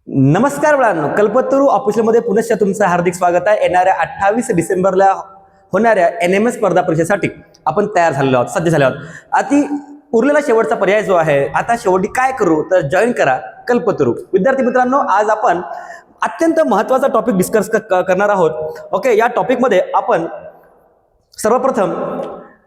नमस्कार मुलांनो, कल्पतरू ऑफिशियलमध्ये पुनश्च तुमचं हार्दिक स्वागत आहे. येणाऱ्या 28 डिसेंबरला होणाऱ्या NMS स्पर्धा परीक्षेसाठी आपण तयार झालेलो आहोत, सज्ज झाले आहोत. आता उरलेला शेवटचा पर्याय जो आहे, आता शेवटी काय करू तर जॉईन करा कल्पतरू. विद्यार्थी मित्रांनो, आज आपण अत्यंत महत्त्वाचा टॉपिक डिस्कस करणार आहोत. ओके, या टॉपिकमध्ये आपण सर्वप्रथम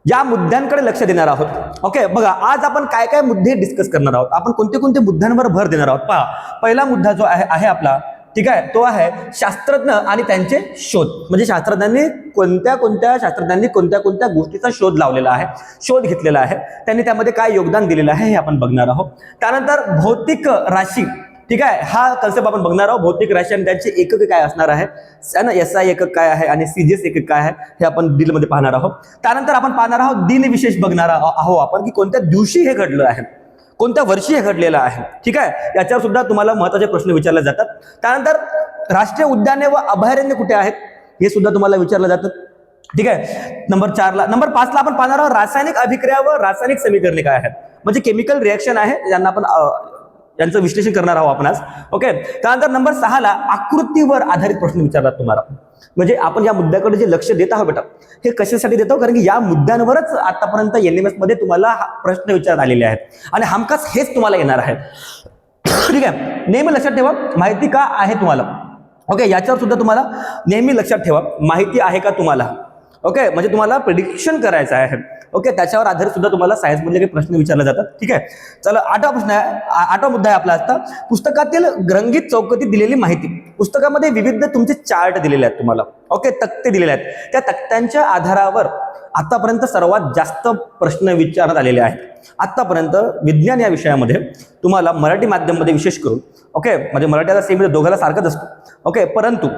या मुद्द्यांकडे लक्ष देणार आहोत. ओके, बघा आज आपण काय काय मुद्दे डिस्कस करणार आहोत, आपण कोणते कोणते मुद्द्यांवर भर देणार आहोत. पहा, पहिला मुद्दा जो आहे आपला, ठीक आहे, तो आहे शास्त्रज्ञ आणि त्यांचे शोध. म्हणजे शास्त्रज्ञांनी कोणत्या कोणत्या गोष्टीचा शोध लावलेला आहे, शोध घेतलेला आहे, त्यांनी त्यामध्ये काय योगदान दिलेलं आहे हे आपण बघणार आहोत. त्यानंतर भौतिक राशी, ठीक आहे, हा कन्सेप्ट आपण बघणार आहोत. भौतिक राशी आणि त्यांचे एकक काय असणार आहे, SI एकक काय आहे आणि CGS एकक काय आहे हे आपण डिटेलमध्ये पाहणार आहोत. त्यानंतर आपण पाहणार आहोत दिनविशेष बघणार आहोत आपण, की कोणत्या दिवशी हे घडलं आहे, कोणत्या वर्षी हे घडलेलं आहे. ठीक आहे, याच्यावर सुद्धा तुम्हाला महत्त्वाचे प्रश्न विचारले जातात. त्यानंतर राष्ट्रीय उद्याने व अभयारण्य कुठे आहेत हे सुद्धा तुम्हाला विचारलं जातं. ठीक आहे, नंबर 5ला आपण पाहणार आहोत रासायनिक अभिक्रिया व रासायनिक समीकरणे काय आहेत, म्हणजे केमिकल रिएक्शन आहे ज्यांना आपण यांचं विश्लेषण करणार आहोत आपण आज. ओके, त्यानंतर नंबर 6ला आकृतीवर आधारित प्रश्न विचारतात तुम्हाला. म्हणजे आपण या मुद्द्याकडे जे लक्ष देत आहोत बेटा, हे कशासाठी देतो, कारण की या मुद्द्यांवरच आतापर्यंत NMS मध्ये तुम्हाला प्रश्न विचारत आलेले आहेत आणि हमखास हेच तुम्हाला येणार आहे. ठीक आहे, नेहमी लक्षात ठेवा माहिती का आहे तुम्हाला. ओके, याच्यावर सुद्धा तुम्हाला नेहमी लक्षात ठेवा माहिती आहे का तुम्हाला. ओके, म्हणजे तुम्हाला प्रिडिक्शन करायचं आहे. ओके, त्याच्यावर आधारित सुद्धा तुम्हाला सायन्स मधले काही प्रश्न विचारले जातात. ठीक आहे, चला आठवा मुद्दा आहे आपला आजचा, पुस्तकातील रंगीत चौकटीत दिलेली माहिती. पुस्तकामध्ये विविध तुमचे चार्ट दिलेले आहेत तुम्हाला. ओके, तक्ते दिलेले आहेत, त्या तक्त्यांच्या आधारावर आतापर्यंत सर्वात जास्त प्रश्न विचारण्यात आलेले आहेत. आतापर्यंत विज्ञान या विषयामध्ये तुम्हाला मराठी माध्यममध्ये विशेष करून, ओके, म्हणजे मराठीला सेम दोघाला सारखंच असतो. ओके, परंतु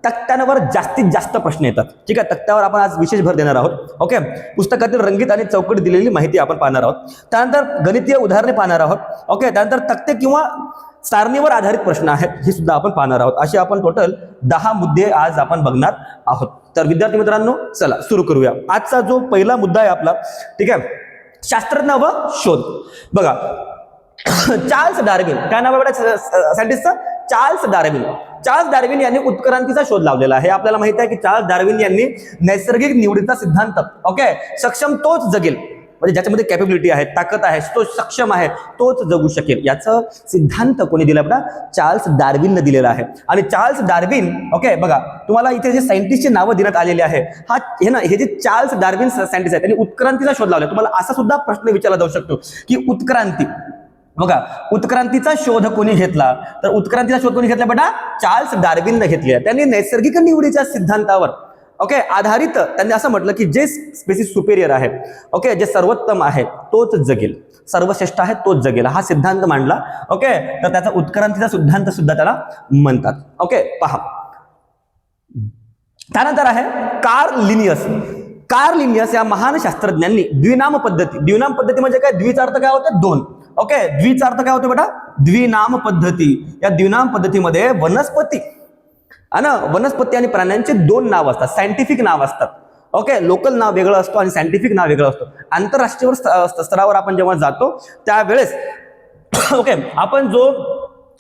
तक्त्यांवर जास्तीत जास्त प्रश्न येतात. ठीक आहे, तक्त्यावर आपण आज विशेष भर देणार आहोत. ओके, पुस्तकातील रंगीत आणि चौकट दिलेली माहिती आपण पाहणार आहोत. त्यानंतर गणितीय उदाहरणे पाहणार आहोत. ओके, त्यानंतर तक्ते किंवा सारणीवर आधारित प्रश्न आहेत हे सुद्धा आपण पाहणार आहोत. असे आपण टोटल 10 मुद्दे आज आपण बघणार आहोत. तर विद्यार्थी मित्रांनो, चला सुरू करूया. आजचा जो पहिला मुद्दा आहे आपला, ठीक आहे, शास्त्रज्ञ व शोध. बघा, चार्ल्स डार्विन, काय नाव आहे सायंटिस्टचं, चार्ल्स डार्विन यांनी उत्क्रांतीचा शोध लावलेला आहे. आपल्याला माहिती आहे की चार्ल्स डार्विन यांनी नैसर्गिक निवडीचा सिद्धांत, ओके, सक्षम तोच जगेल, म्हणजे ज्याच्यामध्ये कॅपेबिलिटी आहे, ताकद आहे, तो सक्षम आहे, तोच जगू शकेल, याचा सिद्धांत कोणी दिला बेटा, चार्ल्स डार्विनने दिलेला आहे. आणि चार्ल्स डार्विन, ओके, बघा तुम्हाला इथे जे सायंटिस्टची नावं देण्यात आलेली आहे, हे जे चार्ल्स डार्विन सायंटिस्ट आहेत त्यांनी उत्क्रांतीचा शोध लावला. तुम्हाला असा सुद्धा प्रश्न विचारला जाऊ शकतो की उत्क्रांती, बघा, उत्क्रांतीचा शोध कोणी घेतला, तर उत्क्रांतीचा शोध कोणी घेतला बेटा, चार्ल्स डार्विनने घेतलेला. त्यांनी नैसर्गिक निवडीच्या सिद्धांतावर, ओके, आधारित त्यांनी असं म्हटलं की जे स्पेसिस सुपेरियर आहे, ओके, जे सर्वोत्तम आहे तोच जगेल, सर्वश्रेष्ठ आहे तोच जगेल, हा सिद्धांत मांडला. ओके, तर त्याचा उत्क्रांतीचा सिद्धांत सुद्धा त्याला म्हणतात. ओके, पहा, त्यानंतर आहे कार्ल लिनियस या महान शास्त्रज्ञांनी द्विनाम पद्धती म्हणजे काय, द्विचा अर्थ काय होते, दोन. ओके, द्विचा अर्थ काय होतो बेटा, द्विनाम पद्धती. या द्विनाम पद्धतीमध्ये वनस्पती आणि प्राण्यांचे दोन नाव असतात, सायंटिफिक नाव असतात. ओके, लोकल नाव वेगळं असतो आणि सायंटिफिक नाव वेगळं असतो. आंतरराष्ट्रीय स्तरावर आपण जेव्हा जातो त्यावेळेस, ओके, आपण जो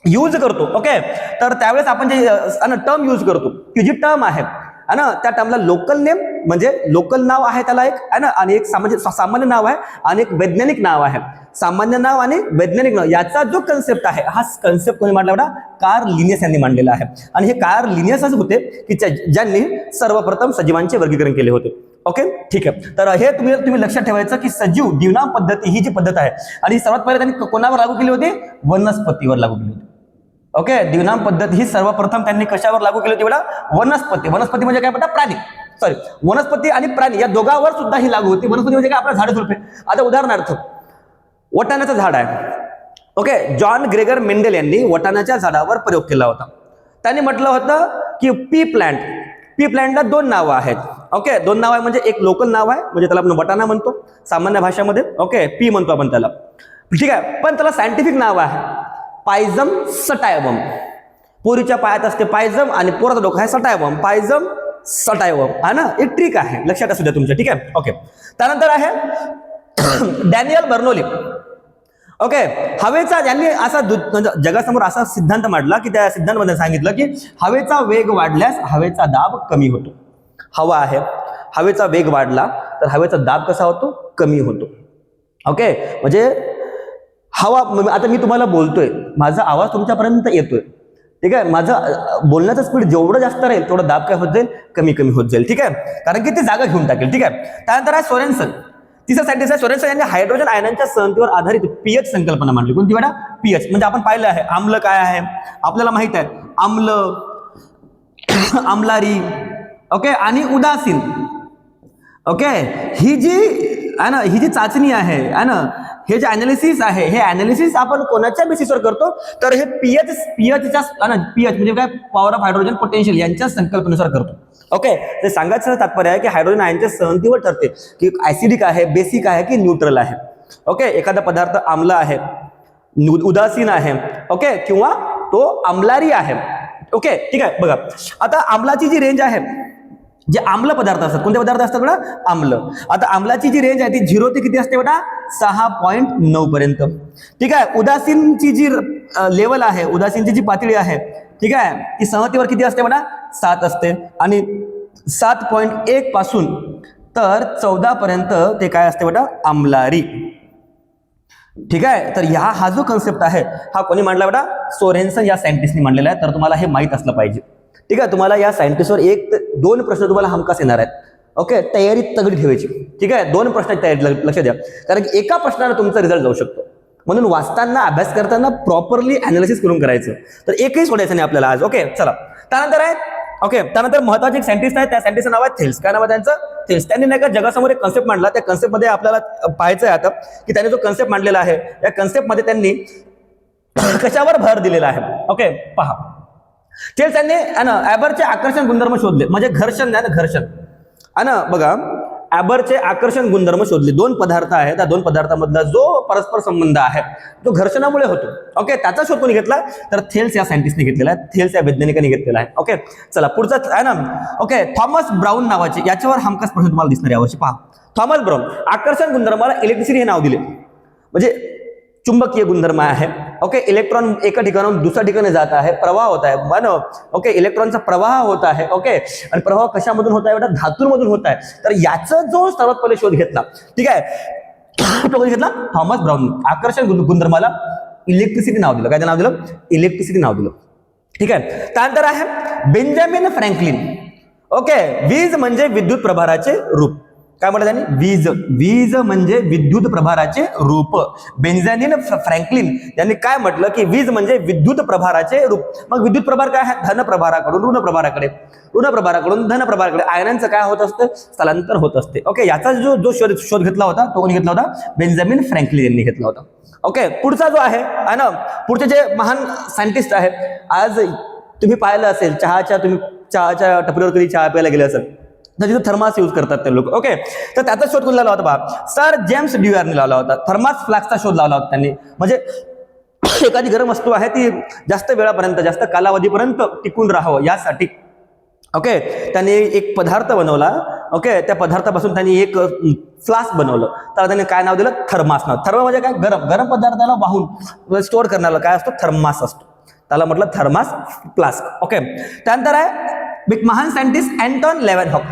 यूज करतो, ओके, तर त्यावेळेस आपण जे टर्म यूज करतो, ती जी टर्म आहे त्या टर्मला लोकल नेम म्हणजे लोकल नाव आहे त्याला एक, आणि एक सामान्य नाव आहे आणि एक वैज्ञानिक नाव आहे. सामान्य नाव आणि वैज्ञानिक नाव याचा जो कन्सेप्ट आहे, हा कन्सेप्ट कोणी मांडला बेटा, कार्ल लिनियस यांनी मांडलेला आहे. आणि हे कार्ल लिनियसच होते की ज्यांनी सर्वप्रथम सजीवांचे वर्गीकरण केले होते. ओके, ठीक आहे, तर हे तुम्ही लक्षात ठेवायचं की सजीव द्विनाम पद्धती ही जी पद्धत आहे, आणि सर्वात पहिले त्यांनी कोणावर लागू केली होती, वनस्पतीवर लागू केली होती. ओके, द्विनाम पद्धती ही सर्वप्रथम त्यांनी कशावर लागू केली होती बेटा, वनस्पती म्हणजे काय बेटा, प्राणी, सॉरी, वनस्पती आणि प्राणी या दोघांवर सुद्धा ही लागू होती. वनस्पती म्हणजे काय, आपला झाड झुडपे. आता उदाहरणार्थ वटाण्याचं झाड आहे. ओके, जॉन ग्रेगर मेंडेल यांनी वटाण्याच्या झाडावर प्रयोग केला होता. त्यांनी म्हटलं होतं की पी प्लांटला दोन नावं आहेत. ओके, दोन नाव आहे, म्हणजे एक लोकल नाव आहे, म्हणजे त्याला आपण वटाणा म्हणतो सामान्य भाषेमध्ये. ओके, पी म्हणतो आपण त्याला, ठीक आहे, पण त्याला सायंटिफिक नाव आहे पायझम सटायवम. पोरीच्या पायात असते पायझम आणि पोराचा डोका आहे सटायवम, पायझम सटायवम, हा ना, एक ट्रिक आहे, लक्षात असू द्या तुमच्या. ठीक आहे, ओके, त्यानंतर आहे डॅनियल बर्नोली. ओके, हवेचा यांनी असा जगासमोर असा सिद्धांत मांडला की त्या सिद्धांतामध्ये सांगितलं की हवेचा वेग वाढल्यास हवेचा दाब कमी होतो. हवा आहे, हवेचा वेग वाढला तर हवेचा दाब कसा होतो, कमी होतो. ओके, म्हणजे हवा, आता मी तुम्हाला बोलतोय, माझा आवाज तुमच्यापर्यंत येतोय, ठीक आहे, माझं बोलण्याचं स्पीड जेवढं जास्त राहील तेवढं दाब काय होत जाईल, कमी कमी होत जाईल. ठीक आहे, कारण की ते जागा घेऊन टाकेल. ठीक आहे, त्यानंतर आहे सोरेन्सन, तिसरा सायंटिस्ट आहे सोरेन्सन. यांनी हायड्रोजन आयनांच्या संहतीवर आधारित पीएच संकल्पना मांडली. कोणती बेटा, पीएच. म्हणजे आपण पाहिलं आहे आम्ल काय आहे, आपल्याला माहित आहे आम्ल, आम्लारी, ओके, आणि उदासीन. ओके, ही जी आहे ना, ही जी चाचणी आहे ना, हे जे अनालिसिस आहे, हे अनालिसिस आपण कोणाच्या बेसिसवर करतो, तर हे पीएचच्या म्हणजे काय, पॉवर ऑफ हायड्रोजन पोटेन्शियल यांच्या संकल्पनेनुसार करतो. ओके, ते सांगायचं तात्पर्य आहे की हायड्रोजन आयनच्या सहमतीवर ठरते की ऍसिडिक आहे, बेसिक आहे की न्यूट्रल आहे. ओके, एखादा पदार्थ आम्ल आहे, उदासीन आहे, ओके, किंवा तो आम्लारी आहे. ओके, ठीक आहे. बघा आता आम्लाची जी रेंज आहे, जे आम्ल पदार्थ असतात, कोणते पदार्थ असतात बेटा, आम्ल. आता आम्लाची जी रेंज आहे ती 0 ते किती असते बेटा, 6.9 पर्यंत. ठीक आहे, उदासीनची जी लेवल आहे, उदासीनची जी पातळी आहे, ठीक आहे, ती सहमतीवर किती असते बेटा, 7 असते. आणि 7.1 पासून तर 14 पर्यंत ते काय असते बेटा, आम्लारी. ठीक आहे, तर हा जो कन्सेप्ट आहे हा कोणी मांडला बेटा, सोरेन्सन या सायंटिस्टनी मांडलेला आहे. तर तुम्हाला हे माहित असलं पाहिजे. ठीक आहे, तुम्हाला या सायंटिस्टवर 1 ते 2 प्रश्न तुम्हाला हमखास येणार आहेत. ओके, तयारी तगडी ठेवायची. ठीक आहे, 2 प्रश्नाची तयारी लक्ष द्या, कारण की एका प्रश्नाने तुमचा रिझल्ट जाऊ शकतो. म्हणून वाचताना, अभ्यास करताना प्रॉपरली अनालिसिस करून करायचं. तर एकही सोडायचं नाही आपल्याला आज. ओके, चला. त्यानंतर आहे, ओके, त्यानंतर महत्वाचे एक सायंटिस्ट आहे, त्या सायंटिस्टचं नाव आहे थेल्स. काय नाव आहे त्यांचं, थेल्स. त्यांनी नाही का जगासमोर एक कन्सेप्ट मांडला. त्या कन्सेप्टमध्ये आपल्याला पाहायचं आहे आता की त्याने जो कन्सेप्ट मांडलेला आहे, या कन्सेप्टमध्ये त्यांनी कशावर भर दिलेला आहे. ओके, पहा. थेल्स यांनी ॲबरचे आकर्षण गुणधर्म शोधले, म्हणजे घर्षण आहे ना, घर्षण आहे ना. बघा, ॲबरचे आकर्षण गुणधर्म शोधले. 2 पदार्थ आहेत, त्या 2 पदार्थांमधला जो परस्पर संबंध आहे तो घर्षणामुळे होतो. ओके, त्याचा शोध कोणी घेतला, तर थेल्स या सायंटिस्टने घेतलेला आहे, थेल्स या वैज्ञानिकांनी घेतलेला आहे. ओके, चला पुढचा आहे ना. ओके, थॉमस ब्राऊन नावाचे, याच्यावर हमखास प्रश्न तुम्हाला दिसणार यावर्षी. पहा, थॉमस ब्राऊन आकर्षण गुणधर्माला इलेक्ट्रिसिटी हे नाव दिले, म्हणजे चुंबकीय गुणधर्म आहे. ओके, इलेक्ट्रॉन एका ठिकाणाहून दुसऱ्या ठिकाणी जात आहे, प्रवाह होत आहे. ओके, इलेक्ट्रॉनचा प्रवाह होत आहे. ओके, आणि प्रवाह कशामधून होत आहे बेटा, धातूंमधून होत आहे. तर याचा जो सर्वात पहिले शोध घेतला, ठीक आहे, तो घेतला थॉमस ब्राऊन. आकर्षण गुणधर्माला इलेक्ट्रिसिटी नाव दिलं. काय नाव दिलं, इलेक्ट्रिसिटी नाव दिलं. ठीक आहे, त्यानंतर आहे बेंजामिन फ्रँकलिन. ओके, वीज म्हणजे विद्युत प्रभाराचे रूप. काय म्हणतात त्यांनी, वीज म्हणजे विद्युत प्रभाराचे रूप. बेंजामिन फ्रँकलिन यांनी काय म्हटलं की वीज म्हणजे विद्युत प्रभाराचे रूप. मग विद्युत प्रभार काय आहे, धन प्रभाराकडून ऋण प्रभाराकडे, ऋण प्रभाराकडून धन प्रभाराकडे आयनांचं काय होत असतं, स्थलांतर होत असते. ओके, याचा जो शोध घेतला होता तो कोणी घेतला होता, बेंजामिन फ्रँकलिन यांनी घेतला होता. ओके, पुढचा जो आहे ना, पुढचे जे महान सायंटिस्ट आहेत, आज तुम्ही पाहिलं असेल तुम्ही चहाच्या टपरीवर कधी चहा प्यायला गेले असेल तर तिथे थर्मास यूज करतात ते लोक. ओके, तर त्याचा शोध कोण लावला होता पहा, सर जेम्स ड्युअरने लावला होता. थर्मास फ्लास्कचा शोध लावला होता त्यांनी. म्हणजे एखादी गरम वस्तू आहे ती जास्त वेळापर्यंत, जास्त कालावधीपर्यंत टिकून राहावं यासाठी. ओके, त्यांनी एक पदार्थ बनवला. ओके, त्या पदार्थापासून त्यांनी एक फ्लास्क बनवलं. तर त्यांनी काय नाव दिलं, थर्मास नाव. थर्मा म्हणजे काय, गरम पदार्थाला वाहून स्टोअर करण्याला काय असतो, थर्मास असतो. त्याला म्हटलं थर्मास फ्लास्क. ओके, त्यानंतर आहे एक महान सायंटिस्ट अँटॉन लेव्हनहॉक.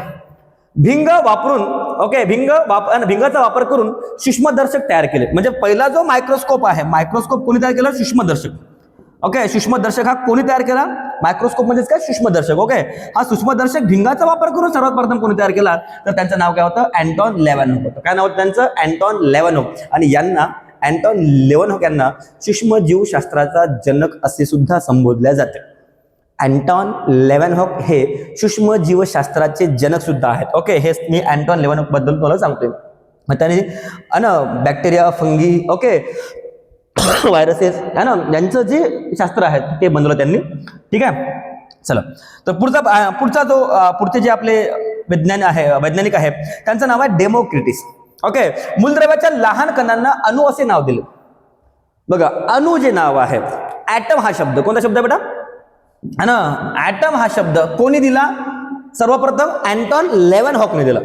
भिंग वापरून, ओके, भिंगाचा वापर करून सूक्ष्मदर्शक तयार केले. म्हणजे पहिला जो मायक्रोस्कोप आहे, मायक्रोस्कोप कोणी तयार केला, सूक्ष्मदर्शक. ओके, सूक्ष्मदर्शक हा कोणी तयार केला, मायक्रोस्कोप म्हणजेच काय, सूक्ष्मदर्शक. ओके, हा सूक्ष्मदर्शक भिंगाचा वापर करून सर्वात प्रथम कोणी तयार केला, तर त्यांचं नाव काय होतं, अँटॉन लेव्हनहॉक होतं. काय नाव होतं त्यांचं, अँटॉन लेव्हनहॉक. आणि यांना, अँटॉन लेव्हनहॉक यांना सूक्ष्मजीवशास्त्राचा जनक असे सुद्धा संबोधले जाते. अँटॉन लेव्हनहॉक हे सूक्ष्मजीवशास्त्राचे जनक सुद्धा आहेत. ओके, हे मी अँटॉन लेव्हनहॉक बद्दल तुम्हाला सांगतोय. मग त्याने बॅक्टेरिया, फंगी, ओके, व्हायरसेस है ना, यांचं जे शास्त्र आहे ते बनवलं त्यांनी. ठीक आहे, चला. तर पुढचे जे आपले वैज्ञानिक आहे त्यांचं नाव आहे डेमोक्रिटिस. ओके, मूलद्रव्याच्या लहान कणांना अणू असे नाव दिले. बघा, अणू जे नाव आहे, ॲटम हा शब्द, कोणता शब्द आहे बेटा, है ना, ॲटम हा शब्द कोणी दिला, सर्वप्रथम अँटॉन लेव्हनहॉकने दिला.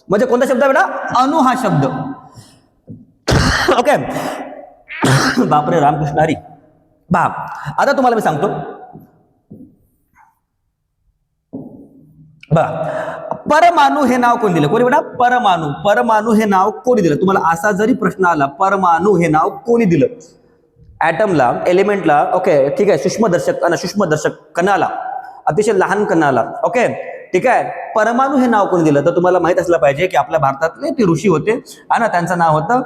म्हणजे कोणता शब्द आहे बेटा, अणू हा शब्द. ओके, बापरे रामकृष्ण हरी. आता तुम्हाला मी सांगतो बघा, परमाणु हे नाव कोणी दिलं? कोणी बेटा? परमाणु हे नाव कोणी दिलं? तुम्हाला असा जरी प्रश्न आला, परमाणु हे नाव कोणी दिलं? ॲटमला, एलिमेंटला, ओके ठीक आहे, सूक्ष्मदर्शक कणाला, अतिशय लहान कणाला, ओके ठीक आहे, परमाणु हे नाव कोणी दिलं? तर तुम्हाला माहित असलं पाहिजे की आपल्या भारतातले ते ऋषी होते आणि त्यांचं नाव होतं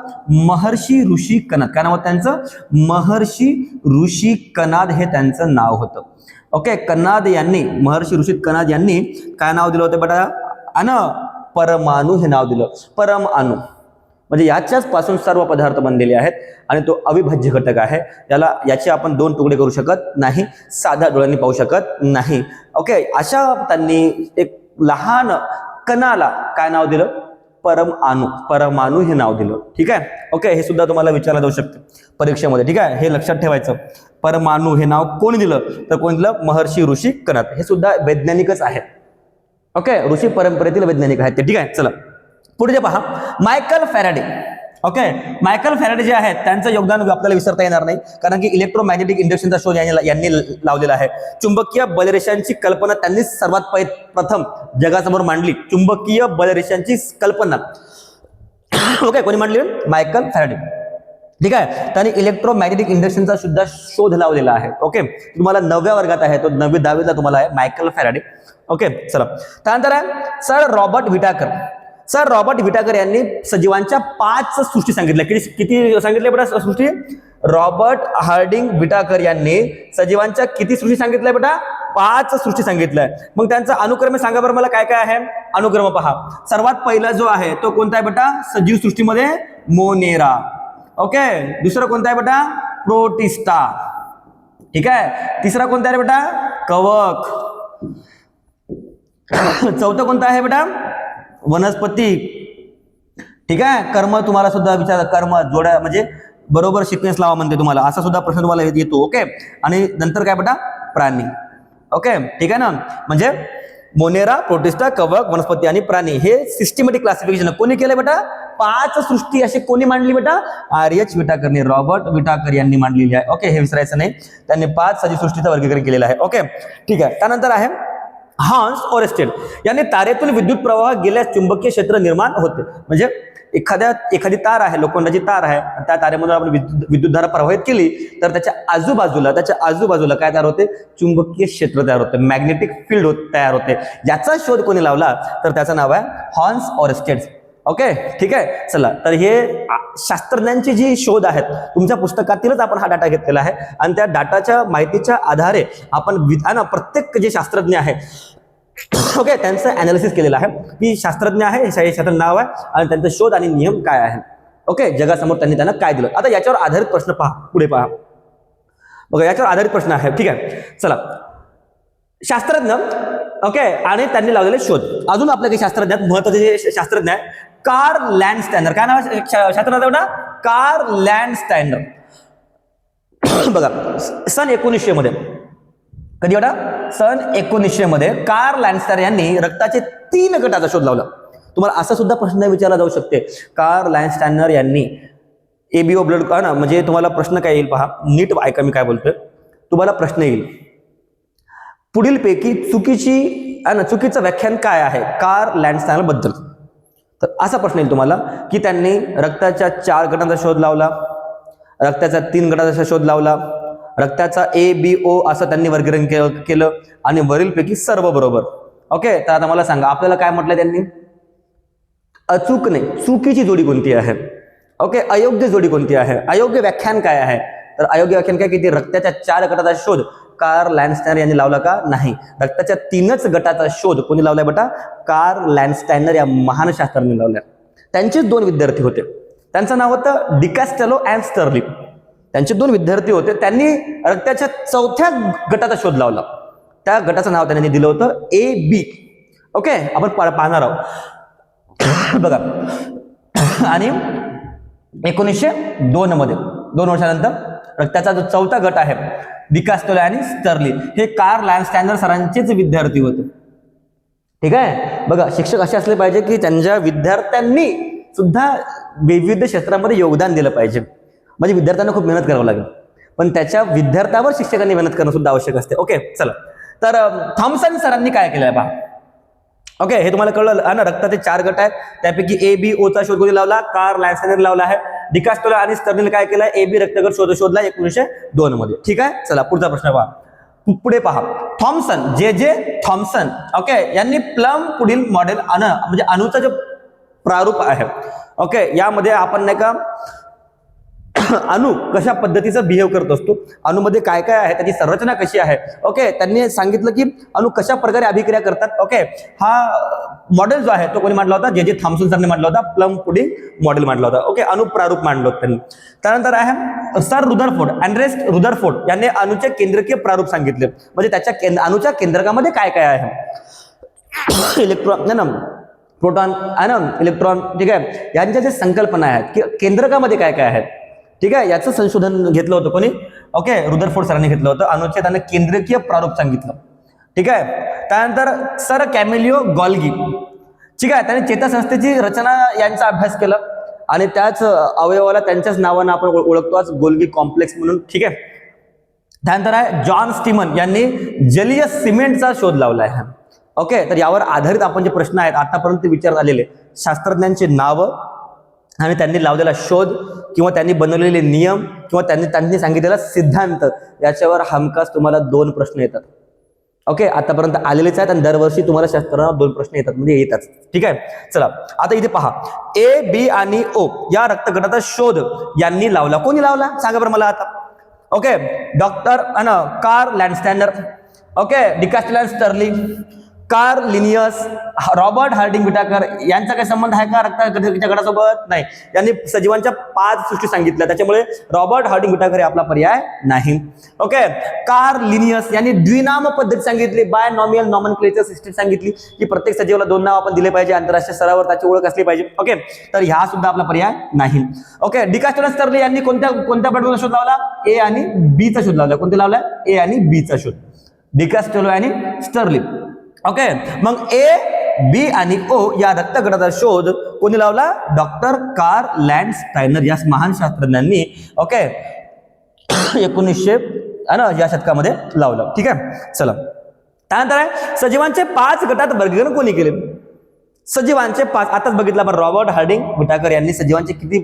महर्षी ऋषी कणाद. काय नाव होतं त्यांचं? महर्षी ऋषी कणाद हे त्यांचं नाव होतं. ओके, कणाद यांनी, महर्षी ऋषी कणाद यांनी काय नाव दिलं होतं बेटा? परमाणु हे नाव दिलं. परमाणु म्हणजे याच्याच पासून सर्व पदार्थ बनलेले आहेत आणि तो अविभाज्य घटक आहे. याचे आपण दोन तुकडे करू शकत नाही, साध्या डोळ्यांनी पाहू शकत नाही. ओके, अशा त्यांनी एक लहान कणाला काय नाव दिलं? परमाणु हे नाव दिलं. ठीक आहे. ओके, हे सुद्धा तुम्हाला विचारलं जाऊ शकते परीक्षेमध्ये. ठीक आहे, हे लक्षात ठेवायचं. परमाणु हे नाव कोणी दिलं? तर कोणी दिलं? महर्षी ऋषी कणाद. हे सुद्धा वैज्ञानिकच आहेत. ओके, ऋषी परंपरेतील वैज्ञानिक आहेत ते. ठीक आहे, चला पुढे जे पहा, Michael Faraday. Okay, Michael Faraday जे आहेत त्यांचं योगदान आपल्याला विसरता येणार नाही, कारण की इलेक्ट्रोमॅग्नेटिक इंडक्शनचा शोध यांनी लावलेला आहे. चुंबकीय बलरेषांची कल्पना त्यांनी सर्वात प्रथम जगासमोर मांडली. चुंबकीय बलरेषांची कल्पना ओके कोणी मांडली? Michael Faraday. ठीक आहे, त्यांनी इलेक्ट्रोमॅग्नेटिक इंडक्शनचा सुद्धा शोध लावलेला आहे. ओके, तुम्हाला 9व्या वर्गात आहे तो, 9वी 10वीला तुम्हाला आहे मायकल फॅराडे. ओके, चला त्यानंतर आहे sir Robert Whittaker. Sir Robert Whittaker यांनी सजीवांच्या 5 सृष्टी सांगितल्या. किती सांगितल्या बेटा सृष्टी? रॉबर्ट हार्डिंग विटाकर यांनी सजीवांच्या किती सृष्टी सांगितल्या बेटा? 5 सृष्टी सांगितल्या. मग त्यांचा अनुक्रम सांगा बरं मला, काय काय आहे अनुक्रम पहा. सर्वात पहिला जो आहे तो कोणता आहे बेटा? सजीव सृष्टीमध्ये मोनेरा. ओके, दुसरा कोणता आहे बेटा? प्रोटिस्टा. ठीक आहे, तिसरा कोणता आहे बेटा? कवक. चौथा कोणता आहे बेटा? वनस्पती. ठीक आहे, कर्म तुम्हाला सुद्धा विचार, कर्म जोड्या म्हणजे बरोबर सिक्वेन्स लावा म्हणते तुम्हाला, असा सुद्धा प्रश्न तुम्हाला येतो. ओके, आणि नंतर काय बेटा? प्राणी. ओके, ठीक आहे ना, म्हणजे मोनेरा, प्रोटिस्टा, कवक, वनस्पती आणि प्राणी हे सिस्टमॅटिक क्लासिफिकेशन कोणी केलं बेटा? 5 सृष्टी अशी कोणी मांडली बेटा? आर.एच. विटाकरने, रॉबर्ट विटाकर यांनी मांडलेली आहे. ओके, हे विसरायचं नाही, त्यांनी 5 सजीव सृष्टीचं वर्गीकरण केलेलं आहे. ओके, ठीक आहे. त्यानंतर आहे हान्स ओरेस्टेड यांनी तारेतून विद्युत प्रवाह गेल्यास चुंबकीय क्षेत्र निर्माण होते. म्हणजे एखादी तार आहे, लोखंडाची तार आहे, त्या तारेमधून आपण विद्युत धारा प्रवाहित केली तर त्याच्या आजूबाजूला काय तयार होते? चुंबकीय क्षेत्र तयार होते, मॅग्नेटिक फील्ड तयार होते. याचा शोध कोणी लावला? तर त्याचं नाव आहे हान्स ओरेस्टेड. ओके, ठीक आहे. चला, तर हे शास्त्रज्ञांची जी शोध आहेत तुमच्या पुस्तकातीलच आपण हा डाटा घेतलेला आहे आणि त्या डाटाच्या माहितीच्या आधारे आपण प्रत्येक जे शास्त्रज्ञ आहे ओके त्यांचं अनालिसिस केलेलं आहे की शास्त्रज्ञ आहे, शास्त्र नाव आहे आणि त्यांचा शोध आणि नियम काय आहे. ओके, जगासमोर त्यांना काय दिलं. आता याच्यावर आधारित प्रश्न पहा, पुढे पहा बघा, याच्यावर आधारित प्रश्न आहे. ठीक आहे, चला शास्त्रज्ञ ओके आणि त्यांनी लावलेले शोध. अजून आपल्या काही शास्त्रज्ञात महत्वाचे जे शास्त्रज्ञ आहे कार्ल लँडस्टायनर. काय नाव आहे शास्त्रज्ञाचं बेटा? Karl Landsteiner. बघा सन 1900 मध्ये, कधी बेटा? सन 1900 मध्ये कार्ल लँडस्टायनर यांनी रक्ताचे 3 गटाचा शोध लावला. तुम्हाला असा सुद्धा प्रश्न विचारला जाऊ शकते, कार्ल लँडस्टायनर यांनी एबीओ ब्लड ना, म्हणजे तुम्हाला प्रश्न काय येईल पहा, नीट ऐका मी काय बोलतोय. तुम्हाला प्रश्न येईल पुढील पैकी चुकीचं व्याख्यान काय आहे कार्ल लँडस्टायनर बद्दल. तर असा प्रश्न येईल तुम्हाला की त्यांनी रक्ताच्या 4 गटांचा शोध लावला, रक्ताचा 3 गटाचा शोध लावला, रक्ताचा ABO असं त्यांनी वर्गीकरण केलं आणि वरीलपैकी सर्व बरोबर. ओके, तर आता मला सांगा आपल्याला काय म्हटलं त्यांनी? अचूक नाही, चुकीची जोडी कोणती आहे? ओके, अयोग्य जोडी कोणती आहे? अयोग्य व्याख्यान काय आहे? तर अयोग्य व्याख्यान काय की ते रक्ताच्या 4 गटाचा शोध कार्ल लँडस्टायनर यांनी लावला का? नाही. रक्ताच्या 3च गटाचा शोध कोणी लावलाय बेटा? कार्ल लँडस्टायनर या महान शास्त्रज्ञांनी लावलाय. त्यांचे 2 विद्यार्थी होते, त्यांचं नाव होतं डिकॅस्टेलो अँड स्टर्लिंग. त्यांचे 2 विद्यार्थी होते, त्यांनी रक्ताच्या 4थ्या गटाचा शोध लावला. त्या गटाचं नाव त्यांनी दिलं होतं AB. ओके, आपण पाहणार आहोत बघा. आणि 1902 मध्ये 2 वर्षानंतर रक्ताचा जो 4था गट आहे डिकॅस्टेलो आणि स्टर्लिंग हे कार्ल लँडस्टायनर सरांचेच विद्यार्थी होते. ठीक आहे, बघा शिक्षक असे असले पाहिजे की त्यांच्या विद्यार्थ्यांनी सुद्धा विविध क्षेत्रामध्ये योगदान दिलं पाहिजे. म्हणजे विद्यार्थ्यांना खूप मेहनत करावं लागेल, पण त्याच्या विद्यार्थ्यावर शिक्षकांनी मेहनत करणं सुद्धा आवश्यक असते. ओके चला, तर थॉम्सन सरांनी काय केलं आहे पहा. ओके, हे तुम्हाला कळलं ना. रक्ताचे 4 गट आहेत, त्यापैकी ए बी ओचा शोध कोणी लावला? कार्ल लॅन्सटेनर लावला आहे. डिकास्टोला आणि स्टर्लिंग काय केलं? ए बी रक्तगट शोधला 1902 मध्ये. ठीक आहे, चला पुढचा प्रश्न पहा. पुढे पहा, थॉम्सन जे थॉम्सन ओके यांनी प्लम पुढील मॉडेल म्हणजे अणूचा जो प्रारूप आहे. ओके, यामध्ये आपण नाही का अणू कशा पद्धतीचं बिहेव करत असतो, अणूमध्ये काय काय आहे, त्याची संरचना कशी आहे. ओके, त्यांनी सांगितलं की अणू कशा प्रकारे अभिक्रिया करतात. ओके, हा मॉडेल जो आहे तो कोणी मांडला होता? जे थॉम्सन सरने मांडला होता. प्लम पुडिंग मॉडेल मांडला होता. ओके, अणू प्रारूप मांडलं होतं त्यांनी. त्यानंतर आहे सर रुदरफोर्ड, अँड्रेस्ट रुदरफोर्ड यांनी अणूचे केंद्रकीय प्रारूप सांगितले, म्हणजे त्याच्या अणूच्या केंद्रकामध्ये काय काय आहे. इलेक्ट्रॉन ना, प्रोटॉन आहे ना, इलेक्ट्रॉन. ठीक आहे, यांच्या जे संकल्पना आहेत की केंद्रकामध्ये काय काय आहेत. ठीक आहे, याचं संशोधन घेतलं होतं कोणी? ओके, रुदरफोर्ड सरांनी घेतलं होतं. अणूचे त्यांना केंद्रकीय प्रारूप सांगितलं. ठीक आहे, त्यानंतर सर कॅमिलिओ गॉल्गी, ठीक आहे, त्यांनी चेतासंस्थेची रचना यांचा अभ्यास केला आणि त्याच अवयवाला त्यांच्याच नावानं आपण ओळखतो आज गोल्गी कॉम्प्लेक्स म्हणून. ठीक आहे, त्यानंतर आहे जॉन स्टीमन यांनी जलीय सिमेंटचा शोध लावला आहे. ओके, तर यावर आधारित आपण जे प्रश्न आहेत आतापर्यंत विचारण्यात आलेले शास्त्रज्ञांची नावं आणि त्यांनी लावलेला शोध किंवा त्यांनी बनवलेले नियम किंवा त्यांनी सांगितलेला सिद्धांत, याच्यावर हमखास तुम्हाला 2 प्रश्न येतात. ओके, आतापर्यंत आलेलेच आहेत आणि दरवर्षी तुम्हाला शास्त्रांना 2 प्रश्न येतात, म्हणजे येतात. ठीक आहे, चला आता इथे पहा, ए बी आणि ओ या रक्तगटाचा शोध यांनी लावला. कोणी लावला सांगा बरं मला आता. Okay, doctor Karl Landsteiner, okay, Decastello Sterling, Carl Linnaeus, Robert Harding Whittaker यांचा काही संबंध आहे का रक्ताच्या गटासोबत? नाही. यांनी सजीवांच्या 5 सृष्टी सांगितल्या, त्याच्यामुळे रॉबर्ट हार्डिंग विटाकर आपला पर्याय नाही. ओके, कार्ल लिनियस यांनी द्विनाम पद्धती सांगितली, बायनॉमियल नॉमेनक्लेचर सिस्टीम सांगितली की प्रत्येक सजीवाला 2 नाव आपण दिले पाहिजे, आंतरराष्ट्रीय स्तरावर त्याची ओळख असली पाहिजे. ओके, तर ह्या सुद्धा आपला पर्याय नाही. ओके, डिकास्टोला स्टर्लिंग यांनी कोणत्या पद्धतीचा शोध लावला? ए आणि बी चा शोध लावला. कोणते लावला? ए आणि बी चा शोध, डिकास्टोला आणि स्टर्लिंग. ओके, मग ए बी आणि ओ या रक्तगटाचा शोध कोणी लावला? डॉक्टर कार्ल लॅन्डस्टायनर या महान शास्त्रज्ञांनी. ओके, 1900 या शतकामध्ये लावलं. ठीक आहे, चला त्यानंतर आहे सजीवांचे 5 गटात वर्गीकरण कोणी केले? सजीवांचे 5 आताच बघितलं आपण, रॉबर्ट हार्डिंग विटाकर यांनी सजीवांचे किती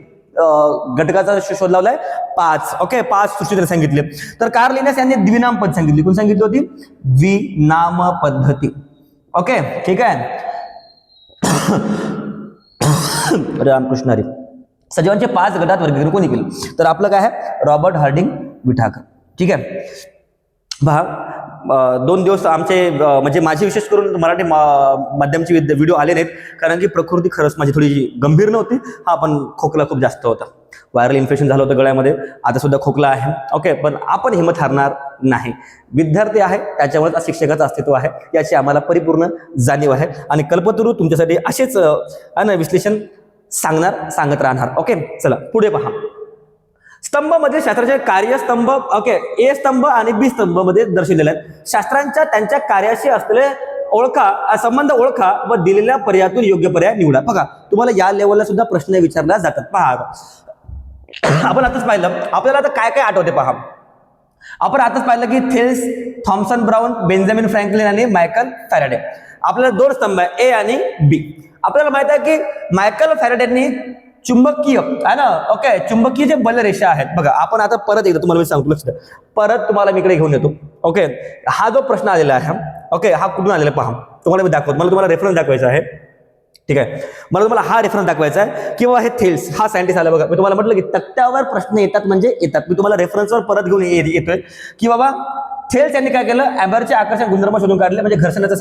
घटकाचा शोध लावलाय? 5. ओके, 5 सृष्टी सांगितले. तर कार्ल लिनियस यांनी द्विनाम पद्धत सांगितली. कोण सांगितली होती? द्विनाम पद्धती. ओके, ठीक आहे. रामकृष्ण हरी. सजीवांचे 5 गटात वर्गीकरण कोणी केलं? तर आपलं काय आहे? Robert Harding Whittaker. ठीक आहे, पहा 2 दिवस आमचे म्हणजे माझे विशेष करून मराठी माध्यमचे व्हिडिओ आले नाहीत, कारण की प्रकृती खरंच माझी थोडी गंभीर नव्हती. हा, पण खोकला खूप जास्त होता, व्हायरल इन्फेक्शन झालं होतं गळ्यामध्ये, आता सुद्धा खोकला आहे. ओके, पण आपण हिंमत हारणार नाही. विद्यार्थी आहे त्याच्यामुळे शिक्षकाचं अस्तित्व आहे याची आम्हाला परिपूर्ण जाणीव आहे आणि कल्पतरू तुमच्यासाठी असेच विश्लेषण सांगत राहणार. ओके, चला पुढे पहा. स्तंभ मध्ये शास्त्राचे कार्यस्तंभ, ओके, ए स्तंभ आणि बी स्तंभ मध्ये दर्शवलेले आहेत. शास्त्रांच्या त्यांच्या कार्याशी असलेले संबंध ओळखा व दिलेल्या पर्यायातून योग्य पर्याय निवडा. बघा, तुम्हाला या लेवलला सुद्धा प्रश्न विचारला जातात. पहा, आपण आताच पाहिलं, आपल्याला आता काय काय आठवते पहा. आपण आताच पाहिलं की Thales, Thomson Brown, Benjamin Franklin आणि मायकल फॅराडे. आपल्याला 2 स्तंभ आहे, ए आणि बी. आपल्याला माहित आहे की मायकल फॅराडेंनी चुंबकीय आहे ना, ओके, चुंबकीय जे बलरेषा आहेत. बघा, आपण आता परत एकदा तुम्हाला मी सांगतो, लक्ष द्या, परत तुम्हाला मी इकडे घेऊन येतो. ओके, हा जो प्रश्न आलेला आहे, ओके, हा कुठून आलेला पहा, तुम्हाला मी दाखवतो. मला तुम्हाला रेफरन्स दाखवायचा आहे. ठीक आहे, मला तुम्हाला हा रेफरन्स दाखवायचा आहे किंवा हे थेल्स हा सायंटिस्ट आला. बघा, मी तुम्हाला म्हटलं की तक्त्यावर प्रश्न येतात म्हणजे येतात. मी तुम्हाला रेफरन्सवर परत घेऊन येतोय की बाबा थेल्स यांनी काय केलं? ॲम्बरचे आकर्षण गुणधर्म शोधून काढले, म्हणजे घर्षणाचं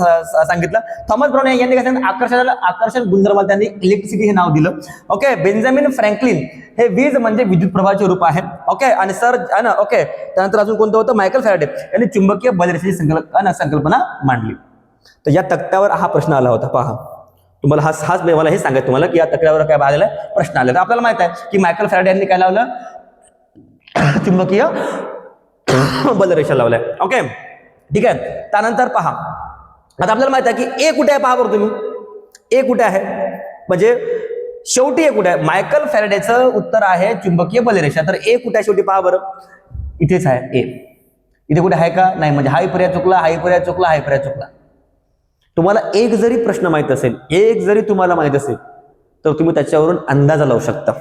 सांगितलं. थॉमस ब्राउन यांनी काय सांगितलं? आकर्षण गुणधर्माला त्यांनी इलेक्ट्रिसिटी हे नाव दिलं. ओके, बेंजामिन फ्रँकलिन हे वीज म्हणजे विद्युत प्रवाहाचे रूप आहे. ओके, आणि सर ओके, त्यानंतर अजून कोणतं होतं? मायकल फॅराडे यांनी चुंबकीय बलरेषेची संकल्पना मांडली. तर या तक्त्यावर हा प्रश्न आला होता. पहा, तुम्हाला हाच मला हे सांगायचं तुम्हाला की या तक्त्यावर काय आलेला प्रश्न आला. तर आपल्याला माहित आहे की मायकल फॅराडे यांनी काय लावलं? चुंबकीय बलरेषा लावलाय. ओके, ठीक आहे. त्यानंतर पहा, आता आपल्याला माहित आहे की ए कुठे आहे? पहा बरं तुम्ही, ए कुठे आहे? म्हणजे शेवटी ए कुठे आहे? मायकल फॅरेडेचं उत्तर आहे चुंबकीय बलरेषा. तर ए कुठे आहे शेवटी पहा बरं, इथेच आहे ए. इथे कुठे आहे का? नाही. म्हणजे हाही पर्याय चुकला, हाही पर्याय चुकला, हाही पर्याय चुकला. तुम्हाला एक जरी प्रश्न माहित असेल, एक जरी तुम्हाला माहित असेल, तर तुम्ही त्याच्यावरून अंदाजा लावू शकता.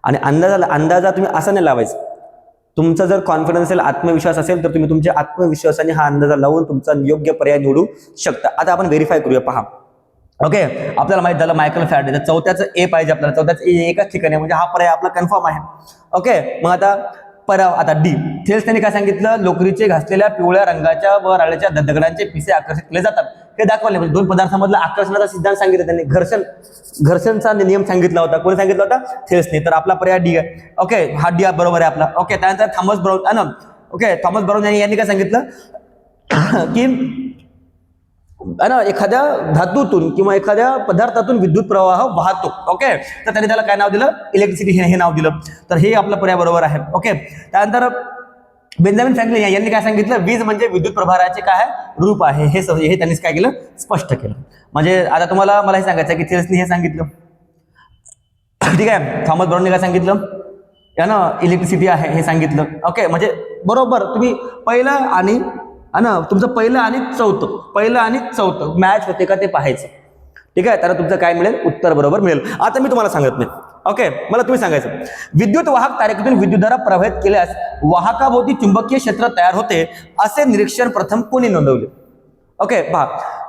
आणि अंदाजा तुम्ही असा नाही लावायचा. तुमचा जर कॉन्फिडन्स असेल, आत्मविश्वास असेल, तर तुम्ही तुमच्या आत्मविश्वासाने हा अंदाजा लावून तुमचा योग्य पर्याय निवडू शकता. आता आपण व्हेरीफाय करूया. पहा, ओके, आपल्याला माहित झालं मायकल फॅरेडे. चौथ्याचं ए पाहिजे आपल्याला. चौथ्याचं ए एकाच ठिकाणी, म्हणजे हा पर्याय आपला कन्फर्म आहे. ओके, मग आता डी. थेल्स त्यांनी काय सांगितलं? लोकरीचे घासलेल्या पिवळ्या रंगाच्या व राळेच्या दगडांचे पिसे आकर्षित केले जातात. हे दाखवले. म्हणजे दोन पदार्थांमधला आकर्षणाचा सिद्धांत सांगितलं त्यांनी. घर्षणचा नियम सांगितला होता. कोणी सांगितला होता? थेल्सने. तर आपला पर्याय डी आहे. ओके, हा डी बरोबर आहे आपला. ओके, त्यानंतर Thomas brown. Okay, Thomas brown यांनी काय सांगितलं की एखाद्या धातूतून किंवा एखाद्या पदार्थातून विद्युत प्रवाह वाहतो. ओके, तर त्यांनी त्याला काय नाव दिलं? इलेक्ट्रिसिटी हे नाव दिलं. तर हे आपलं पर्याय बरोबर आहे. ओके, त्यानंतर बेंजामिन फ्रँकलिन यांनी काय सांगितलं? वीज म्हणजे विद्युत प्रभाराचे काय आहे? रूप आहे. हे त्यांनीच काय केलं? स्पष्ट केलं. म्हणजे आता तुम्हाला मला हे सांगायचं की थेल्सने हे सांगितलं, ठीक आहे. थॉमस ब्राउनने काय सांगितलं? इलेक्ट्रिसिटी आहे हे सांगितलं. ओके, म्हणजे बरोबर तुम्ही पहिलं आणि तुमचं पहिलं आणि चौथं मॅच होते का ते पाहायचं. ठीक आहे, तर तुमचं काय मिळेल? उत्तर बरोबर मिळेल. आता मी तुम्हाला सांगत नाही. ओके, मला तुम्ही सांगायचं, विद्युत वाहक तारेतून विद्युतधारा प्रवाहित केल्यास वाहकाभोवती चुंबकीय क्षेत्र तयार होते असे निरीक्षण प्रथम कोणी नोंदवले? ओके, पहा,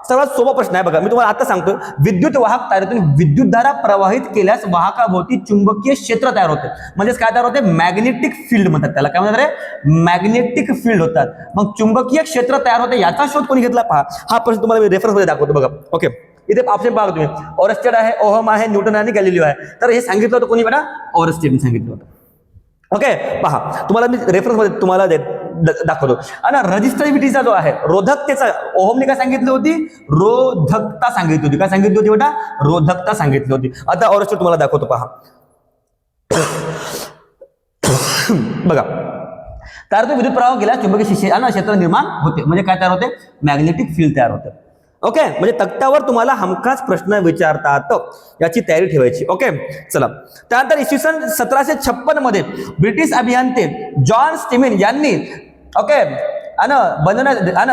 सर्वात सोपा प्रश्न आहे बघा. मी तुम्हाला आता सांगतो, विद्युत वाहक तारेतून विद्युतधारा प्रवाहित केल्यास वाहकाभोवती चुंबकीय क्षेत्र तयार होते. म्हणजेच काय तयार होते? मॅग्नेटिक फील्ड म्हणतात त्याला. काय म्हणतात रे? मॅग्नेटिक फील्ड होतात. मग चुंबकीय क्षेत्र तयार होते याचा शोध कोणी घेतला? पहा, हा प्रश्न तुम्हाला मी रेफरन्स मध्ये दाखवतो बघा. ओके, इथे ऑप्शन बघा तुम्ही. ऑरस्टेड आहे, ओहम आहे, न्यूटन आणि गॅलिलिओ आहे. तर हे सांगितलं होतं कोणी बेटा? ऑरस्टेडने सांगितलं होतं. ओके, पहा, तुम्हाला मी रेफरन्स मध्ये तुम्हाला दाखवतो. आणि रजिस्टिव्हिटीचा जो आहे, रोधकतेचा, ओहमने काय सांगितली होती? रोधकता सांगितली होती. काय सांगितली होती बेटा? रोधकता सांगितली होती. आता ऑरस्टेड तुम्हाला दाखवतो. पहा बघा, तर तो विद्युत प्रवाह गेला चुंबकीय क्षेत्र निर्माण होते. म्हणजे काय तयार होते? मॅग्नेटिक फील्ड तयार होते. ओके, म्हणजे तक्त्यावर तुम्हाला हमखास प्रश्न विचारतात, याची तयारी ठेवायची. ओके, चला. त्यानंतर इसवी सन 1756 मध्ये ब्रिटिश अभियंते जॉन स्टीमन यांनी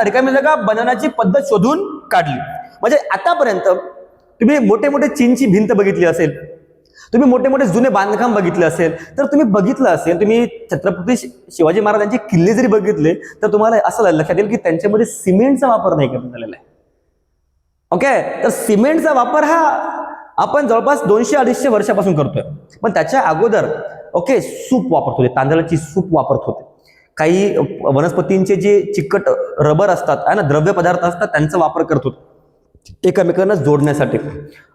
रिकामी जागा बनवण्याची पद्धत शोधून काढली. म्हणजे आतापर्यंत तुम्ही मोठे मोठे चीनची भिंत बघितली असेल, तुम्ही मोठे मोठे जुने बांधकाम बघितले असेल, तर तुम्ही बघितलं असेल, तुम्ही छत्रपती शिवाजी महाराजांचे किल्ले जरी बघितले, तर तुम्हाला असं लक्षात येईल की त्यांच्यामध्ये सिमेंटचा वापर नाही करण्यात आलेला आहे. ओके, तर सिमेंटचा वापर हा आपण जवळपास 200-250 वर्षापासून करतोय. पण त्याच्या अगोदर सूप वापरत होते, तांदळाची सूप वापरत होते. काही वनस्पतींचे जे चिकट रबर असतात, द्रव्य पदार्थ असतात, त्यांचा वापर करत होते एकमेकांना जोडण्यासाठी.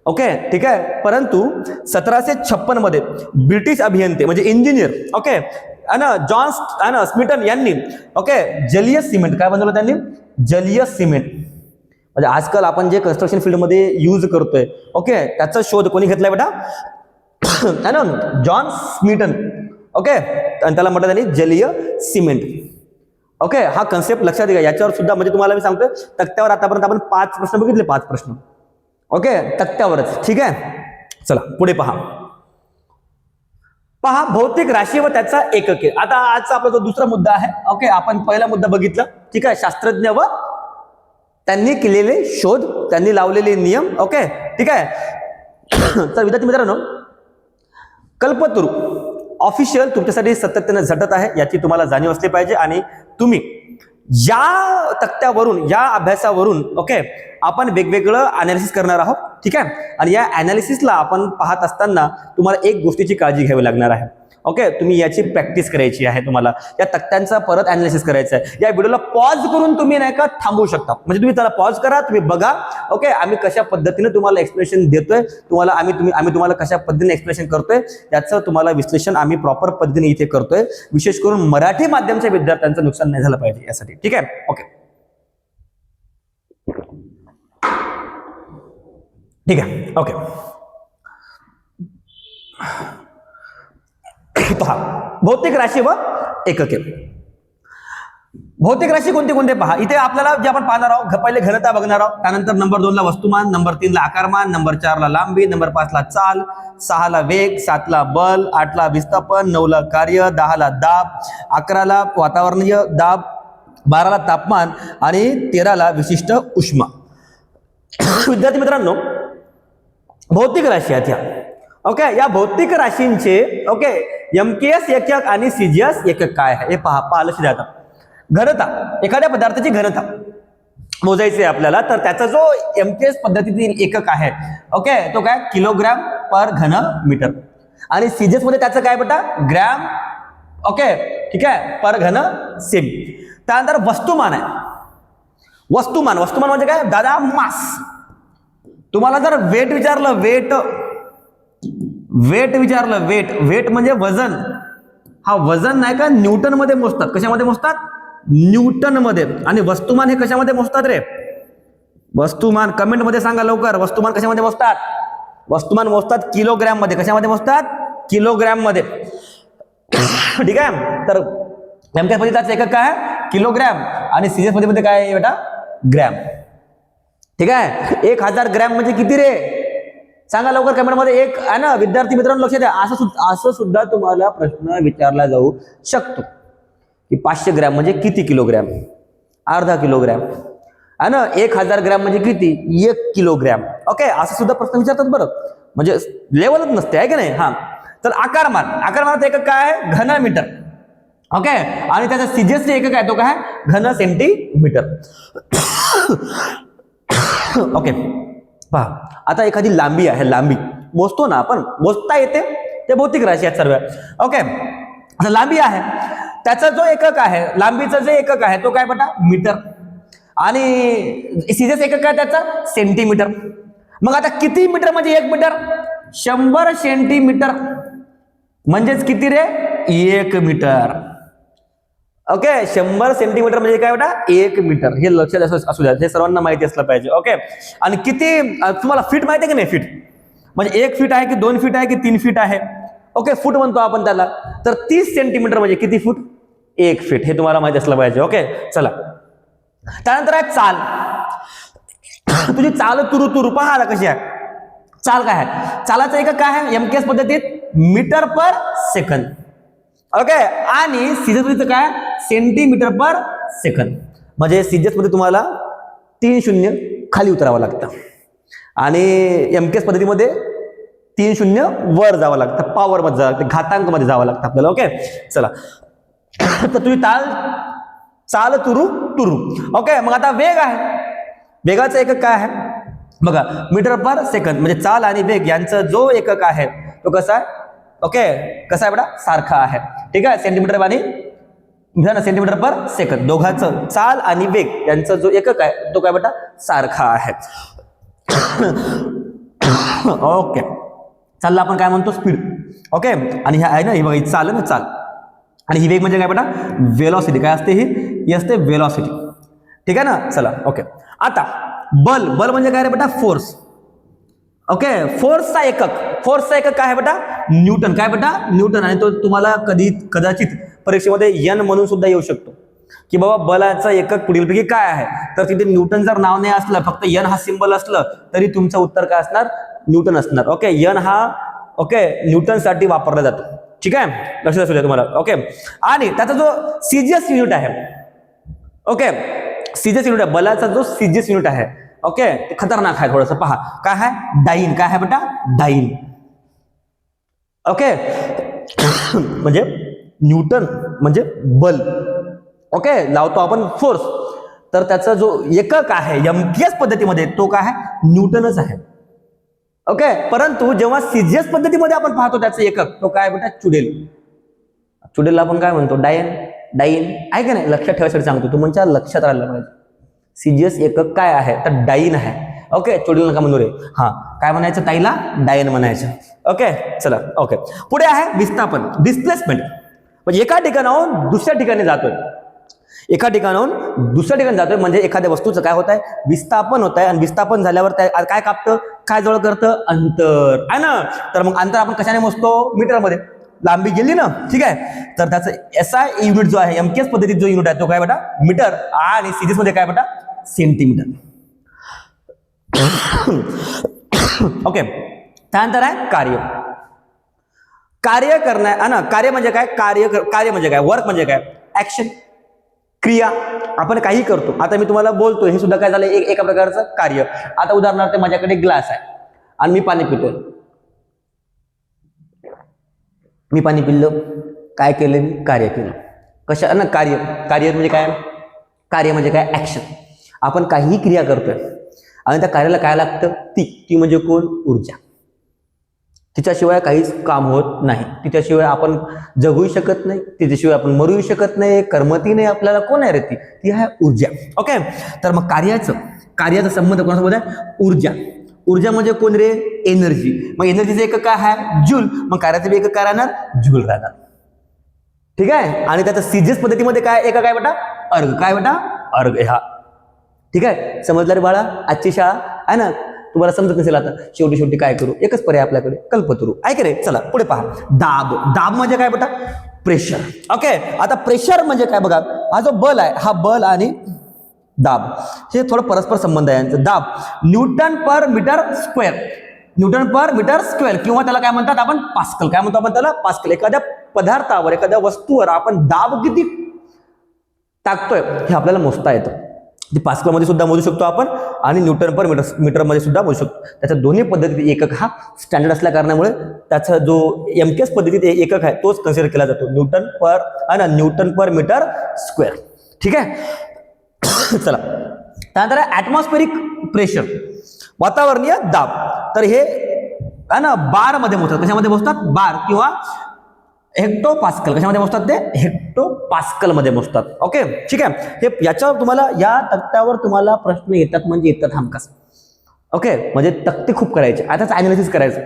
ओके, ठीक आहे. परंतु 1756 मध्ये ब्रिटिश अभियंते म्हणजे इंजिनियर जॉन स्मिटन यांनी जलीय सिमेंट काय बनवलं? त्यांनी जलीय सिमेंट. म्हणजे आजकाल आपण जे कन्स्ट्रक्शन फील्ड मध्ये यूज करतोय, त्याचा शोध कोणी घेतलाय बेटा? John Smitten. ओके, आणि त्याला म्हटलं त्यांनी जलीय सिमेंट. ओके, हा कन्सेप्ट लक्षात घ्या. याच्यावर सुद्धा म्हणजे तुम्हाला मी सांगतो, तक्त्यावर आतापर्यंत आपण 5 प्रश्न बघितले, 5 प्रश्न. ओके, तक्त्यावरच. ठीक आहे, चला पुढे पहा. भौतिक राशी व त्याचा एकके. आता आजचा आपला जो दुसरा मुद्दा आहे. ओके, आपण पहिला मुद्दा बघितला. ठीक आहे, शास्त्रज्ञ व त्यांनी केलेले शोध, त्यांनी लावलेले नियम. ओके, ठीक आहे. तर विद्यार्थी मित्रांनो, कल्पतरू ऑफिशियल तुमच्यासाठी सातत्याने झटत आहे, याची तुम्हाला जाणीव असली पाहिजे. आणि तुम्ही या तक्त्यावरून, या अभ्यासावरून आपण वेगवेगळं अनालिसिस करणार आहोत. ठीक आहे, आणि या अनालिसिसला आपण पाहत असताना तुम्हाला एक गोष्टीची काळजी घ्यावी लागणार आहे. तुम्ही याची प्रॅक्टिस करायची आहे. तुम्हाला या तक्त्यांचा परत अनालिसिस करायचं आहे. या व्हिडिओला पॉज करून तुम्ही नाही का थांबवू शकता. म्हणजे तुम्ही त्याला पॉज करा, तुम्ही बघा. आम्ही कशा पद्धतीने तुम्हाला एक्सप्लेनेशन देतोय, आम्ही तुम्हाला कशा पद्धतीने एक्सप्लेनेशन करतोय, याचं तुम्हाला विश्लेषण आम्ही प्रॉपर पद्धतीने इथे करतोय. विशेष करून मराठी माध्यमच्या विद्यार्थ्यांचं नुकसान नाही झालं पाहिजे यासाठी. ठीक आहे, ओके, ठीक आहे. ओके, पहा, भौतिक राशी व एकके. भौतिक राशी कोणते कोणते पहा. इथे आपल्याला जे आपण पाहणार आहोत, पहिले घनता बघणार आहोत, त्यानंतर नंबर 2 ला वस्तुमान, नंबर 3 ला आकारमान, नंबर 4 ला लांबी, नंबर 5 ला चाल, 6 ला वेग, 7 ला बल, 8 ला विस्थापन, 9 ला कार्य, 10 ला दाब, 11 ला वातावरणीय दाब, 12 ला तापमान आणि 13 ला विशिष्ट उष्मा. विद्यार्थी मित्रांनो, भौतिक राशी आहेत ह्या. ओके, या भौतिक राशींचे ओके एमकेएस एकक आणि सीजीएस एकक काय आहे हे पहा लक्ष द्या. घनता, एखाद्या पदार्थाची घनता मोजायची आहे आपल्याला, तर त्याचा जो एमकेएस पद्धतीतील एकक आहे ओके तो काय किलोग्राम पर घन मीटर, आणि सीजीएस मध्ये त्याचं काय बेटा ग्रॅम ओके ठीक आहे पर घन सेमी. त्यानंतर वस्तुमान आहे. वस्तुमान म्हणजे काय दादा मास. तुम्हाला जर वेट विचारलं, वेट म्हणजे वजन. हा वजन नाही का न्यूटन मध्ये मोजतात. कशामध्ये मोजतात? न्यूटन मध्ये. आणि वस्तुमान हे कशामध्ये मोजतात रे? वस्तुमान कमेंट मध्ये सांगा लवकर. वस्तुमान कशामध्ये मोजतात? वस्तुमान मोजतात किलोग्रॅम मध्ये. कशामध्ये मोजतात? किलोग्रॅम मध्ये. ठीक आहे. तर नेमक्या पद्धतीचा एकक काय आहे? किलोग्रॅम. आणि सीजीएस मध्ये काय आहे बेटा? ग्रॅम. ठीक आहे. 1000 ग्रॅम म्हणजे किती रे? सांगा लवकर कमेंट मध्ये. एक आहे ना विद्यार्थी मित्रांनो, लक्ष द्या. असं सुद्धा तुम्हाला प्रश्न विचारला जाऊ शकतो की 500 ग्रॅम म्हणजे किती किलोग्रॅम? अर्धा किलोग्रॅम आहे ना. 1000 ग्रॅम म्हणजे किती? 1 किलोग्रॅम. ओके, असं सुद्धा प्रश्न विचारतात बरं. म्हणजे लेवलच नसते आहे की नाही. हा, तर आकारमानाचं एकक काय आहे? घन मीटर. ओके, आणि त्याचा सीजीएस एकक आहे तो काय? घन सेंटीमीटर. ओके, पहा आता एखादी लांबी आहे. लांबी मोजतो ना आपण, मोजता येते. ते भौतिक राशी आहेत सर्व. ओके, आता लांबी आहे, त्याचा जो एकक आहे, लांबीचा जे एकक आहे तो काय बेटा? मीटर. आणि सीजीएस एकक काय त्याचा? सेंटीमीटर. मग आता किती मीटर म्हणजे 1 मीटर? 100 सेंटीमीटर म्हणजेच किती रे? 1 मीटर. ओके, 100 सेंटीमीटर म्हणजे काय बेटा? 1 मीटर. हे लक्षात असू द्या, हे सर्वांना माहिती असलं पाहिजे. ओके, आणि किती तुम्हाला फीट माहिती आहे की नाही? फीट म्हणजे 1 फीट आहे की 2 फीट आहे की 3 फीट आहे? ओके, फूट म्हणतो आपण त्याला. तर 30 सेंटीमीटर म्हणजे किती फूट? 1 फीट. हे तुम्हाला माहिती असलं पाहिजे. ओके, चला. त्यानंतर आहे चाल. तुझी चाल तुरु पहा आता कशी आहे. चाल काय आहे? चालाचं एकक काय आहे एमकेएस पद्धतीत? Metre per second. ओके, आणि सीजीएस मध्ये काय? Centimetre per second. म्हणजे सीजीएस मध्ये तुम्हाला 3 शून्य खाली उतरावं लागतं, आणि एमकेएस पद्धतीमध्ये 3 शून्य वर जावं लागतं, पॉवर मध्ये जावं लागतं, घातांक मध्ये जावं लागतं आपल्याला. ओके, चला. तर तुझी चाल तुरु. ओके, मग आता वेग आहे. वेगाचा एकक काय आहे बघा? Metre per second. म्हणजे चाल आणि वेग यांचा जो एकक आहे तो कसा आहे? ओके, कसा आहे बेटा? सारखा आहे. ठीक आहे. सेंटीमीटर आणि सेंटीमीटर पर सेकंद दोघांचं, चाल आणि वेग यांचा जो एकक आहे तो काय बेटा? सारखा आहे. ओके, चालला आपण काय म्हणतो? स्पीड. ओके, आणि ह्या आहे ना, ही बघा, ही चाल ना, चाल. आणि ही वेग म्हणजे काय बेटा? वेलॉसिटी. काय असते ही असते? वेलॉसिटी. ठीक आहे ना. चला. ओके, आता बल म्हणजे काय रे बेटा? फोर्स. ओके, फोर्सचा एकक काय आहे बेटा? न्यूटन. काय बेटा? न्यूटन. आणि तो तुम्हाला कदाचित परीक्षेमध्ये एन म्हणून सुद्धा येऊ शकतो की बाबा बलाचा एकक पुढीलपैकी काय आहे. तर तिथे न्यूटन जर नाव नाही असलं, फक्त एन हा सिंबल असलं, तरी तुमचं उत्तर काय असणार? न्यूटन असणार. ओके, एन हा न्यूटन साठी वापरला जातो. ठीक आहे, लक्षात असू द्या तुम्हाला. ओके, आणि त्याचा जो सीजीएस युनिट आहे, ओके, सीजीएस युनिट आहे, बलाचा जो सीजीएस युनिट आहे, ओके, ते खतरनाक आहे थोडंसं. पहा काय आहे? डाईन. काय आहे बेटा? डाईन. ओके, म्हणजे न्यूटन म्हणजे बल. ओके, लावतो आपण फोर्स. तर त्याचा जो एकक आहे एमकेएस पद्धतीमध्ये तो काय आहे? न्यूटनच आहे. ओके, परंतु जेव्हा सीजीएस पद्धतीमध्ये आपण पाहतो त्याचं एकक तो काय बेटा? चुडेल. चुडेलला आपण काय म्हणतो? डाईन आहे का नाही? लक्षात ठेवायसाठी सांगतो, तुमच्या लक्षात राहिलं पाहिजे. सीजीएस एकक काय आहे? तर डाईन आहे. ओके, चुडेल नका म्हणू रे. हा, काय म्हणायचं? ताईला डाईन म्हणायचं. ओके, चला. ओके, पुढे आहे विस्थापन, डिस्प्लेसमेंट. म्हणजे एका ठिकाणाहून दुसऱ्या ठिकाणी जातोय. म्हणजे एखाद्या वस्तूचं काय होत आहे? विस्थापन होत आहे. आणि विस्थापन झाल्यावर काय कापतं? काय जवळ करतं? अंतर आहे ना. तर मग अंतर आपण कशाने मोजतो? मीटर मध्ये. लांबी गेली ना. ठीक आहे, तर त्याचं SI युनिट जो आहे, MKS पद्धतीत जो युनिट आहे तो काय बेटा मीटर, आणि सीजीएस मध्ये काय बेटा सेंटीमीटर. ओके, त्यानंतर आहे कार्य. कार्य करणं कार्य म्हणजे काय, कार्य म्हणजे काय, वर्क म्हणजे काय, ऍक्शन, क्रिया. आपण काही करतो. आता मी तुम्हाला बोलतो, हे सुद्धा काय झालं एका प्रकारचं कार्य. आता उदाहरणार्थ माझ्याकडे ग्लास आहे आणि मी पाणी पितोय. मी पाणी पिलं, काय केलं मी, कार्य केलं. कशा कार्य, कार्य म्हणजे काय, कार्य म्हणजे काय ऍक्शन. आपण काहीही क्रिया करतोय आणि त्या कार्याला काय लागतं, ती म्हणजे कोण, ऊर्जा. तिच्याशिवाय काहीच काम होत नाही. तिच्याशिवाय आपण जगूही शकत नाही, तिच्याशिवाय आपण मरूही शकत नाही, करमती नाही आपल्याला. कोण आहे रे ती आहे ऊर्जा. ओके, तर मग कार्याचा संबंध कोणासोबत आहे, ऊर्जा. ऊर्जा म्हणजे कोण रे, एनर्जी. मग एनर्जीचं एकक काय आहे, जूल. मग कार्याचं एकक काय राहणार, जूल राहणार. ठीक आहे. आणि त्याचं सीजीएस पद्धतीमध्ये काय एकक काय बेटा, अर्ग. काय बेटा, अर्ग. हा ठीक आहे, समजलं रे बाळा. आजची शाळा आहे ना, तुम्हाला समजत नसेल आता, शेवटी काय करू, एकच पर्याय आपल्याकडे, कल्पतरू. ऐक रे, चला पुढे पहा. दाब म्हणजे काय बेटा, प्रेशर. ओके, आता प्रेशर म्हणजे काय बघा, हा जो बल आहे, हा बल आणि दाब हे थोडं परस्पर संबंध आहे यांचं. दाब न्यूटन पर मीटर स्क्वेअर, न्यूटन पर मीटर स्क्वेअर, किंवा त्याला काय म्हणतात आपण, पास्कल. काय म्हणतो आपण त्याला, पास्कल. एखाद्या पदार्थावर, एखाद्या वस्तूवर आपण दाब किती टाकतोय हे आपल्याला मोजता येतं. ते पास्कल मध्ये सुद्धा मोजू शकतो आपण, आणि न्यूटन पर मीटर मध्ये सुद्धा मोजू शकतो. त्याच्या दोन्ही पद्धतीत एकक हा स्टँडर्ड असल्या कारणामुळे त्याचा जो MKS पद्धतीत एकक आहे तोच कन्सिडर केला जातो, न्यूटन पर मीटर स्क्वेअर. ठीक आहे. चला, त्यानंतर ऍटमॉस्फेरिक प्रेशर, वातावरणीय दाब. तर हे बार मध्ये मोजतात. कशामध्ये मोजतात, बार किंवा हेक्टोपास्कल. कशामध्ये मोजतात ते, हेक्टोपास्कल मध्ये मोजतात. ओके, ठीक आहे. हे याच्यावर तुम्हाला, या तक्त्यावर तुम्हाला प्रश्न येतात म्हणजे येतात हमखास. ओके, म्हणजे तक्ते खूप करायचे, आताच अनालिसिस करायचं.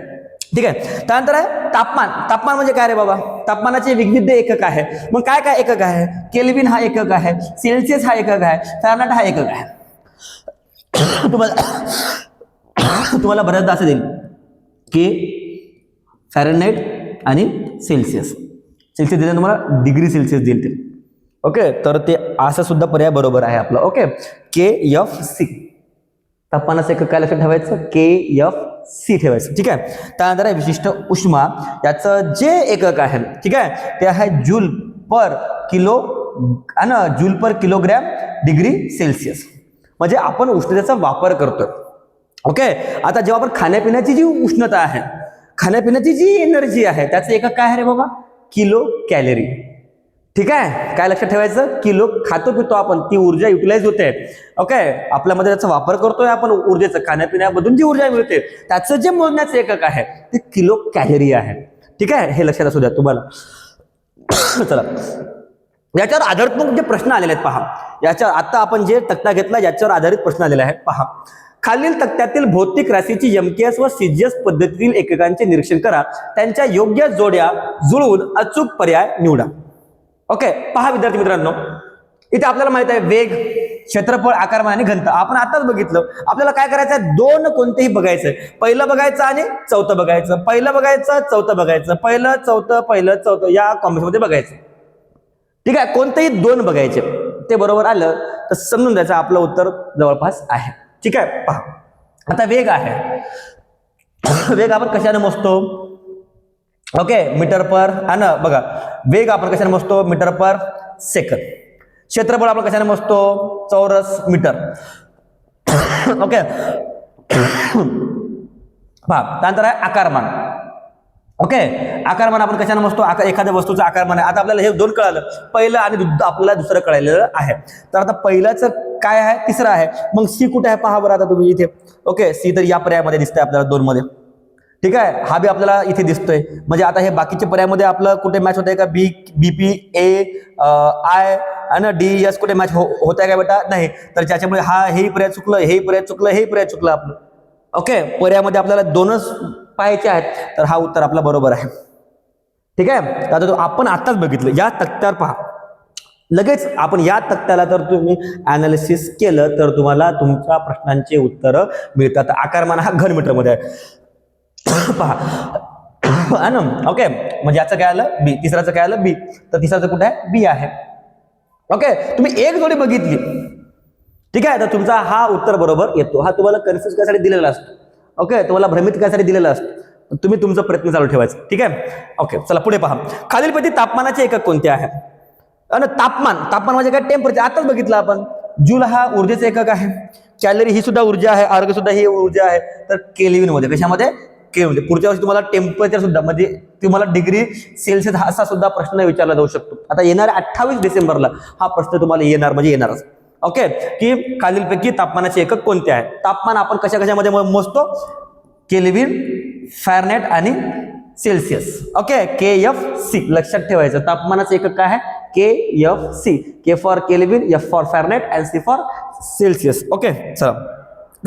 ठीक आहे. त्यानंतर आहे तापमान. तापमान म्हणजे काय रे बाबा, तापमानाचे विविध एकक आहे. मग काय काय एकक आहे, केल्विन हा एकक आहे, सेल्सिअस हा एकक आहे, फॅरनहाइट हा एकक आहे. तुम्हाला बऱ्याचदा असं देईल की फॅरनहाइट आणि सेल्सिअस दिले, तुम्हाला डिग्री सेल्सिअस देईल ते. ओके, तर ते असं सुद्धा पर्याय बरोबर आहे आपला. ओके, KFC तापमानाचं एकक काय लक्षात ठेवायचं, KFC ठेवायचं. ठीक आहे. त्यानंतर आहे विशिष्ट उष्मा. याचं जे एकक आहे, ठीक आहे, ते आहे जूल पर किलोग्रॅम डिग्री सेल्सिअस. म्हणजे आपण उष्णतेचा वापर करतोय. ओके, आता जेव्हा आपण खाण्यापिण्याची जी उष्णता आहे, खाण्यापिण्याची जी एनर्जी आहे, त्याचं एकक काय आहे रे बाबा, किलो कॅलरी. ठीक आहे, काय लक्षात ठेवायचं, किलो खातो पितो आपण, ती ऊर्जा युटिलाइज होते. ओके, आपल्यामध्ये त्याचा वापर करतोय आपण ऊर्जेचं, खाण्यापिण्यामधून जी ऊर्जा मिळते त्याचं जे मोजण्याचं एकक आहे ते किलो कॅलरी आहे. ठीक आहे, हे लक्षात असू द्या तुम्हाला. चला, याच्यावर आधारित जे प्रश्न आलेले आहेत पहा. याच्यावर आता आपण जे तक्ता घेतला याच्यावर आधारित प्रश्न आलेले आहेत पहा. खालील तक्त्यातील भौतिक राशीची MKS व CGS पद्धतीतील एककांचे निरीक्षण करा, त्यांच्या योग्य जोड्या जुळवून अचूक पर्याय निवडा. ओके, पहा विद्यार्थी मित्रांनो, इथे आपल्याला माहित आहे वेग, क्षेत्रफळ, आकारमान आणि घनता. आपण आताच बघितलं. आपल्याला काय करायचं आहे, दोन कोणतेही बघायचं, पहिलं बघायचं आणि चौथं बघायचं, पहिलं बघायचं चौथं बघायचं, पहिलं चौथं या कॉम्बिनेशन मध्ये बघायचं. ठीक आहे, कोणतेही दोन बघायचे, ते बरोबर आलं तर समजून द्यायचं आपलं उत्तर जवळपास आहे. ठीक आहे, पहा आता वेग आहे. वेग आपण कशाने मोजतो, ओके, मीटर पर, बघा वेग आपण कशाने मोजतो, मीटर पर सेकंद. क्षेत्रफळ आपण कशाने मोजतो, चौरस मीटर. ओके, पहा त्यानंतर आहे आकारमान. ओके, आकारमान आपण कशाने मोजतो, एखाद्या वस्तूचं आकारमान आहे. आता आपल्याला हे दोन कळालं, पहिलं आणि आपल्याला दुसरं कळालेलं आहे. तर आता पहिल्याचं काय आहे, तिसरं आहे. मग सी कुठे आहे पहा बरं आता तुम्ही इथे. ओके, सी तर या पर्यायामध्ये दिसतंय आपल्याला दोन मध्ये. ठीक आहे, हा बी आपल्याला इथे दिसतोय. म्हणजे आता हे बाकीच्या पर्यायामध्ये आपलं कुठे मॅच होत आहे का, BP A आणि DES कुठे मॅच होत आहे का बेटा, नाही. तर ज्याच्यामुळे हेही पर्याय चुकलं, हेही पर्याय चुकलं आपलं. ओके, पर्यायामध्ये आपल्याला दोनच पाहायचे आहेत, तर हा उत्तर आपला बरोबर आहे. ठीक आहे, आता आपण आताच बघितलं, या तक्त्यावर पहा. लगेच आपण या तक्त्याला तर तुम्ही अनालिसिस केलं तर तुम्हाला तुमच्या प्रश्नांची उत्तरं मिळतात. आकारमान हा घन मीटर मध्ये आहे. पहा आहे ना. ओके, म्हणजे याचं काय आलं बी, तिसऱ्याचं काय आलं बी, तर तिसऱ्याचं कुठे आहे बी आहे. ओके, तुम्ही एक जोडी बघितली, ठीक आहे, तर तुमचा हा उत्तर बरोबर येतो. हा तुम्हाला कन्फ्युज करायसाठी दिलेला असतो. ओके, तुम्हाला भ्रमित करायसाठी दिलेला असतो. तुम्ही तुमचा प्रयत्न चालू ठेवायचा. ठीक आहे. ओके, चला पुढे पहा. खालीलपैकी तापमानाचे एकक कोणते आहे? आणि तापमान म्हणजे काय टेम्परेचर. आताच बघितलं आपण. जूल हा ऊर्जेचा एकक आहे. कॅलरी ही सुद्धा ऊर्जा आहे. अर्ग सुद्धा ही ऊर्जा आहे. तर केल्विन मध्ये, कशामध्ये केल्विन. पुढच्या वर्षी तुम्हाला टेम्परेचर सुद्धा म्हणजे तुम्हाला डिग्री सेल्सिअस असा सुद्धा प्रश्न विचारला जाऊ शकतो. आता येणाऱ्या 28 डिसेंबरला हा प्रश्न तुम्हाला येणार म्हणजे येणारच. ओके, की खालीलपैकी तापमानाचे एकक कोणते आहे? तापमान आपण कशामध्ये मोजतो? केल्विन, फॅरनहाइट आणि सेल्सिअस. ओके, KFC लक्षात ठेवायचं. तापमानाचं एकक काय आहे? KFC. K for kelvin, F for Fahrenheit आणि C फॉर सेल्सिअस. ओके, चला.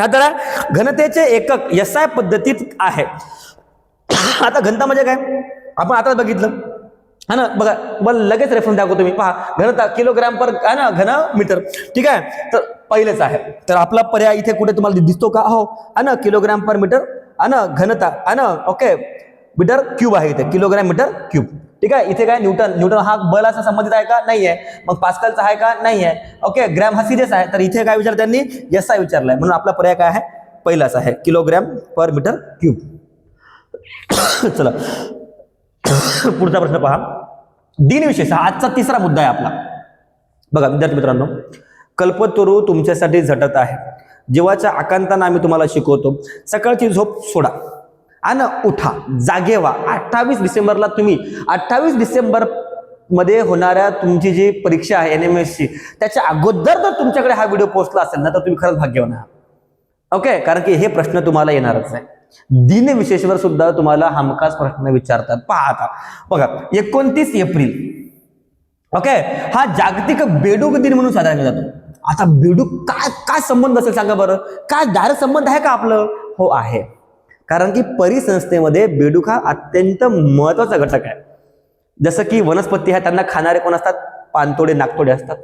आता घनतेचे एकक SI पद्धतीत आहे. आता घनता म्हणजे काय आपण आता बघितलं है ना. बघा, मला लगेच रेफरन्स दाखवतो मी. पहा, घनता किलोग्राम पर है ना घन मीटर. ठीक आहे, तर पहिलेच आहे. तर आपला पर्याय इथे कुठे तुम्हाला दिसतो का? हो, है ना, किलोग्राम पर मीटर है ना, घनता है ना. ओके, मीटर क्यूब आहे इथे, किलोग्राम मीटर क्यूब. ठीक आहे, इथे काय न्यूटन हा बलाचा संबंधित आहे का? नाही आहे. मग पास्कलचा आहे का? नाही आहे. ओके, ग्रॅम हा सिरियस आहे. तर इथे काय विचारलं त्यांनी? SI विचारलाय. म्हणून आपला पर्याय काय आहे? पहिलाच आहे, किलोग्राम पर मीटर क्यूब. चला पुढचा प्रश्न पहा. दिनविशेष हा आजचा तिसरा मुद्दा आहे आपला. बघा विद्यार्थी मित्रांनो, कल्पतरू तुमच्यासाठी झटत आहे. जीवाच्या आकांताना आम्ही तुम्हाला शिकवतो. सकाळची झोप सोडा आणि उठा, जागे व्हा. 28 डिसेंबरला तुम्ही 28 डिसेंबर मध्ये होणाऱ्या तुमची जी परीक्षा आहे NMS ची, त्याच्या अगोदर जर तुमच्याकडे हा व्हिडिओ पोहोचला असेल ना, तर तुम्ही खरंच भाग्यवान आहात. ओके, कारण की हे प्रश्न तुम्हाला येणारच आहे. दिनविशेषवर सुद्धा तुम्हाला हमखास प्रश्न विचारतात. पहा आता बघा, 29 एप्रिल ओके हा जागतिक बेडूक दिन म्हणून साजरा केला जातो. आता बेडूक काय संबंध असेल सांगा बरं? काय डायरेक्ट संबंध आहे का आपलं? हो आहे. कारण की परिसंस्थेमध्ये बेडूक हा अत्यंत महत्वाचा घटक आहे. जसं की वनस्पती आहे, त्यांना खाणारे कोण असतात? पानतोडे, नाकतोडे असतात.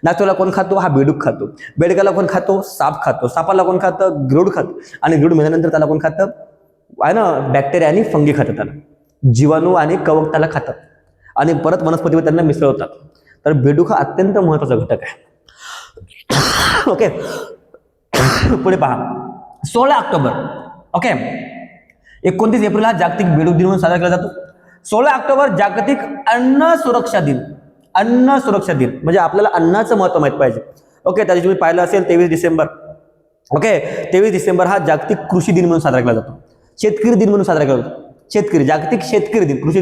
नाकतोडला कोण खातो? हा बेडूक खातो. बेडकाला कोण खातो? साप खातो. सापाला कोण खातं? गिरूड खातो. आणि गिरूड मेल्यानंतर त्याला कोण खातं? आहे ना, बॅक्टेरिया आणि फंगी खातात. त्याला जीवाणू आणि कवक त्याला खातात आणि परत वनस्पतीवर त्यांना मिसळवतात. तर बेडूक हा अत्यंत महत्वाचा घटक आहे. ओके, पुढे पहा. 16 ऑक्टोबर ओके 29 एप्रिल हा जागतिक बेडूक दिन म्हणून साजरा केला जातो. 16 ऑक्टोबर जागतिक अन्न सुरक्षा दिन. अन्न सुरक्षा दिन म्हणजे आपल्याला अन्नाचं महत्व माहित पाहिजे. ओके, त्या दिवशी तुम्ही पाहिलं असेल 23 डिसेंबर. ओके, 23 डिसेंबर हा जागतिक कृषी दिन म्हणून साजरा केला जातो. शेतकरी दिन म्हणून साजरा केला जातो. शेतकरी, जागतिक शेतकरी दिन. कृषी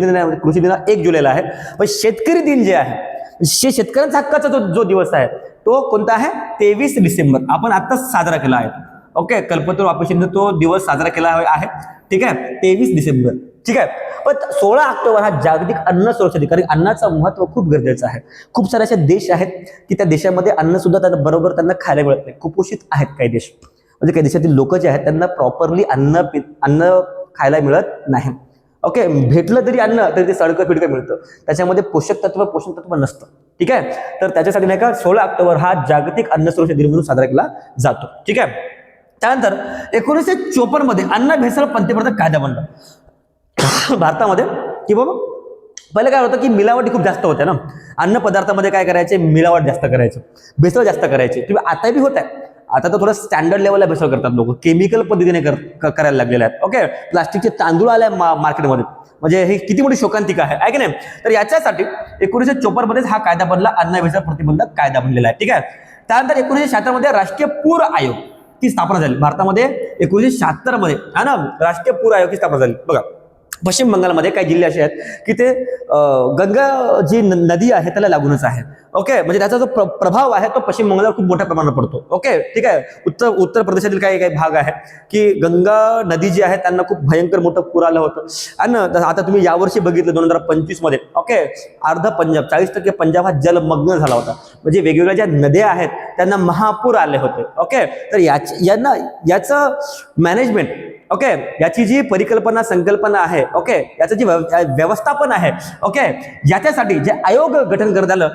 दिन 1 जुलैला आहे. पण शेतकरी दिन जे आहे, शेतकऱ्यांचा हक्काचा जो दिवस आहे तो कोणता आहे? 23 डिसेंबर. आपण आत्ताच साजरा केला आहे. ओके, कल्पतरू ऑपरेशनने तो दिवस साजरा केला आहे. ठीक आहे, 23 डिसेंबर. ठीक आहे, पण 16 ऑक्टोबर हा जागतिक अन्न सुरक्षा दिन. कारण अन्नाचं महत्व खूप गरजेचं आहे. खूप सारे असे देश आहेत की त्या देशामध्ये अन्न सुद्धा त्यांना बरोबर त्यांना खायला मिळत नाही. कुपोषित आहेत काही देश. म्हणजे काही देशातील लोक जे आहेत त्यांना प्रॉपरली अन्न खायला मिळत नाही. ओके, भेटलं तरी अन्न तरी ते सडकं फिडकं मिळतं. त्याच्यामध्ये पोषक तत्व नसतं. ठीक आहे, तर त्याच्यासाठी नाही का 16 ऑक्टोबर हा जागतिक अन्न सुरक्षा दिन म्हणून साजरा केला जातो. ठीक आहे, त्यानंतर 1954 मध्ये अन्न भेसळ पंतप्रधान कायदा बनला भारतामध्ये. की बाबा पहिले काय होतं की मिलावटी खूप जास्त होत्या ना. अन्न पदार्थामध्ये काय करायचे? मिलावट जास्त करायचे, भेसळ जास्त करायचे. तुम्ही आता बी होत आहे. आता तर थोडं स्टँडर्ड लेवलला भेसळ करतात लोक, केमिकल पद्धतीने करायला लागलेले आहेत. ओके, प्लास्टिकचे तांदूळ आले मार्केटमध्ये. म्हणजे ही किती मोठी शोकांतिका आहे की नाही? तर याच्यासाठी 1954 मध्येच हा कायदा बनला, अन्न भेसळ प्रतिबंधक कायदा बनलेला आहे. ठीक आहे, त्यानंतर 1976 मध्ये राष्ट्रीय पूर आयोग ची स्थापना झाली भारतामध्ये. 1976 मध्ये है ना राष्ट्रीय पूर आयोग ची स्थापना झाली. बघा, पश्चिम बंगालमध्ये काही जिल्हे असे आहेत की ते गंगा जी नदी आहे त्याला लागूनच आहे. ओके, म्हणजे त्याचा जो प्रभाव आहे तो पश्चिम बंगालवर खूप मोठ्या प्रमाणात पडतो. ओके, ठीक आहे, उत्तर प्रदेशातील काही भाग आहे की गंगा नदी जी आहे त्यांना खूप भयंकर मोठं पूर आलं होतं. आणि आता तुम्ही यावर्षी बघितलं 2025 मध्ये. ओके, अर्ध पंजाब 40% पंजाब हा जलमग्न झाला होता. म्हणजे वेगवेगळ्या ज्या नद्या आहेत त्यांना महापूर आले होते. ओके, तर याचं मॅनेजमेंट, ओके, याची जी परिकल्पना संकल्पना आहे, ओके, याचं जी व्यवस्थापन आहे, ओके, याच्यासाठी जे आयोग गठन करण्यात आलं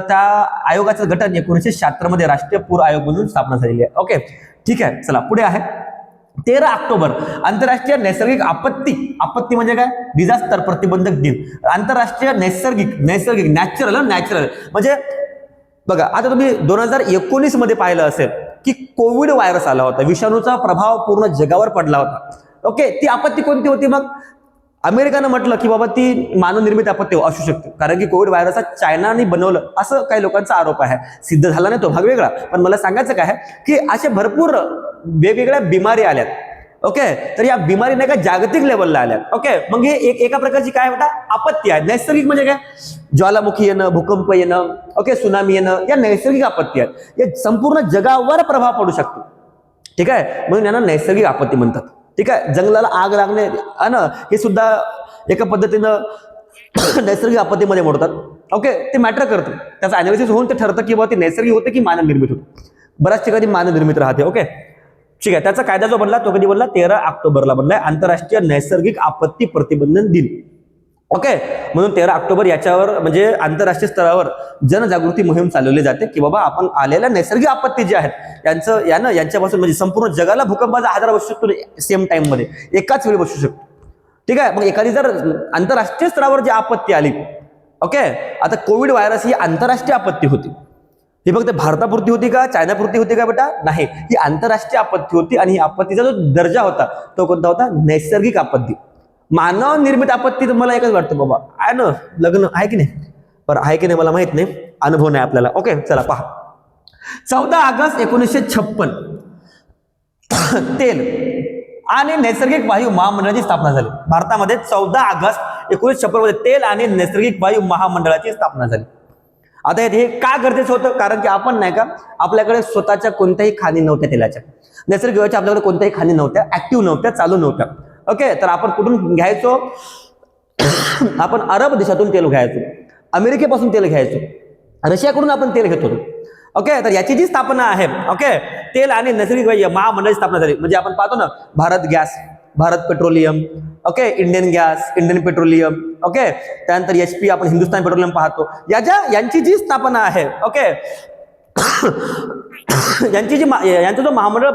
त्या आयोगाचं गठन 1976 मध्ये राष्ट्रीय पूर आयोग म्हणून स्थापना झालेली आहे. ओके, ठीक आहे, चला पुढे आहे. 13 ऑक्टोबर आंतरराष्ट्रीय नैसर्गिक आपत्ती म्हणजे काय, डिझास्टर प्रतिबंधक दिन. आंतरराष्ट्रीय नैसर्गिक नॅचरल म्हणजे बघा, आता तुम्ही 2019 मध्ये पाहिलं असेल की कोविड व्हायरस आला होता, विषाणूचा प्रभाव पूर्ण जगावर पडला होता. ओके, ती आपत्ती कोणती होती मग? अमेरिकेनं म्हटलं की बाबा ती मानवनिर्मित आपत्ती असू शकते, कारण की कोविड व्हायरस हा चायनाने बनवलं असं काही लोकांचा आरोप आहे. सिद्ध झाला नाही तो भाग वेगळा, पण मला सांगायचं काय आहे की असे भरपूर वेगवेगळ्या बिमारी आल्यात. ओके, तर या बिमारी नाही का जागतिक लेवलला आल्यात. ओके, मग हे एका प्रकारची काय होता, आपत्ती आहे. नैसर्गिक म्हणजे काय, ज्वालामुखी येणं, भूकंप येणं, ओके, सुनामी येणं, या नैसर्गिक आपत्ती आहेत. हे संपूर्ण जगावर प्रभाव पडू शकतो. ठीक आहे, म्हणून यांना नैसर्गिक आपत्ती म्हणतात. ठीक आहे, जंगलाला आग लागणे हे सुद्धा एका पद्धतीनं नैसर्गिक आपत्तीमध्ये मोडतात. ओके, ते मॅटर करतं, त्याचं अनालिसिस होऊन ते ठरतं की बाबा ती नैसर्गिक होते की मानवनिर्मित होते. बऱ्याच ठिकाणी मानवनिर्मित राहते. ओके, ठीक आहे, त्याचा कायदा जो बनला तो कधी बनला, 13 ऑक्टोबरला बनलाय, आंतरराष्ट्रीय नैसर्गिक आपत्ती प्रतिबंधन दिन. ओके, म्हणून 13 ऑक्टोबर याच्यावर म्हणजे आंतरराष्ट्रीय स्तरावर जनजागृती मोहीम चालवली जाते की बाबा आपण आलेल्या नैसर्गिक आपत्ती जे आहेत यांच्यापासून म्हणजे संपूर्ण जगाला भूकंपाचा हादरा बसू शकतो सेम टाइम मध्ये, एकाच वेळी बसू शकतो. ठीक आहे, मग एखादी जर आंतरराष्ट्रीय स्तरावर जी आपत्ती आली, ओके, आता कोविड व्हायरस ही आंतरराष्ट्रीय आपत्ती होती. ही फक्त भारतापुरती होती का, चायनापुरती होती का बेटा? नाही, ही आंतरराष्ट्रीय आपत्ती होती. आणि ही आपत्तीचा जो दर्जा होता तो कोणता होता, नैसर्गिक आपत्ती. मानव निर्मित आपत्ती तुम्हाला एकच वाटतं बाबा आहे ना, लग्न आहे की नाही, बरं आहे की नाही मला माहित नाही, अनुभव नाही आपल्याला. ओके, चला पहा, 14 ऑगस्ट 1956 तेल आणि नैसर्गिक वायू महामंडळाची स्थापना झाली भारतामध्ये. 14 ऑगस्ट 1956 मध्ये तेल आणि नैसर्गिक वायू महामंडळाची स्थापना झाली. आता हे का गरजेचं होतं, कारण की आपण नाही का आपल्याकडे स्वतःच्या कोणत्याही खाणी नव्हत्या तेलाच्या, नैसर्गिक वायूच्या आपल्याकडे कोणत्याही खाणी नव्हत्या, ऍक्टिव्ह नव्हत्या, चालू नव्हत्या. ओके, तर आपण कुठून घ्यायचो, आपण अरब देशातून तेल घ्यायचो, अमेरिकेपासून तेल घ्यायचो, रशियाकडून आपण तेल घेत होतो. ओके, तर याची जी स्थापना आहे, ओके, तेल आणि नैसर्गिक वायू महामंडळाची स्थापना झाली. म्हणजे आपण पाहतो ना, Bharat gas, Bharat petroleum, okay, Indian gas, Indian petroleum, okay, त्यानंतर HP आपण हिंदुस्तान पेट्रोलियम पाहतो. यांची जी स्थापना आहे, ओके, यांचा जो महामंडळ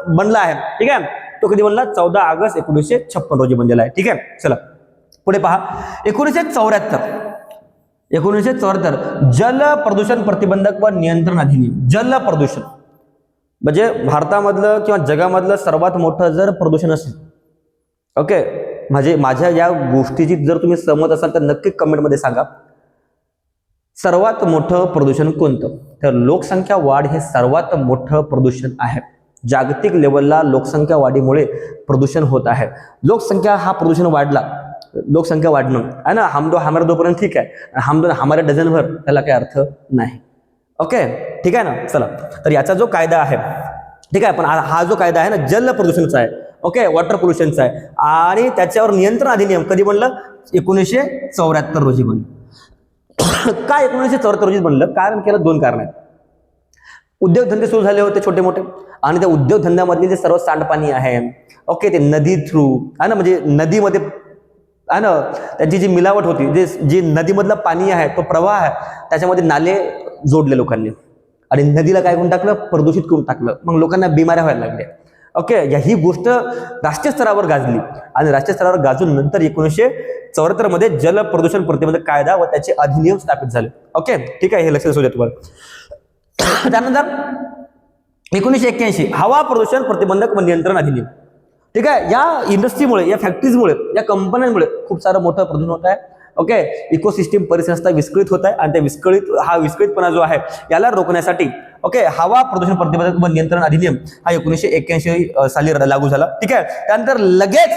बनला आहे, ठीक आहे, तो कधी बनला, 14 ऑगस्ट 1956 रोजी बनलेला आहे. ठीक आहे, चला पुढे पहा, 1974 जल प्रदूषण प्रतिबंधक व नियंत्रण अधिनियम. जल प्रदूषण म्हणजे भारतामधलं किंवा जगामधलं सर्वात मोठं जर प्रदूषण असेल, ओके, म्हणजे माझ्या या गोष्टीची जर तुम्ही सहमत असाल तर नक्की कमेंटमध्ये सांगा, सर्वात मोठं प्रदूषण कोणतं? तर लोकसंख्या वाढ हे सर्वात मोठं प्रदूषण आहे. जागतिक लेवलला लोकसंख्या वाढीमुळे प्रदूषण होत आहे. लोकसंख्या हा प्रदूषण वाढला, लोकसंख्या वाढणं आहे ना, हम दो हमारे दो पर्यंत ठीक आहे, हम दो हमारे डझन भर त्याला काही अर्थ नाही. ओके, ठीक आहे ना. चला, तर याचा जो कायदा आहे, ठीक आहे, पण हा जो कायदा आहे ना, जल प्रदूषणचा आहे, ओके, वॉटर पोल्युशनचा आहे, आणि त्याच्यावर नियंत्रण अधिनियम कधी बनलं, 1974 रोजी बनलं. का 1974 रोजी बनलं? कारण केलं, दोन कारण आहेत. उद्योगधंदे सुरू झाले होते छोटे मोठे, आणि त्या उद्योगधंद्यामधली जे सर्व सांडपाणी आहे, ओके, ते नदी थ्रू आहे ना, म्हणजे नदीमध्ये आहे ना, त्याची जी मिलावट होती, जे नदीमधलं पाणी आहे, तो प्रवाह आहे, त्याच्यामध्ये नाले जोडले लोकांनी, आणि नदीला काय करून टाकलं, प्रदूषित करून टाकलं. मग लोकांना बिमाऱ्या व्हायला लागल्या. ओके, ही गोष्ट राष्ट्रीय स्तरावर गाजली, आणि राष्ट्रीय स्तरावर गाजून नंतर 1974 मध्ये जल प्रदूषण प्रतिबंधक कायदा व त्याचे अधिनियम स्थापित झाले. ओके, ठीक आहे, हे लक्षात असू द्या तुम्हाला. त्यानंतर 1981 हवा प्रदूषण प्रतिबंधक व नियंत्रण अधिनियम. ठीक आहे, या इंडस्ट्रीमुळे, या फॅक्टरीजमुळे, या कंपन्यांमुळे खूप सारं मोठं प्रदूषण होत आहे. ओके, इकोसिस्टीम परिसंस्था विस्कळीत होत आहे, आणि त्या विस्कळीतपणा जो आहे याला रोखण्यासाठी, ओके, हवा प्रदूषण प्रतिबंधक व नियंत्रण अधिनियम हा 1981 साली लागू झाला. ठीक आहे, त्यानंतर लगेच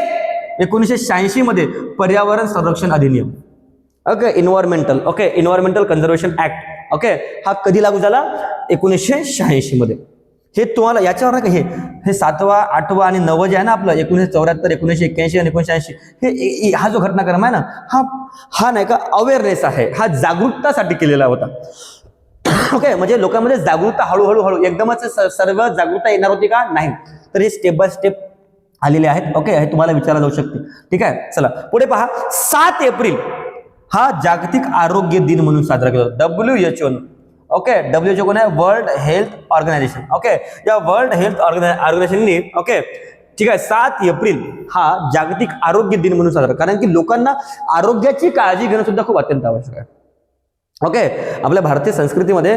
1986 मध्ये पर्यावरण संरक्षण अधिनियम, okay, environmental conservation act, okay, हा कधी लागू झाला, 1986 मध्ये. हे तुम्हाला याच्यावर ना हे 7वा 8वा आणि 9वा जे आहे ना आपलं, 1974 1981 आणि 1986, हा जो घटनाक्रम आहे ना, हा नाही का अवेअरनेस आहे, हा जागरूकतासाठी केलेला होता. ओके, म्हणजे लोकांमध्ये जागरूकता हळूहळू एकदमच सर्व जागरूकता येणार होती का? नाही, तर हे स्टेप बाय स्टेप आलेले आहेत. ओके, हे तुम्हाला विचारलं जाऊ शकते. ठीक आहे, चला पुढे पहा. 7 एप्रिल हा जागतिक आरोग्य दिन म्हणून साजरा केला जातो, WHO. ओके, WHO कोण आहे? World Health Organization. ओके, या वर्ल्ड हेल्थ ऑर्गनायझेशनने, ओके, ठीक आहे. 7 एप्रिल हा जागतिक आरोग्य दिन म्हणून साजरा, कारण की लोकांना आरोग्याची काळजी घेणं सुद्धा खूप अत्यंत आवश्यक आहे. ओके, आपल्या भारतीय संस्कृतीमध्ये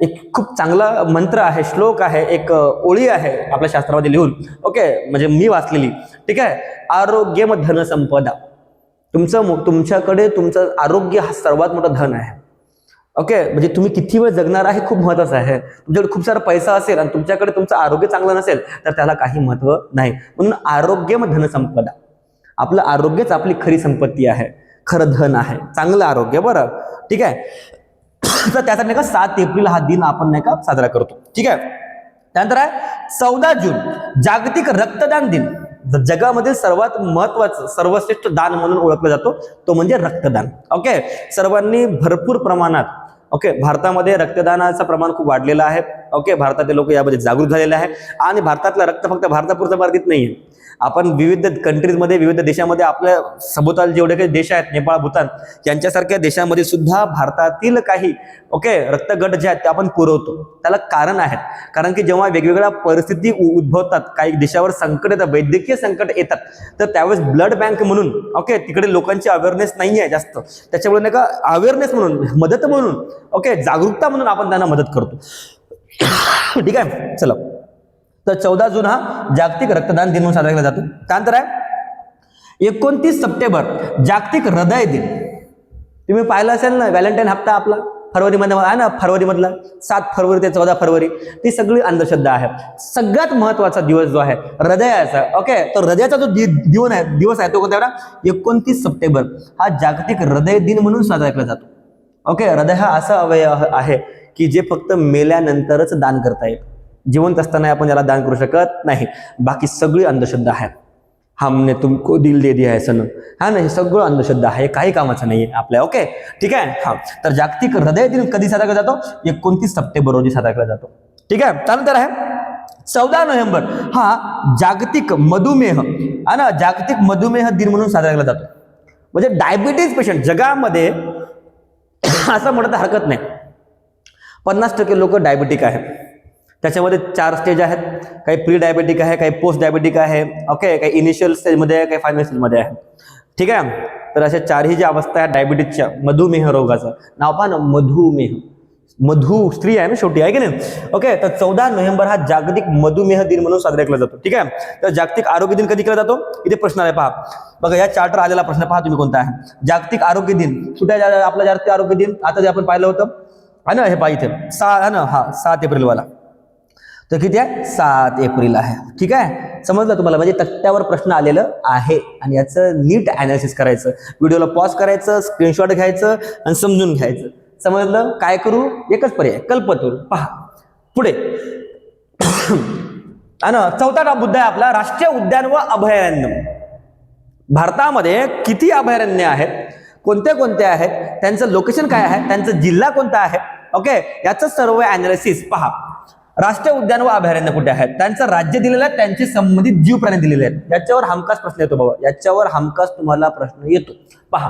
एक खूप चांगला मंत्र आहे, श्लोक आहे, एक ओळी आहे आपल्या शास्त्रामध्ये लिहून, ओके, म्हणजे मी वाचलेली. ठीक आहे. आरोग्यम धन संपदा. तुमच्याकडे तुमचं आरोग्य हा सर्वात मोठं धन आहे. ओके, म्हणजे तुम्ही किती वेळ जगणार आहे खूप महत्वाचं आहे. तुमच्याकडे खूप सारा पैसा असेल आणि तुमच्याकडे तुमचं आरोग्य चांगलं नसेल तर त्याला काही महत्व नाही. म्हणून आरोग्यम धन संपदा. आपलं आरोग्यच आपली खरी संपत्ती आहे, खरं धन आहे, चांगलं आरोग्य. बरं, ठीक आहे. तर त्यासाठी नाही का 7 एप्रिल हा दिन आपण नाही का साजरा करतो. ठीक आहे. त्यानंतर आहे 14 जून जागतिक रक्तदान दिन. जगामधील सर्वात महत्वाचं सर्वश्रेष्ठ दान म्हणून ओळखलं जातो तो म्हणजे रक्तदान. ओके, सर्वांनी भरपूर प्रमाणात, ओके, भारतामध्ये रक्तदानाचं प्रमाण खूप वाढलेलं आहे. ओके, भारतातील लोक यामध्ये जागृत झालेले आहे आणि भारतातलं रक्त फक्त भारतापुरतं मर्यादित नाहीये. आपण विविध कंट्रीजमध्ये, विविध देशामध्ये, आपल्या सभोवताल जेवढे काही देश आहेत, नेपाळ, भूतान यांच्यासारख्या देशामध्ये सुद्धा भारतातील काही, ओके, रक्तगट जे आहेत ते आपण पुरवतो. त्याला कारण आहेत, कारण की जेव्हा वेगवेगळ्या परिस्थिती उद्भवतात, काही देशावर संकट येतात, वैद्यकीय संकट येतात, तर त्यावेळेस ब्लड बँक म्हणून, ओके, तिकडे लोकांची अवेअरनेस नाही आहे जास्त, त्याच्यामुळे नाही का अवेअरनेस म्हणून, मदत म्हणून, ओके, जागरूकता म्हणून आपण त्यांना मदत करतो. ठीक आहे. चला, तर 14 जून हा जागतिक रक्तदान दिन म्हणून साजरा केला जातो. त्यानंतर आहे 29 सप्टेंबर जागतिक हृदय दिन. तुम्ही पाहिलं असेल ना, व्हॅलेंटाईन हप्ता आपला फरवरीमध्ये आहे ना, फरवरीमधला 7 फरवरी ते 14 फरवरी, ती सगळी अंधश्रद्धा आहे. सगळ्यात महत्वाचा दिवस जो आहे हृदयाचा, ओके, तर हृदयाचा जो दिवस आहे तो कोणता? 29 सप्टेंबर हा जागतिक हृदय दिन म्हणून साजरा केला जातो. ओके, हृदय हा असा अवयव आहे की जे फक्त मेल्यानंतरच दान करता येईल, जिवंत असताना आपण याला दान करू शकत नाही. बाकी सगळी अंधश्रद्धा आहे. हमने तुमको दिल दे दिया है सनम, हा ना, हे सगळं अंधश्रद्धा आहे, काही कामाचं नाही आपल्या. ओके, ठीक आहे. हा, तर जागतिक हृदय दिन कधी साजरा केला जातो? 29 सप्टेंबर रोजी साजरा केला जातो. ठीक आहे. त्यानंतर आहे 14 नोव्हेंबर हा जागतिक मधुमेह, हा ना, जागतिक मधुमेह दिन म्हणून साजरा केला जातो. म्हणजे डायबिटीज पेशंट जगामध्ये असं म्हणत हरकत नाही, 50% लोक डायबिटिक आहेत. त्याच्यामध्ये 4 स्टेज आहेत, काही प्री डायबेटिक आहे, काही पोस्ट डायबेटिक आहे, ओके, काही इनिशियल स्टेजमध्ये आहे, काही फायनल स्टेजमध्ये आहे. ठीक आहे. तर अशा 4ही ज्या अवस्था आहेत डायबिटीजच्या, मधुमेह रोगाचं नाव पहा ना, मधुमेह, मधु स्त्री आहे ना शेवटी, आहे की नाही. ओके, तर 14 नोव्हेंबर हा जागतिक मधुमेह दिन म्हणून साजरा केला जातो. ठीक आहे. तर जागतिक आरोग्य दिन कधी केला जातो? इथे प्रश्न आहे पहा बघा, या चार्टर आलेला प्रश्न पहा तुम्ही कोणता आहे. जागतिक आरोग्य दिन कुठे आहे? आपला जागतिक आरोग्य दिन आता जे आपण पाहिलं होतं आहे ना, हे पहा इथे 7 एप्रिल वाला. तर किती आहे? 7 एप्रिल आहे. ठीक आहे, समजलं तुम्हाला? म्हणजे तक्त्यावर प्रश्न आलेलं आहे आणि याचं नीट अनालिसिस करायचं, व्हिडिओला पॉज करायचं, स्क्रीनशॉट घ्यायचं आणि समजून घ्यायचं. समजलं? काय करू? एकच पर्याय, कल्पतरू. पहा पुढे. आणि 4था मुद्दा आहे आपला, राष्ट्रीय उद्यान व अभयारण्य. भारतामध्ये किती अभयारण्य आहेत, कोणते कोणते आहेत, त्यांचं लोकेशन काय आहे, त्यांचा जिल्हा कोणता आहे, ओके, याचं सर्व अनालिसिस पहा. राष्ट्रीय उद्यान व अभयारण्य कुठे आहेत, त्यांचं राज्य दिलेलं आहे, त्यांचे संबंधित जीव प्राणी दिलेले आहेत. याच्यावर हमखास प्रश्न येतो बाबा, याच्यावर हमखास तुम्हाला प्रश्न येतो. पहा,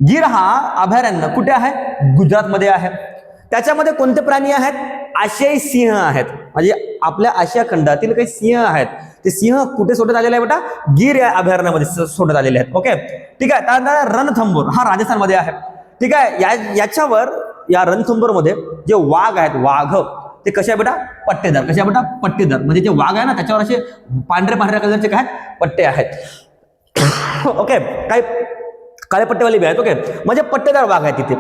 गीर हा अभयारण्य कुठे आहे? गुजरातमध्ये आहे. त्याच्यामध्ये कोणते प्राणी आहेत? आशियाई सिंह आहेत. म्हणजे आपल्या आशिया खंडातील काही सिंह आहेत, ते सिंह कुठे सोडण्यात आलेले आहे बेटा? गीर या अभयारण्यामध्ये सोडण्यात आलेले आहेत. ओके, ठीक आहे. त्यानंतर रणथंबोर हा राजस्थानमध्ये आहे. ठीक आहे. याच्यावर या रणथंबोरमध्ये जे वाघ आहेत, वाघ ते कसे आहे बेटा? पट्टेदार. कसे आहे बेटा? पट्टेदार. म्हणजे जे वाघ आहे ना त्याच्यावर असे पांढऱ्या कलरचे काय पट्टे आहेत. ओके, काही काळे पट्टेवाले बी आहेत. ओके, म्हणजे पट्टेदार वाघ आहे तिथे.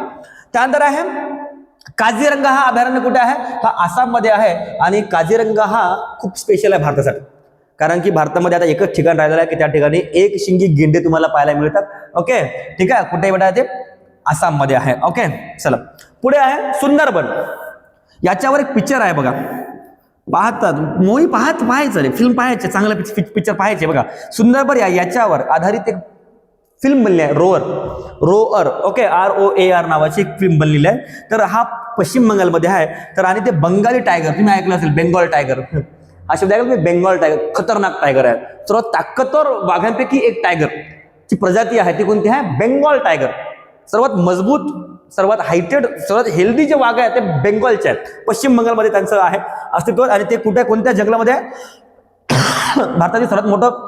त्यानंतर आहे काझीरंगा हा अभयारण्य कुठे आहे? हा आसाममध्ये आहे. आणि काझीरंगा हा खूप स्पेशल आहे भारतासाठी, कारण की भारतामध्ये आता एकच ठिकाण राहिलेलं आहे की त्या ठिकाणी एक शिंगी गेंडे तुम्हाला पाहायला मिळतात. ओके, ठीक आहे. कुठे बेटा? ते आसाममध्ये आहे. ओके, चला पुढे आहे सुंदरबन. याच्यावर एक पिक्चर आहे बघा, पाहतात मूवी पाहायचं रे, फिल्म पाहायचे, चांगलं पिक्चर पाहायचे बघा. सुंदरबन याच्यावर आधारित एक फिल्म बनली आहे, रोअर. ओके, ROAR नावाची एक फिल्म बनलेली आहे. तर हा पश्चिम बंगालमध्ये आहे. तर आणि ते बंगाली टायगर तुम्ही ऐकलं असेल, बेंगॉल टायगर हा शब्द ऐकला तुम्ही? बेंगॉल टायगर खतरनाक टायगर आहे, सर्वात ताकदवर वाघांपैकी एक टायगर ची प्रजाती आहे ती कोणती आहे? Bengal tiger. सर्वात मजबूत, सर्वात हायटेड, सर्वात हेल्दी जे वाघ आहेत ते बेंगॉलचे आहेत. पश्चिम बंगालमध्ये त्यांचं आहे अस्तित्व. आणि ते कुठे, कोणत्या जंगलामध्ये आहे? भारतातील सर्वात मोठं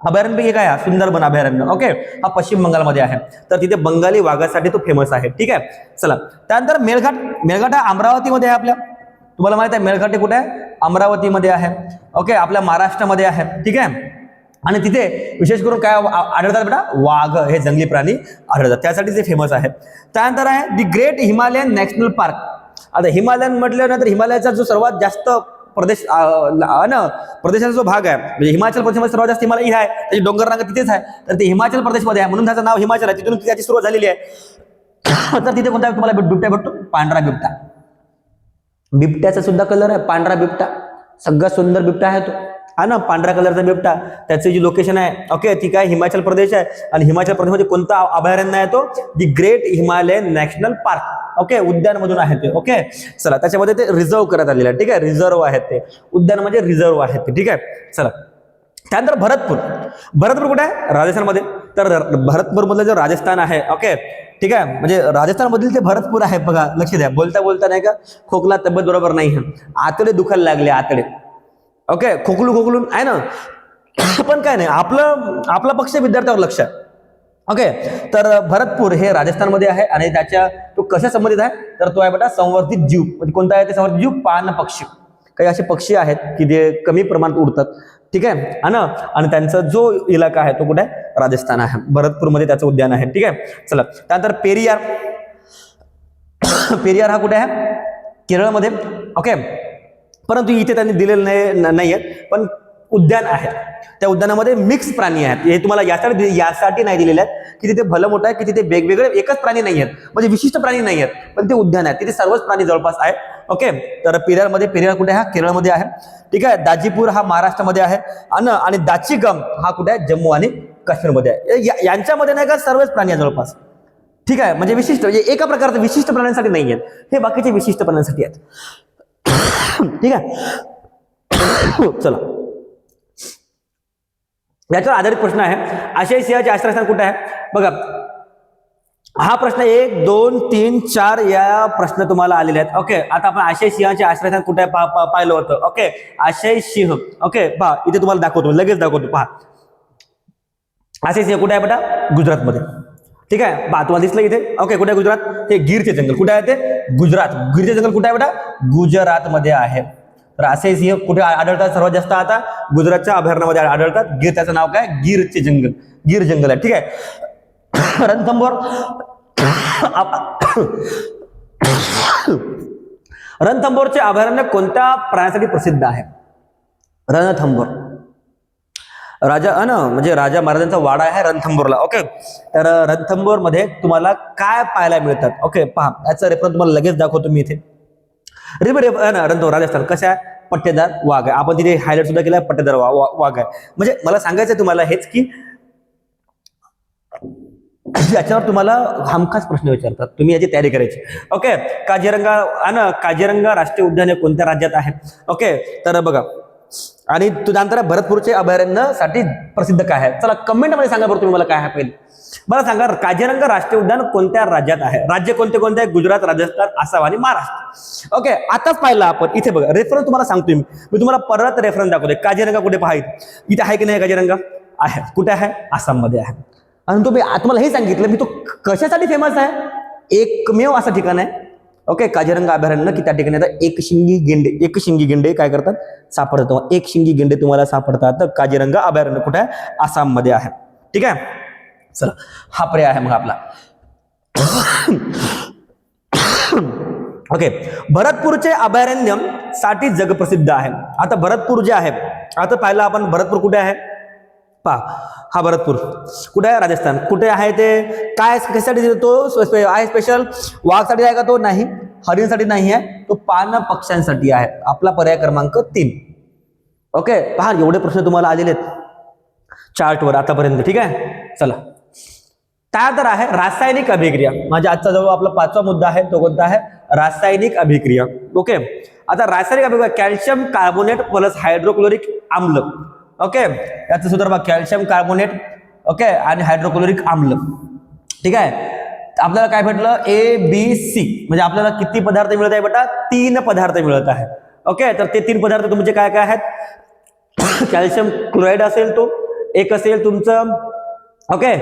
अभयारण्यपैकी काय आहे? सुंदरबन अभयारण्य. ओके, हा पश्चिम बंगालमध्ये आहे. तर तिथे बंगाली वाघासाठी तो फेमस आहे. ठीक आहे, चला त्यानंतर मेळघाट. मेळघाट हा अमरावतीमध्ये आहे. आपल्या तुम्हाला माहित आहे मेळघाट कुठे आहे? अमरावतीमध्ये आहे. ओके, आपल्या महाराष्ट्रामध्ये आहे. ठीक आहे, आणि तिथे विशेष करून काय आढळतात बेटा? वाघ हे जंगली प्राणी आढळतात, त्यासाठी ते फेमस आहे. त्यानंतर आहे the great Himalayan national park. आता हिमालयन म्हटलं ना तर हिमालयाचा जो सर्वात जास्त प्रदेश प्रदेशाचा जो भाग आहे म्हणजे हिमाचल प्रदेशमध्ये सर्वात जास्त हिमालय आहे, त्याची डोंगर रांग तिथेच आहे, तर ते हिमाचल प्रदेशमध्ये आहे म्हणून त्याचं नाव हिमाचल आहे. तिथून त्याची सुरुवात झालेली आहे. तर तिथे कोणता तुम्हाला बिबट्या भेटतो? पांढरा बिबटा. बिबट्याचा सुद्धा कलर आहे पांढरा बिबटा, सगळ्यात सुंदर बिबटा आहे तो, हा ना, पांढऱ्या कलरचा बिबटा. त्याची जी लोकेशन आहे ओके ती काय? हिमाचल प्रदेश आहे. आणि हिमाचल प्रदेशमध्ये कोणता अभयारण्य आहे तो? The great Himalayan national park. Okay, उद्यान मधून आहे ते. ओके, चला त्याच्यामध्ये ते रिझर्व करण्यात आलेलं आहे. ठीक आहे, रिझर्व आहेत ते, उद्यान म्हणजे रिझर्व आहेत ते. ठीक आहे, चला त्यानंतर भरतपूर. भरतपूर कुठे आहे? राजस्थानमध्ये. तर भरतपूर मधलं जे राजस्थान आहे ओके ठीक आहे, म्हणजे राजस्थान मधील ते भरतपूर आहे. बघा लक्ष द्या, बोलता बोलता नाही का खोकला, तब्येत बरोबर नाही, आतडे दुखायला लागले, आतडे. ओके, खोकलून आहे ना, पण काय नाही, आपला पक्ष विद्यार्थ्यावर लक्ष आहे. ओके, तर भरतपूर हे राजस्थानमध्ये आहे आणि त्याच्या तो कशा संबंधित आहे? तर तो आहे बेटा संवर्धित जीव. म्हणजे कोणता आहे ते संवर्धित जीव? पान पक्षी. काही असे पक्षी आहेत की जे कमी प्रमाणात उडतात. ठीक आहे, आणि त्यांचा जो इलाका आहे तो कुठे आहे? राजस्थान आहे. भरतपूरमध्ये त्याचं उद्यान आहे. ठीक आहे, चला त्यानंतर पेरियार. पेरियार हा कुठे आहे? केरळमध्ये. ओके, परंतु इथे त्यांनी दिलेलं नाही आहे, पण उद्यान आहे. त्या उद्यानामध्ये मिक्स प्राणी आहेत. हे तुम्हाला यासाठी नाही दिलेले आहेत की तिथे भलं मोठं आहे की तिथे वेगवेगळे एकच प्राणी नाही आहेत, म्हणजे विशिष्ट प्राणी नाही आहेत, पण ते उद्यान आहे, तिथे सर्वच प्राणी जवळपास आहे. ओके, तर पेरियार कुठे आहे? केरळमध्ये आहे. ठीक आहे, दाजीपूर हा महाराष्ट्रामध्ये आहे आणि दाचीगम हा कुठे आहे? जम्मू आणि काश्मीरमध्ये आहे. यांच्यामध्ये नाही का सर्वच प्राणी आहे जवळपास. ठीक आहे, म्हणजे विशिष्ट, म्हणजे एका प्रकारचे विशिष्ट प्राण्यांसाठी नाही आहेत, हे बाकीचे विशिष्ट प्राण्यांसाठी आहेत. ठीक आहे, चला याच्यावर आधारित प्रश्न आहे. आशियाई सिंहाचे आश्रयस्थान कुठे आहे? बघा हा प्रश्न 1, 2, 3, 4 या प्रश्न तुम्हाला आलेले आहेत. ओके, आता आपण आशियाई सिंहाचे आश्रयस्थान कुठे आहे पाहिलं होतं. ओके, आशियाई सिंह. ओके, पहा इथे तुम्हाला दाखवतो, लगेच दाखवतो. पहा आशियाई सिंह कुठे आहे बेटा? गुजरातमध्ये. ठीक आहे, पहा तुम्हाला दिसलं इथे. ओके, कुठे आहे? गुजरात. हे गिरचे जंगल कुठे आहे? ते गुजरात. गिरचे जंगल कुठे आहे बेटा? गुजरातमध्ये आहे. तर आशियाई सिंह कुठे आढळतात सर्वात जास्त? आता गुजरातच्या अभयारण्यामध्ये आढळतात. गिर, त्याचं नाव काय? गिरचे जंगल, गिर जंगल आहे. ठीक आहे, रणथंबोर. रणथंबोरचे अभयारण्य कोणत्या प्राण्यासाठी प्रसिद्ध आहे? रणथंबोर म्हणजे राजा महाराजांचा वाडा आहे रणथंबोरला. ओके, तर रणथंबोर मध्ये तुम्हाला काय पाहायला मिळतात? ओके, पहा याचा रेफरन्स तुम्हाला लगेच दाखवतो मी इथे. रणथंबोर राजस्थान. कशा आहे? पट्टेदार वाघ आहे. आपण तिथे हायलाइट सुद्धा केला, पट्टेदार वाघ आहे. म्हणजे मला सांगायचं तुम्हाला हेच की याच्यावर तुम्हाला हमखास प्रश्न विचारतात, तुम्ही याची तयारी करायची. ओके, काझीरंगा राष्ट्रीय उद्यान कोणत्या राज्यात आहे? ओके, तर बघा, आणि त्यानंतर भरतपूरचे अभयारण्यासाठी प्रसिद्ध काय आहे? चला कमेंट मध्ये सांगा बरं तुम्ही मला काय आहे पहिले. मला सांगा काझीरंगा राष्ट्रीय उद्यान कोणत्या राज्यात आहे? राज्य कोणते कोणते आहे? गुजरात, राजस्थान, आसाम आणि महाराष्ट्र. ओके, आताच पाहिलं आपण. इथे बघा रेफरन्स तुम्हाला सांगतोय मी तुम्हाला परत रेफरन्स दाखवतोय. काझीरंगा कुठे पाहायचं? इथे आहे की नाही काझीरंगा? आहे. कुठे आहे? आसाम मध्ये आहे. आणि तुम्हाला हे सांगितलं मी तो कशासाठी फेमस आहे? एकमेव असं ठिकाण आहे ओके काझीरंगा अभयारण्य की त्या ठिकाणी आता एक शिंगी गेंडे काय करतात? सापडतात. एक शिंगी गेंडे तुम्हाला सापडतात. तर काझीरंगा अभयारण्य कुठे आहे? आसाम मध्ये आहे. ठीक आहे, चला हा पर्याय आहे मग आपला. ओके, भरतपूरचे अभयारण्य साठी जगप्रसिद्ध आहे. आता भरतपूर जे आहे, आता पाहिलं आपण भरतपूर कुठे आहे? पहा, हा भरतपूर कुठे आहे? राजस्थान. कुठे आहे ते? काय कशासाठी तो आहे? स्पेशल वाघसाठी आहे का? तो नाही. हरिणसाठी नाही आहे, तो पान पक्ष्यांसाठी आहे. आपला पर्याय क्रमांक 3. ओके, पहा एवढे प्रश्न तुम्हाला आलेले आहेत चार्टवर आतापर्यंत. ठीक आहे, चला त्यानंतर आहे रासायनिक अभिक्रिया. माझ्या आजचा जवळ आपला 5वा मुद्दा आहे, तो कोणता आहे? रासायनिक अभिक्रिया. ओके, आता रासायनिक अभिक्रिया कॅल्शियम कार्बोनेट प्लस हायड्रोक्लोरिक आम्ल. ओके, याचं सूत्र बघा, कॅल्शियम कार्बोनेट ओके आणि हायड्रोक्लोरिक आम्ल. ठीक आहे, आपल्याला काय भेटलं? ABC. म्हणजे आपल्याला किती पदार्थ मिळत आहे बेटा? 3 पदार्थ मिळत आहे. ओके, तर ते 3 पदार्थ तुमचे काय काय आहेत? कॅल्शियम क्लोराईड असेल तो, एक असेल तुमचं ओके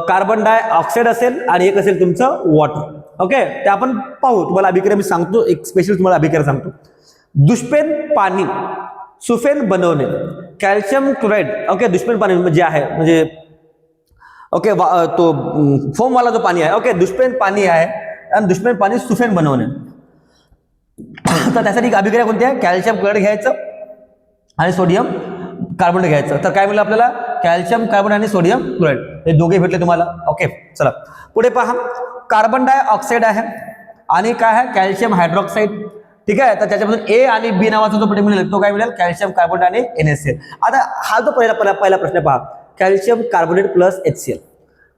कार्बन डायऑक्साईड असेल, आणि एक असेल तुमचं वॉटर. ओके ते आपण पाहू. तुम्हाला अभिक्रिया मी सांगतो, एक स्पेशल तुम्हाला अभिक्रिया सांगतो. दुष्पेन पाणी सुफेन बनवणे, कॅल्शियम क्लोराईड ओके दुष्पेन पाणी म्हणजे आहे म्हणजे ओके तो फोम वाला जो पाणी आहे ओके दुष्पेन पाणी आहे आणि दुष्पेन पाणी सुफेन बनवणे. तर त्यासाठी अभिक्रिया कोणती आहे, कॅल्शियम क्लोराईड घ्यायचं आणि सोडियम कार्बोनेट घ्यायचं. तर काय मिळालं आपल्याला, कॅल्शियम कार्बन आणि सोडियम क्लोराईड हे दोघे भेटले तुम्हाला. ओके चला पुढे पहा. कार्बन डायऑक्साईड आहे आणि काय आहे कॅल्शियम हायड्रॉक्साईड. ठीक आहे, तर त्याच्यापासून ए आणि बी नावाचा जो पुढे मिळेल तो काय मिळेल, कॅल्शियम कार्बोनेट आणि NaCl. आता हा जो पहिला प्रश्न पहा, कॅल्शियम कार्बोनेट प्लस HCl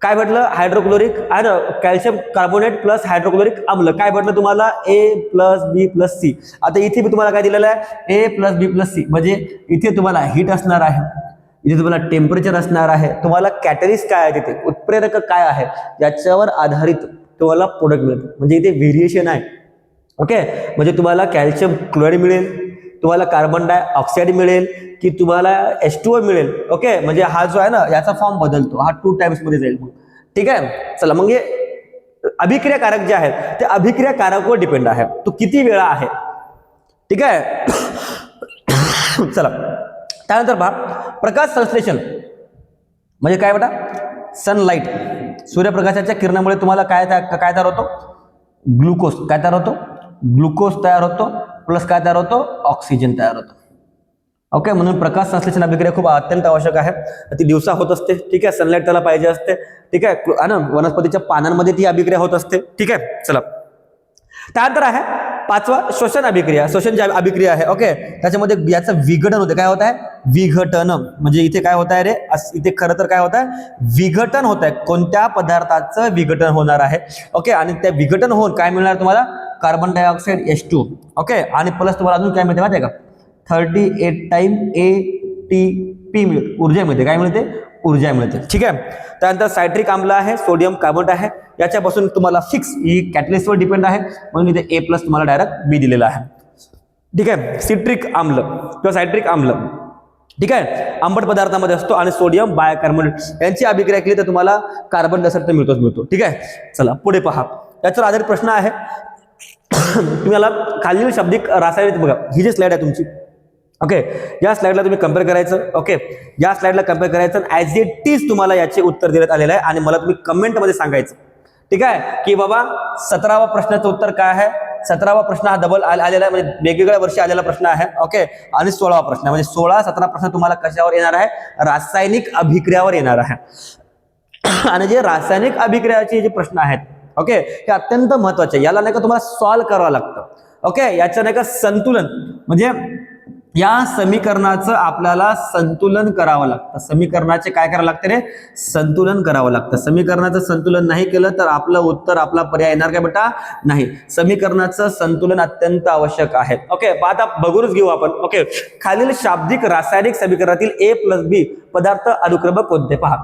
काय भेटलं, हायड्रोक्लोरिक आणि कॅल्शियम कार्बोनेट प्लस हायड्रोक्लोरिक अम्ल काय भेटलं तुम्हाला, A+B+C. आता इथे मी तुम्हाला काय दिलेलं आहे, A+B+C म्हणजे इथे तुम्हाला हीट असणार आहे, इथे तुम्हाला टेम्परेचर असणार आहे, तुम्हाला कॅटलिस्ट काय आहे, तिथे उत्प्रेरक काय आहे याच्यावर आधारित तुम्हाला प्रोडक्ट मिळतं. म्हणजे इथे व्हेरिएशन आहे. ओके म्हणजे तुम्हाला कॅल्शियम क्लोराईड मिळेल, तुम्हाला कार्बन डायऑक्साईड मिळेल, की तुम्हाला H2O मिळेल. ओके म्हणजे हा जो आहे ना याचा फॉर्म बदलतो, हा 2 टाइम्स मध्ये जाईल. ठीक आहे चला, मग हे अभिक्रियाकारक जे आहे ते अभिक्रियाकारकवर डिपेंड आहे, तो किती वेळा आहे. ठीक आहे चला त्यानंतर पहा, प्रकाश संश्लेषण म्हणजे काय बेटा, सनलाइट सूर्यप्रकाशाच्या किरणामुळे तुम्हाला काय तयार होतो, ग्लुकोज काय तयार होतो, ग्लुकोज तयार होतो प्लस काय तयार होतो, ऑक्सिजन तयार होतो. ओके म्हणून प्रकाश संश्लेषण अभिक्रिया खूप अत्यंत आवश्यक आहे, ती दिवसा होत असते. ठीक आहे सनलाइट त्याला पाहिजे असते. ठीक आहे आणि वनस्पतीच्या पानांमध्ये ती अभिक्रिया होत असते. ठीक आहे चला त्यानंतर आहे पाचवा शोषण अभिक्रिया. शोषण जी अभिक्रिया आहे ओके त्याच्यामध्ये याचं विघटन होते, काय होत आहे, विघटन. म्हणजे इथे काय होत आहे रे, इथे खरं तर काय होत आहे, विघटन होत आहे. कोणत्या पदार्थाचं विघटन होणार आहे ओके, आणि त्या विघटन होऊन काय मिळणार तुम्हाला, कार्बन डायऑक्साईड H2 ओके, आणि प्लस तुम्हाला अजून काय मिळते माहिती आहे का, 38 टाइम ATP मिळते, ऊर्जा मिळते. काय मिळते, ऊर्जा मिळते. ठीक आहे त्यानंतर सायट्रिक अम्ल आहे, सोडियम कार्बोनेट आहे, याच्यापासून तुम्हाला फिक्स ही कॅटलिस्टवर डिपेंड आहे म्हणून इथे A+ तुम्हाला डायरेक्ट B दिलेला आहे. ठीक आहे सिट्रिक अम्ल किंवा सायट्रिक अम्ल ठीक आहे आंबट पदार्थामध्ये असतो, आणि सोडियम बायकार्बोनेट यांची अभिक्रिया केली तर तुम्हाला कार्बन डायऑक्साईड तर मिळतो. ठीक आहे चला पुढे पहा, याच्यावर आधारित प्रश्न आहे. तुम्हाला खालील शाब्दिक रासायनिक बघा, ही जी स्लाइड आहे तुमची ओके, या स्लाइडला तुम्ही कम्पेअर करायचं. ओके या स्लाइडला कम्पेअर करायचं, ॲज इट इज तुम्हाला याचे उत्तर देण्यात आलेलं आहे आणि मला तुम्ही कमेंटमध्ये सांगायचं. ठीक आहे की बाबा 17वा प्रश्नाचं उत्तर काय आहे. 17वा प्रश्न हा डबल आलेला आहे, म्हणजे वेगवेगळ्या वर्षी आलेला प्रश्न आहे. ओके आणि 16वा प्रश्न म्हणजे 16-17 प्रश्न तुम्हाला कशावर येणार आहे, रासायनिक अभिक्रियावर येणार आहे. आणि जे रासायनिक अभिक्रियाचे जे प्रश्न आहेत ओके हे अत्यंत महत्वाचे, याला नाही का तुम्हाला सॉल्व्ह करावं लागतं. ओके याचं नाही का संतुलन, म्हणजे या समीकरणाचं आपल्याला संतुलन करावं लागतं. समीकरणाचे काय करावं लागतं रे, संतुलन करावं लागतं. समीकरणाचं संतुलन नाही केलं तर आपलं उत्तर, आपला पर्याय येणार काय बेटा, नाही. समीकरणाचं संतुलन अत्यंत आवश्यक आहे. ओके आता बघूनच घेऊ आपण. ओके खालील शाब्दिक रासायनिक समीकरणातील A+B पदार्थ अनुक्रमक कोणते पहा.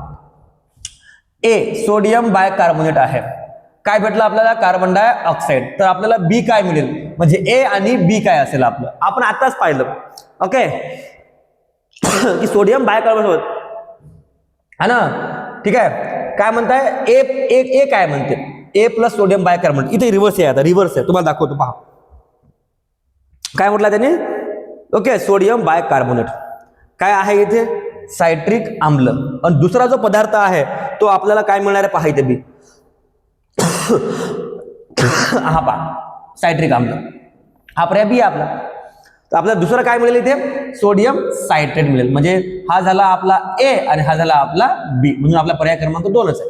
A सोडियम बायकार्बोनेट आहे, काय भेटलं आपल्याला, कार्बन डायऑक्साईड. तर आपल्याला B काय मिळेल, म्हणजे A आणि B काय असेल आपलं, आपण आताच पाहिलं. ओके की सोडियम बायकार्बोनेट है ना. ठीक आहे काय म्हणताय, ए काय म्हणते, A+ सोडियम बायकार्बोनेट. इथे रिव्हर्स आहे, आता रिव्हर्स आहे तुम्हाला दाखवतो पहा. काय म्हटलं त्याने, ओके सोडियम बायकार्बोनेट काय आहे इथे, सायट्रिक अम्ल. आणि दुसरा जो पदार्थ आहे तो आपल्याला काय मिळणार आहे पहा इथे B, हा पहा सायट्रिक अम्ल, हा पर्याय B आपला. तर आपल्याला दुसरं काय मिळेल इथे, सोडियम सायट्रेट मिळेल. म्हणजे हा झाला आपला A आणि हा झाला आपला B, म्हणून आपला पर्याय क्रमांक 2च आहे.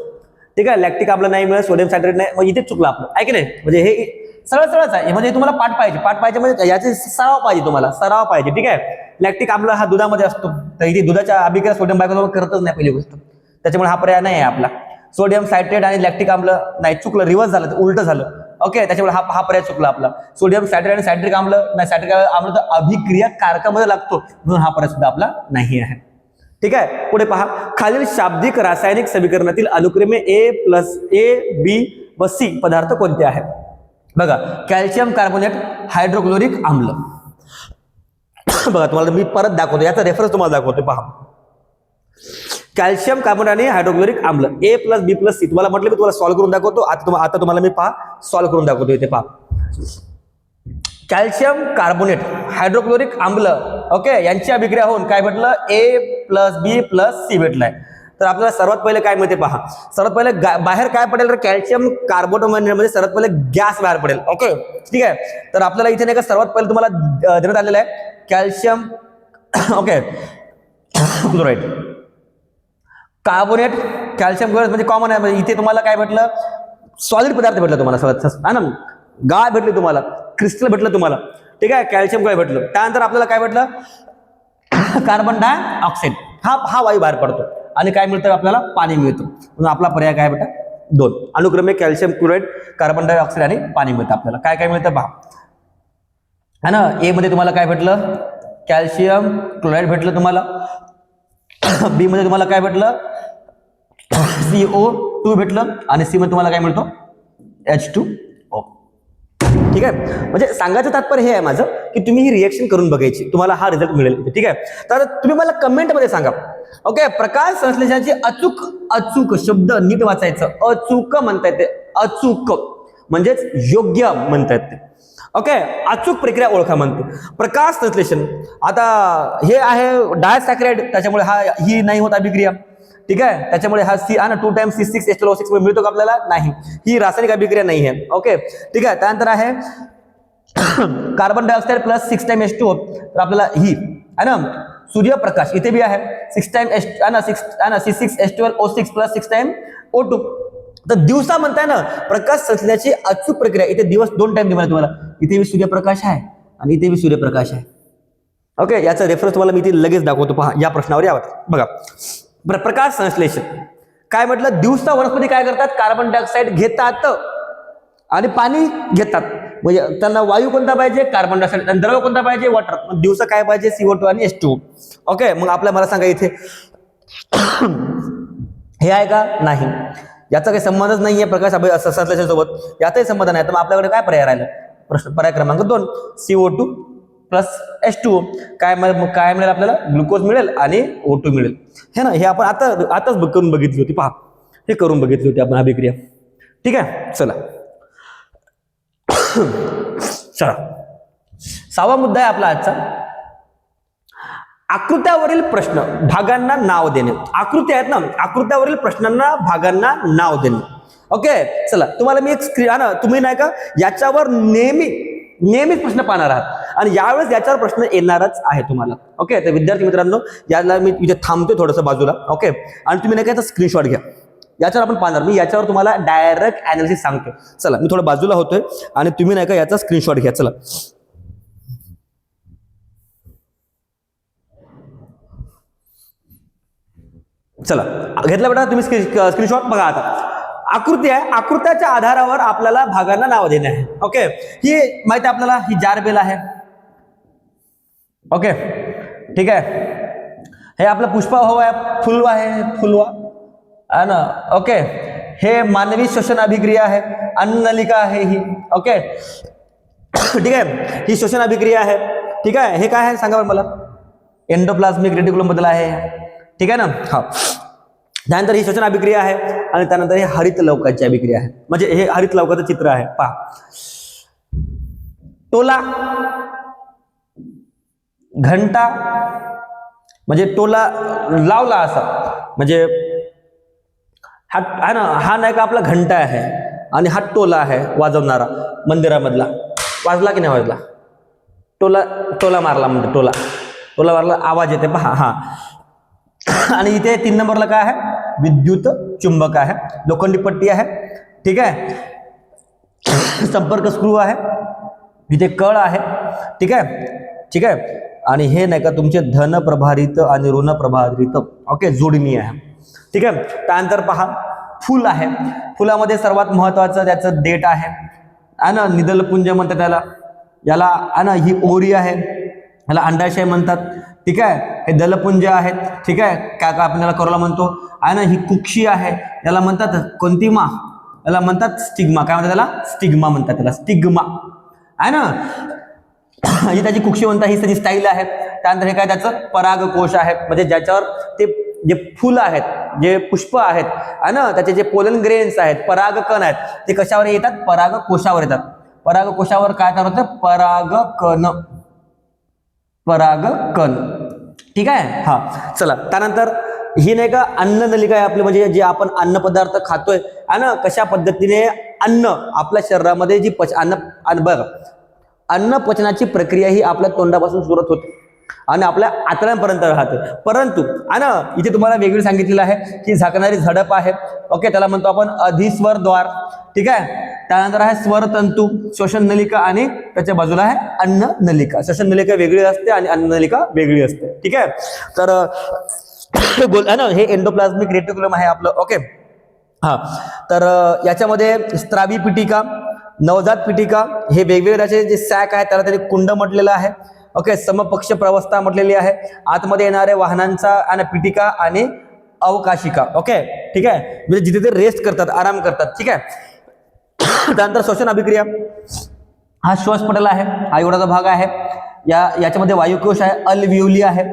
ठीक आहे लॅक्टिक आपला नाही मिळेल, सोडियम सायट्रेट नाही, मग इथेच चुकलं आपलं आहे की नाही. म्हणजे हे सरळच आहे, म्हणजे तुम्हाला पाठ पाहिजे म्हणजे याचे सराव पाहिजे, तुम्हाला सराव पाहिजे. ठीक आहे लॅक्टिक अम्ल हा दुधामध्ये असतो, तर इथे दुधाच्या अभिक्रिया सोडियम बायकार्बोनेट करतच नाही पहिली गोष्ट, त्याच्यामुळे हा पर्याय नाही आहे आपला. सोडियम सायट्रेट आणि लॅक्टिक अम्ल नाही, चुकलं, रिव्हर्स झालं, उलट झालं. ओके त्याच्यामुळे हा पर्याय चुकला आपला. सोडियम सायट्रेट आणि सायट्रिक अम्ल नाही, सायट्रिक अम्ल तर अभिक्रिया कारकामध्ये लागतो म्हणून हा पर्याय सुद्धा आपला नाही आहे. ठीक आहे पुढे पहा, खालील शाब्दिक रासायनिक समीकरणातील अनुक्रमे A, B व C पदार्थ कोणते आहेत. बघा कॅल्शियम कार्बोनेट हायड्रोक्लोरिक अम्ल. बघा तुम्हाला मी परत दाखवतो, याचा रेफरन्स तुम्हाला दाखवतो पहा. कॅल्शियम कार्बोनेट आणि हायड्रोक्लोरिक आम्ल A + B + C. तुम्हाला म्हटलं मी तुम्हाला सॉल्व्ह करून दाखवतो. आता तुम्हाला मी पहा सॉल्व्ह करून दाखवतो. इथे पहा कॅल्शियम कार्बोनेट हायड्रोक्लोरिक आम्ल ओके यांची अभिक्रिया होऊन काय भेटलं A + B + C भेटलाय. तर आपल्याला सर्वात पहिले काय मिळते पहा. सर्वात पहिले बाहेर काय पडेल तर कॅल्शियम कार्बोनेट मध्ये सर्वात पहिले गॅस बाहेर पडेल. ओके ठीक आहे. तर आपल्याला इथे नाही का सर्वात पहिले तुम्हाला देण्यात आलेलं आहे calcium okay chloride carbonate calcium chloride म्हणजे कॉमन आहे. म्हणजे इथे तुम्हाला काय भेटलं सॉलिड पदार्थ भेटला तुम्हाला सर्वात ना गाळ भेटली तुम्हाला क्रिस्टल भेटलं तुम्हाला ठीक आहे. कॅल्शियम क्लोराईड भेटलं. त्यानंतर आपल्याला काय भेटलं कार्बन डायऑक्साईड हा वायू बाहेर पडतो आणि काय मिळतं आपल्याला पाणी मिळतं. म्हणून आपला पर्याय काय बेटा 2 अनुक्रमे कॅल्शियम क्लोराईड कार्बन डायऑक्साईड आणि पाणी मिळतं. आपल्याला काय काय मिळतं पहा है ना. ए मध्ये तुम्हाला काय भेटलं कॅल्शियम क्लोराईड भेटलं तुम्हाला. बी मध्ये तुम्हाला काय भेटलं CO2 भेटलं आणि सी मध्ये तुम्हाला काय मिळतो H2O. ठीक आहे. म्हणजे सांगायचं तात्पर्य हे आहे माझं की तुम्ही ही रिएक्शन करून बघायची तुम्हाला हा रिझल्ट मिळेल. ठीक आहे. तर तुम्ही मला कमेंट मध्ये सांगा ओके. प्रकाश संश्लेषणाची अचूक शब्द नीट वाचायचं. अचूक म्हणता येते अचूक म्हणजेच योग्य म्हणता येते. ओके अचूक प्रक्रिया ओळखा म्हणते. प्रकाश संश्लेषण आता हे आहे डायसॅक्राइड त्याच्यामुळे ही नाही होत अभिक्रिया. ठीक आहे. त्याच्यामुळे हा सी ना 2 times C6H12O6 मिळतो का आपल्याला नाही. ही रासायनिक अभिक्रिया नाही आहे. ओके ठीक आहे. त्यानंतर आहे कार्बन डायऑक्साईड + 6 times H2O. तर आपल्याला ही आहे ना सूर्यप्रकाश इथे बी आहे 6 times C6H12O6 + 6 times O2. तर दिवसा म्हणताय ना प्रकाश संश्लेषणाची अचूक प्रक्रिया इथे दिवस 2 टाइम दिला तुम्हाला. इथे बी सूर्यप्रकाश आहे आणि इथे बी सूर्यप्रकाश आहे. ओके याचा रेफरन्स तुम्हाला मी इथे लगेच दाखवतो पहा. या प्रश्नावर यावर बघा प्रकाश संश्लेषण काय म्हटलं दिवसा वनस्पती काय करतात कार्बन डायऑक्साईड घेतात आणि पाणी घेतात. म्हणजे त्यांना वायू कोणता पाहिजे कार्बन डायऑक्साईड आणि द्रव कोणता पाहिजे वॉटर. मग दिवसा काय पाहिजे CO2 आणि H2O. ओके मग मला सांगा इथे हे आहे का नाही. याचा काही संबंधच नाहीये प्रकाश संश्लेषणासोबत. याचाही संबंध नाही. तर मग आपल्याकडे काय पर्याय राहिला प्रश्न पर्याय क्रमांक 2 CO2 + H2O. काय मिळेल आपल्याला ग्लुकोज मिळेल आणि O2 मिळेल हे ना. हे आपण आताच करून बघितली होती पहा. हे करून बघितली होती आपण अभिक्रिया. ठीक आहे. चला 6वा मुद्दा आहे आपला आजचा आकृत्यावरील प्रश्न भागांना नाव देणे. आकृती आहेत ना आकृत्यावरील प्रश्नांना भागांना नाव देणे. ओके चला तुम्हाला मी एक स्क्रीन तुम्ही नाही का याच्यावर नेहमीच प्रश्न पाहणार आहात आणि यावेळेस याच्यावर प्रश्न येणारच आहे तुम्हाला. ओके तर विद्यार्थी मित्रांनो याला मी इथे थांबतोय थोडंसं बाजूला. ओके आणि तुम्ही नाही का याचा स्क्रीनशॉट घ्या. याच्यावर आपण पाहणार मी याच्यावर तुम्हाला डायरेक्ट अनालिसिस सांगतो. चला मी थोडं बाजूला होतोय आणि तुम्ही नाही का याचा स्क्रीनशॉट घ्या. चला चला घेतला बेटा तुम्ही स्क्रीनशॉट बघा. आता आकृती आहे आकृत्याच्या आधारावर आपल्याला भागांना नाव देणे आहे. ओके ही माहिती आहे आपल्याला ही जारबेल आहे. ओके ठीक आहे. हे आपलं पुष्पभाव आहे फुलवा आहे फुलवा आहे ना. ओके हे मानवी श्वसन अभिक्रिया आहे अन्ननलिका आहे ही. ओके ठीक आहे. ही श्वसन अभिक्रिया आहे. ठीक आहे. हे काय आहे सांगा बरं मला एंडोप्लाझ्मिक रेटिक्युलम बद्दल आहे. ठीक आहे ना. हा त्यानंतर ही श्वसन अभिक्रिया आहे आणि त्यानंतर हे हरित लवकाची अभिक्रिया आहे. म्हणजे हे हरित लवकाचं चित्र आहे पहा. टोला घंटा म्हणजे टोला लावला असा म्हणजे हा नाही का आपला घंटा आहे आणि हा टोला आहे वाजवणारा मंदिरामधला. वाजला की नाही वाजला टोला मारला म्हणजे टोला मारला आवाज येते पहा. हा आणि इथे 3 नंबरला काय आहे विद्युत चुंबक आहे लोखंडी पट्टी आहे. ठीक आहे. संपर्क स्क्रू आहे इथे कळ आहे. ठीक आहे. ठीक आहे. आणि हे नाही का तुमचे धन प्रभारित आणि ऋण प्रभारित ओके जोडणी आहे. ठीक आहे. त्यानंतर पहा फुल आहे. फुलामध्ये सर्वात महत्वाचं त्याचं देठ आहे ना निदलपुंज म्हणतात त्याला. याला ही ओरी आहे याला अंडाशय म्हणतात. ठीक आहे. हे दलपुंज आहेत. ठीक आहे. काय आपण याला करोला म्हणतो आहे ना. ही कुक्षी आहे याला म्हणतात कोणती मा याला म्हणतात स्टिग्मा. काय म्हणतात त्याला स्टिग्मा म्हणतात त्याला स्टिग्मा आहे ना. ही त्याची कुक्षिवंता ही त्याची स्टाईल आहे. त्यानंतर हे काय त्याचं परागकोश आहे, म्हणजे ज्याच्यावर ते जे फुलं आहेत, जे पुष्प आहेत आहे ना, त्याचे जे पोलन ग्रेन्स आहेत, परागकण आहेत, ते कशावर येतात? परागकोशावर येतात. परागकोशावर काय तयार होतं? परागकण. परागकण. ठीक आहे. हा, चला. त्यानंतर ही नाही का अन्न नलिका आहे आपली, म्हणजे जे आपण अन्न पदार्थ खातोय आहे ना, कशा पद्धतीने अन्न आपल्या शरीरामध्ये जी बघा, अन्न पचनाची प्रक्रिया ही आपल्या तोंडापासून सुरुवात होते आणि आपल्या आतड्यांपर्यंत राहते. परंतु आहे ना, इथे तुम्हाला वेगळी सांगितलेलं आहे की झाकणारी झडप आहे. ओके, त्याला म्हणतो आपण अधिस्वर द्वार. ठीक आहे. त्यानंतर आहे स्वरतंतू, श्वसन नलिका आणि त्याच्या बाजूला आहे अन्न नलिका. श्वसन नलिका वेगळी असते आणि अन्न नलिका वेगळी असते. ठीक आहे. तर बोल आहे ना, हे एंडोप्लाझ्मिक रेटिक्युलम आहे आपलं. ओके. हा, तर याच्यामध्ये स्त्रावी पिटिका, नवजात पिटिका, हे वेगवेगळे त्याचे जे सॅक आहे त्याला त्यांनी कुंड म्हटलेलं आहे. ओके, समपक्ष प्रवस्था म्हटलेली आहे. आतमध्ये येणारे वाहनांचा आणि पिटिका आणि अवकाशिका. ओके, ठीक आहे, म्हणजे जिथे ते रेस्ट करतात, आराम करतात. ठीक आहे. त्यानंतर श्वसन अभिक्रिया, हा श्वासपटल आहे, हा एवढाचा भाग आहे. याच्यामध्ये वायुकोश आहे, अल्व्हिओली आहे.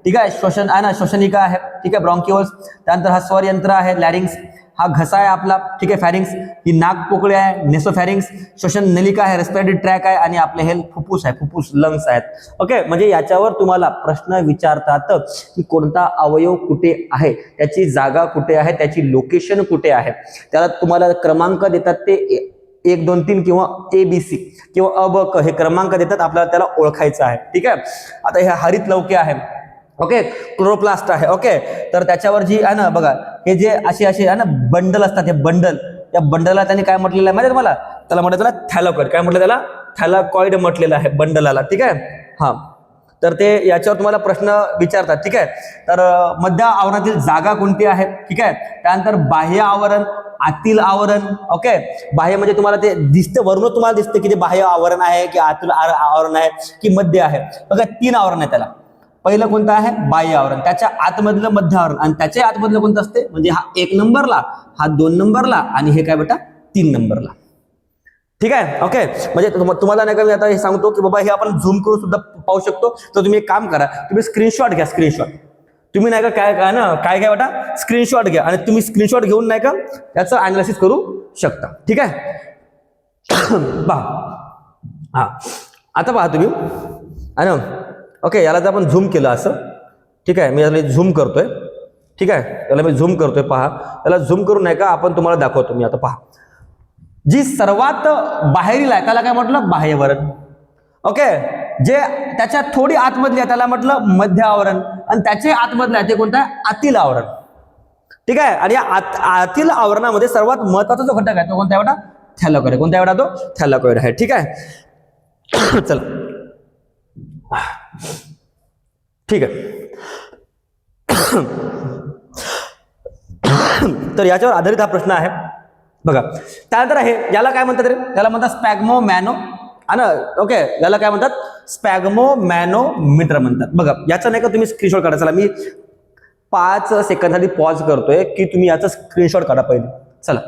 ठीक आहे. श्वसन आहे ना, श्वसनिका आहे. ठीक आहे, ब्रॉन्क्युल्स. त्यानंतर हा स्वर यंत्र आहे, लॅरिंग्स. हा घसा आहे आपला. ठीक आहे, फॅरिंग्स. ही नाकपोकळी आहे, नेसोफॅरिंग्स. श्वसन नलिका आहे, रेस्पिरेटरी ट्रॅक आहे आणि आपले हे फुफ्फुस आहे, फुफ्फुस लंग्स आहेत. ओके, म्हणजे याच्यावर तुम्हाला प्रश्न विचारतात की कोणता अवयव कुठे आहे, त्याची जागा कुठे आहे, त्याची लोकेशन कुठे आहे. त्याला तुम्हाला क्रमांक देतात, ते 1 2 3 किंवा ABC किंवा अ ब क हे क्रमांक देतात, आपल्याला त्याला ओळखायचं आहे. ठीक आहे. आता हे हरित लवके आहे. ओके, क्लोरोप्लास्ट आहे. ओके, तर त्याच्यावर जी आहे ना, बघा, हे जे असे आहे ना बंडल असतात, हे बंडल, त्या बंडलला त्यांनी काय म्हटलेलं आहे माहिती आहे तुम्हाला? त्याला म्हटलं त्याला थॅलाकॉइड. काय म्हटलं त्याला? थॅलाकॉइड म्हटलेलं आहे बंडलाला. ठीक आहे. हा, तर ते याच्यावर तुम्हाला प्रश्न विचारतात. ठीक आहे. तर मध्य आवरणातील जागा कोणती आहे? ठीक आहे. त्यानंतर बाह्य आवरण, आतील आवरण. ओके, बाह्य म्हणजे तुम्हाला ते दिसतं, वरून तुम्हाला दिसतं की ते बाह्य आवरण आहे की आतील आवरण आहे की मध्य आहे. बघा, 3 आवरण आहे त्याला. पहिलं कोणतं आहे? बाह्य आवरण. त्याच्या आतमधलं मध्य आवरण आणि त्याच्या आतमधलं कोणतं असते? म्हणजे हा 1 नंबरला, हा 2 नंबरला आणि हे काय बेटा 3 नंबरला. ठीक आहे. ओके, म्हणजे तुम्हाला नाही का मी आता हे सांगतो की बाबा हे आपण झूम करून सुद्धा पाहू शकतो. तर तुम्ही एक काम करा, तुम्ही स्क्रीनशॉट घ्या. स्क्रीनशॉट तुम्ही नाही का काय ना काय बेटा स्क्रीनशॉट घ्या आणि तुम्ही स्क्रीनशॉट घेऊन नाही का याचं अनालिसिस करू शकता. ठीक आहे. पहा, हा, आता पहा तुम्ही आहे ना. ओके, याला जर आपण झूम केलं असं, ठीक आहे, मी याला झूम करतोय. ठीक आहे, याला मी झूम करतोय. पहा, याला झूम करून नाही का आपण तुम्हाला दाखवतो मी. आता पहा, जी सर्वात बाहेरील आहे त्याला काय म्हटलं? बाह्यवरण. ओके, जे त्याच्या थोडी आतमधली आहे त्याला म्हटलं मध्य आवरण आणि त्याचे आतमधलं आहे ते कोणतं आहे? आतील आवरण. ठीक आहे. आणि या आतील आवरणामध्ये सर्वात महत्वाचा जो घटक आहे तो कोणता आहे बेटा? थॅलाकॉइड. कोणता आहे बेटा? तो थॅलाकॉइड आहे. ठीक आहे. चला, ठीक आहे. तर याच्यावर आधारित हा प्रश्न आहे. बघा, त्यानंतर आहे, याला काय म्हणतात रे? याला म्हणतात स्पॅग्मो मॅनो. ओके, याला काय म्हणतात? स्पॅग्मो मॅनोमीटर म्हणतात. बघा, याचा नाही का तुम्ही स्क्रीनशॉट काढा. चला, मी 5 सेकंदासाठी पॉज करतोय की तुम्ही याचा स्क्रीनशॉट काढा पहिले. चला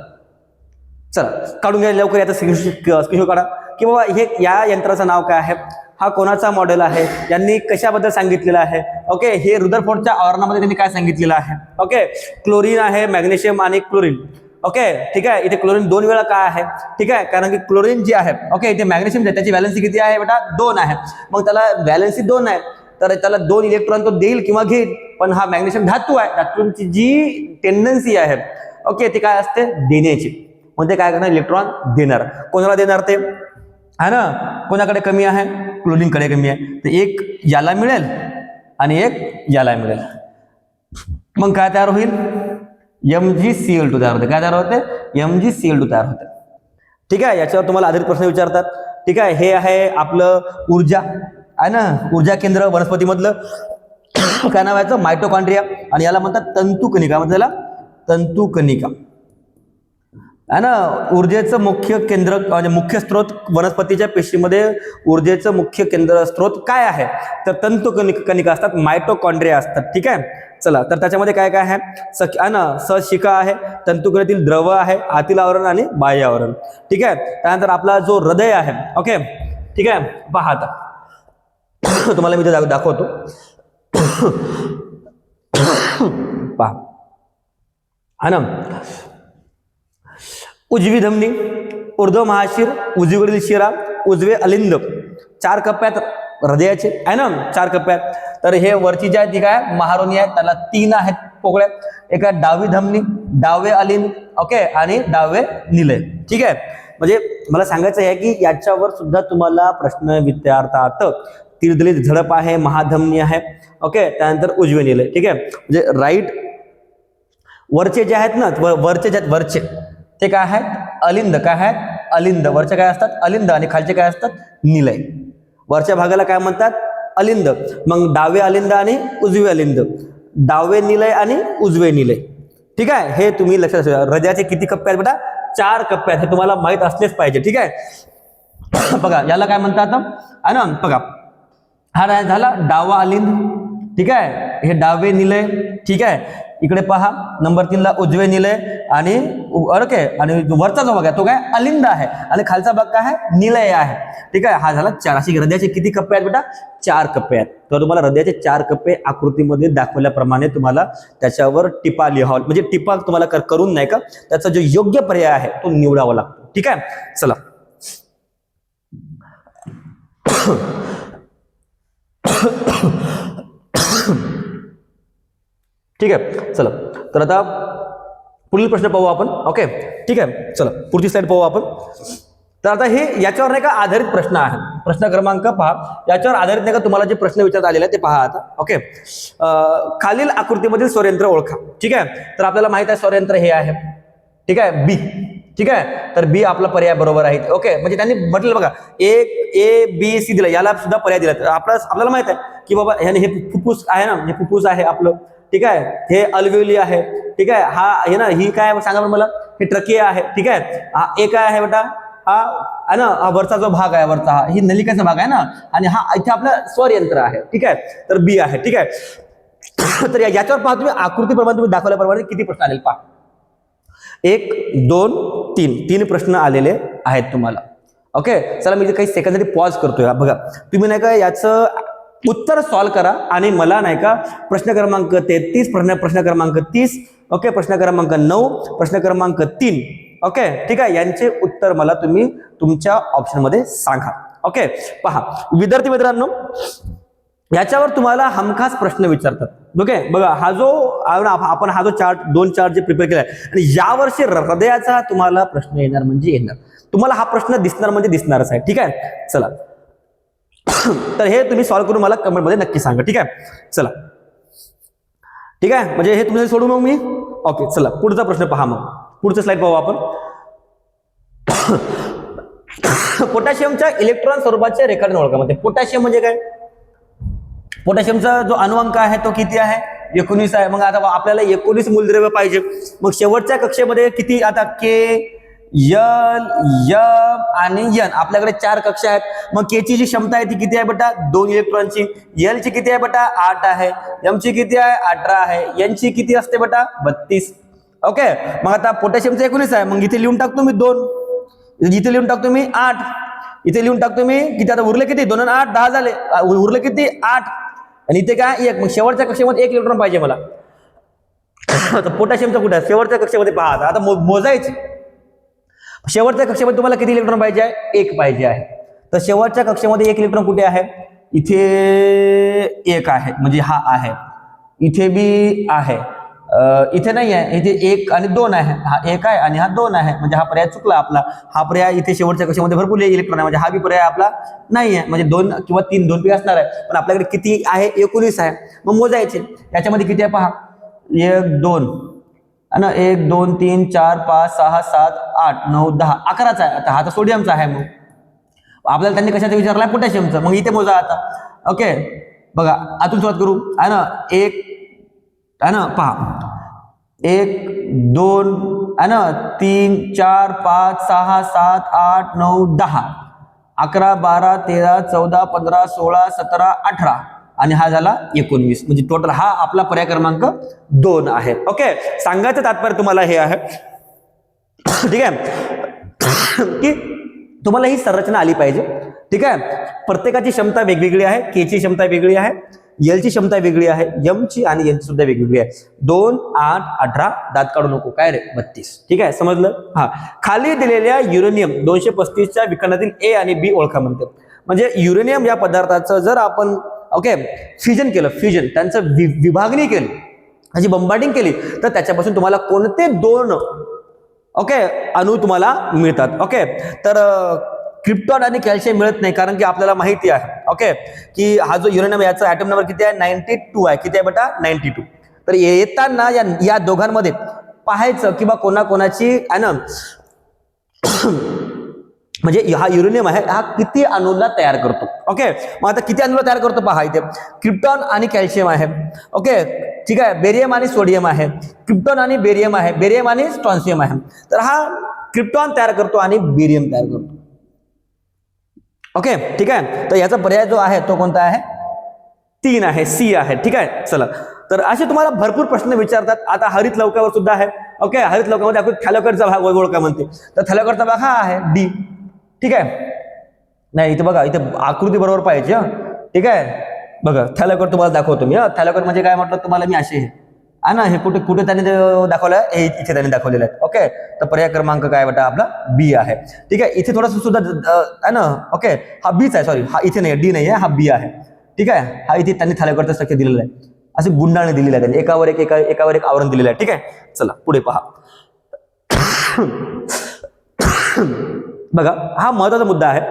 चला, काढून घ्या लवकर याचा स्क्रीनशॉट काढा की बाबा हे या यंत्राचं नाव काय आहे, हा कोणाचा मॉडेल आहे, यांनी कशाबद्दल सांगितलेलं आहे. ओके, हे रुदरफोर्डच्या आवरणामध्ये त्यांनी काय सांगितलेलं आहे. ओके, क्लोरीन आहे, मॅग्नेशियम आणि क्लोरीन. ओके, ठीक आहे. इथे क्लोरीन 2 वेळा काय आहे? ठीक आहे, कारण की क्लोरीन जी आहे, ओके, इथे मॅग्नेशियम त्याची व्हॅलेन्सी किती आहे बेटा? 2 आहे. मग त्याला व्हॅलेन्सी 2 आहे तर त्याला 2 इलेक्ट्रॉन तो देईल किंवा घेईल. पण हा मॅग्नेशियम धातू आहे, धातूंची जी टेंडन्सी आहे, ओके, ती काय असते? देण्याची. मग ते काय करणार? इलेक्ट्रॉन देणार. कोणाला देणार ते? है ना, कोणाकडे कमी आहे? क्लोरीनकडे कमी आहे. तर एक याला मिळेल आणि एक याला मिळेल. मग काय तयार होईल? MgCl2 तयार होते. काय तयार होते? MgCl2 तयार होते. ठीक आहे. याच्यावर तुम्हाला आधारित प्रश्न विचारतात. ठीक आहे. हे आहे आपलं ऊर्जा आहे ना, ऊर्जा केंद्र वनस्पतीमधलं. काय नाव याचं? मायटोकॉन्ड्रिया. आणि याला म्हणतात तंतुकणिका. म्हणजे त्याला तंतुकणिका आहे ना. ऊर्जेचं मुख्य केंद्र म्हणजे मुख्य स्त्रोत वनस्पतीच्या पेशीमध्ये ऊर्जेचं मुख्य केंद्र स्त्रोत काय आहे? तर तंतुकणिका असतात, मायटोकॉन्ड्रिया असतात. ठीक आहे. चला, तर त्याच्यामध्ये काय काय आहे ना? सशिका आहे, तंतुकणेतील द्रव आहे, आतील आवरण आणि बाह्य आवरण. ठीक आहे. त्यानंतर आपला जो हृदय आहे, ओके, ठीक आहे, पहा आता तुम्हाला मी ते दाखवतो. पहा हा ना, उजवी धमनी, ऊर्ध्व महाशीर, उजवीकडील शिरा, उजवे अलिंद, 4 कप्प्यात हृदयाचे आहे ना, 4 कप्प्यात. तर हे वरची जी आहे ती काय महारोनी आहे, त्याला 3 आहेत पोकळ्या. एक आहे डावी धमनी, डावे अलिंद, ओके, आणि डावे निलय. ठीक आहे, म्हणजे मला सांगायचं आहे की याच्यावर सुद्धा तुम्हाला प्रश्न विचारतात. तीर्दलित झडप आहे, महाधमनी आहे, ओके, त्यानंतर उजवे निलय. ठीक आहे, म्हणजे राईट वरचे जे आहेत ना, वरचे जे आहेत वरचे ते काय आहेत अलिंद, काय आहेत अलिंद. वरचे काय असतात अलिंद आणि खालचे काय असतात निलय. वरच्या भागाला काय म्हणतात अलिंद. मग डावे अलिंद आणि उजवे अलिंद, डावे निलय आणि उजवे निलय. ठीक आहे, हे तुम्ही लक्षात ठेवा. हृदयाचे किती कप्पे आहेत बेटा 4 कप्पे आहेत, हे तुम्हाला माहित असलेच पाहिजे. ठीक आहे, बघा याला काय म्हणतात आहे ना, बघा हा झाला डावा अलिंद. ठीक आहे, हे डावे निलय. ठीक आहे, इकडे पहा नंबर 3 ला उजवे निलय आणि ओके, आणि वरचा जो भाग आहे तो काय अलिंद आहे आणि खालचा भाग काय आहे निलय आहे. ठीक आहे, हा झाला 4. अशी हृदयाचे किती कप्पे आहेत बेटा 4 कप्पे आहेत. तर तुम्हाला हृदयाचे 4 कप्पे आकृतीमध्ये दाखवल्याप्रमाणे तुम्हाला त्याच्यावर टिपा लिहावा, म्हणजे टिपा तुम्हाला करून नाही का त्याचा जो योग्य पर्याय आहे तो निवडावा लागतो. ठीक आहे, चला. ठीक आहे, चला. तर आता पुढील प्रश्न पाहू आपण. ओके, ठीक आहे, चला पुढची स्लाइड पाहू आपण. तर आता हे याच्यावर नाही का आधारित प्रश्न आहे. प्रश्न क्रमांक पहा, याच्यावर आधारित नाही का तुम्हाला जे प्रश्न विचारण्यात आलेले आहे ते पहा आता. ओके, खालील आकृतीमधील स्वरयंत्र ओळखा. ठीक आहे, तर आपल्याला माहित आहे स्वरयंत्र हे आहे. ठीक आहे, बी. ठीक आहे, तर बी आपला पर्याय बरोबर आहे. ओके, म्हणजे त्यांनी म्हटलं बघा ए बी सी दिला, याला सुद्धा पर्याय दिला. तर आपल्याला माहित आहे की बाबा हे फुफ्फुस आहे ना, हे फुफ्फुस आहे आपलं. ठीक आहे, हे अल्वेली आहे. ठीक आहे, हा हे ना, ही काय सांगा मला, हे ट्रकिया आहे. ठीक आहे, हा एक आहे बेटा, हा आहे ना, हा वरचा जो भाग आहे वरचा, हा ही नलिकाचा भाग आहे ना, आणि हा इथे आपलं स्वरयंत्र आहे. ठीक आहे, तर बी आहे. ठीक आहे, तर याच्यावर पहा तुम्ही आकृतीप्रमाणे तुम्ही दाखवल्याप्रमाणे किती प्रश्न आलेले पहा. 1 2 3 3 प्रश्न आलेले आहेत तुम्हाला. ओके, चला मी काही सेकंदरी पॉज करतोय. बघा तुम्ही नाही का याचं उत्तर सॉल्व्ह करा आणि मला नाही का प्रश्न क्रमांक 33, प्रश्न क्रमांक 30, ओके, प्रश्न क्रमांक 9, प्रश्न क्रमांक 3, ओके, ठीक आहे, यांचे उत्तर मला तुम्ही तुमच्या ऑप्शनमध्ये सांगा. ओके, पहा विद्यार्थी मित्रांनो, याच्यावर तुम्हाला हमखास प्रश्न विचारतात. ओके, बघा हा जो आपण हा जो चार्ट 2 चार्ट जे प्रिपेअर केलाय आणि यावर्षी हृदयाचा तुम्हाला प्रश्न येणार म्हणजे येणार. तुम्हाला हा प्रश्न दिसणार म्हणजे दिसणारच आहे. ठीक आहे, चला. तर हे तुम्ही सॉल्व्ह करून मला कमेंटमध्ये नक्की सांगा. ठीक आहे, चला. ठीक आहे, म्हणजे हे तुम्ही सोडू मग मी. ओके, चला पुढचा प्रश्न पहा. मग पुढचं स्लाइड पाहू आपण. पोटॅशियमच्या इलेक्ट्रॉन स्वरूपाचे रेखाटन ओळखा. म्हणजे पोटॅशियम म्हणजे काय, पोटॅशियमचा जो अणुअंक आहे तो किती आहे 19 आहे. मग आता आपल्याला 19 मूलद्रव्य पाहिजे. मग शेवटच्या कक्षेमध्ये किती, आता के यल यम आणि यन, आपल्याकडे 4 कक्षा आहेत. मग के ची जी क्षमता आहे ती किती आहे बेटा 2 इलेक्ट्रॉनची. यल ची किती आहे बेटा 8 आहे. एम ची किती आहे 18 आहे. एन ची किती असते बेटा 32. ओके, मग आता पोटॅशियमचं 19 आहे, मग इथे लिहून टाकतो मी 2, इथे लिहून टाकतो मी 8, इथे लिहून टाकतो मी किती, आता उरले किती 2 आणि 8 10 झाले, उरले किती 8 आणि इथे काय 1. मग शेवटच्या कक्षेमध्ये 1 इलेक्ट्रॉन पाहिजे मला. आता पोटॅशियमचा कुठे आहे शेवटच्या कक्षेमध्ये पहा. आता मोजायचे शेवटच्या कक्षेमध्ये तुम्हाला किती इलेक्ट्रॉन पाहिजे आहे 1 पाहिजे आहे. तर शेवटच्या कक्षेमध्ये 1 इलेक्ट्रॉन कुठे आहे, इथे 1 आहे, म्हणजे हा आहे, इथे बी आहे, इथे नाही आहे, इथे 1 आणि 2 आहे. हा 1 आहे आणि हा 2 आहे, म्हणजे हा पर्याय चुकला आपला. हा पर्याय इथे शेवटच्या कक्षेमध्ये भरपूर इलेक्ट्रॉन आहे, म्हणजे हा बी पर्याय आपला नाही आहे. म्हणजे 2 किंवा 3 2 पी असणार आहे, पण आपल्याकडे किती आहे 19 आहे. मग मोजायचे याच्यामध्ये किती आहे पहा, 1 2 आणि 1 2 3 4 5 6 7 8 9 10 11चा आहे. आता हा तर सोडियमचा आहे. मग आपल्याला त्यांनी कशाचं विचारलाय पोटॅशियमचं, मग इथे मोजा आता. ओके, बघा आतून सुरुवात करू आहे ना. 1 आहे ना, पहा 1 2 आहे ना, 3 4 5 6 7 8 9 10 11 12 13 14 15 16 17 18 आणि हा झाला 19. म्हणजे टोटल हा आपला पर्याय क्रमांक 2 आहे. ओके, सांगायचं तात्पर्य तुम्हाला हे आहे ठीक आहे की तुम्हाला ही संरचना आली पाहिजे. ठीक आहे. प्रत्येकाची क्षमता वेगवेगळी आहे. के ची क्षमता वेगळी आहे, एल ची क्षमता वेगळी आहे, एम ची आणि एन ची सुद्धा वेगवेगळी आहे. 2, 8, 18 दात काढू नको काय रे 32. ठीक आहे, समजलं. हा, खाली दिलेल्या युरेनियम 235च्या विखंडातील ए आणि बी ओळखा म्हणते. म्हणजे युरेनियम या पदार्थाचं जर आपण फ्युजन केलं, त्यांचं विभागणी केली, त्याची बंबार्डिंग केली, तर त्याच्यापासून तुम्हाला कोणते 2 अणु तुम्हाला मिळतात. तर क्रिप्टॉन आणि कॅल्शियम मिळत नाही, कारण की आपल्याला माहिती आहे की हा जो युरेनियम याचा ॲटम नंबर किती आहे 92 आहे. किती आहे बेटा 92. तर येताना या दोघांमध्ये पाहायचं किंवा कोणाकोणाची म्हणजे हा युरेनियम आहे हा किती अणूला तयार करतो. मग आता किती अणूला तयार करतो पहा, इथे क्रिप्टॉन आणि कॅल्शियम आहे. ठीक आहे, बेरियम आणि सोडियम आहे, क्रिप्टॉन आणि बेरियम आहे, बेरियम आणि स्ट्रॉन्शियम आहे. तर हा क्रिप्टॉन तयार करतो आणि बेरियम तयार करतो. ठीक आहे, तर याचा पर्याय जो आहे तो कोणता आहे 3 आहे, सी आहे. ठीक आहे, चला. तर असे तुम्हाला भरपूर प्रश्न विचारतात. आता हरित लवकावर सुद्धा आहे. हरित लवकामध्ये आपण थॅलोकरचा भाग ओळखा म्हणते, तर थॅलोकरचा भाग हा आहे डी. ठीक आहे, नाही इथे बघा, इथे आकृती बरोबर पाहिजे. ठीक आहे, बघा थॅलोकर तुम्हाला दाखवतो मी. थॅलोकर म्हणजे काय म्हटलं तुम्हाला मी, असे आहे ना, हे कुठे त्यांनी दाखवलं आहे, हे इथे त्यांनी दाखवलेलं आहे. तर पर्याय क्रमांक काय बेटा आपला बी आहे. ठीक आहे, इथे थोडंसं सुद्धा आहे ना. हा बीच आहे, सॉरी, हा इथे नाही, डी नाही आहे, हा बी आहे. ठीक आहे, हा इथे त्यांनी थॅलोकरचं स्ट्रक्चर दिलेलं आहे, असे गुंडाने दिलेलं आहे त्यांनी, एकावर एक आवरण दिलेलं आहे. ठीक आहे, चला पुढे पहा. बघा, हा महत्वाचा मुद्दा आहे.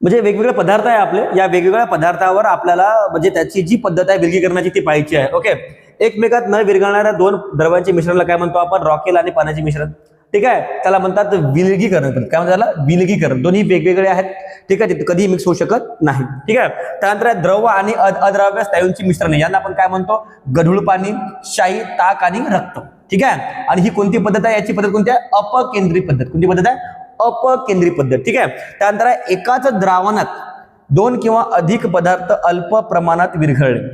म्हणजे वेगवेगळे पदार्थ आहे आपले, या वेगवेगळ्या पदार्थावर आपल्याला म्हणजे त्याची जी पद्धत आहे विलगीकरणाची ती पाहायची आहे. एकमेकात न विरघळणाऱ्या 2 द्रवांचे मिश्रणला काय म्हणतो आपण, रॉकेल आणि पाण्याचे मिश्रण. ठीक आहे, त्याला म्हणतात विलगीकरण. काय म्हणतात त्याला, विलगीकरण. दोन्ही वेगवेगळे आहेत. ठीक आहे, ते कधीही मिक्स होऊ शकत नाही. ठीक आहे, त्यानंतर द्रव आणि अद्रव्य स्नायूंची मिश्रण, यांना आपण काय म्हणतो, गढूळ पाणी, शाई, ताक आणि रक्त. ठीक आहे, आणि ही कोणती पद्धत आहे, याची पद्धत कोणती आहे, अपकेंद्री पद्धत. कोणती पद्धत आहे, अपकेंद्री पद्धत. ठीक आहे, त्यानंतर एकाच द्रावणात 2 किंवा अधिक पदार्थ अल्प प्रमाणात विरघळले,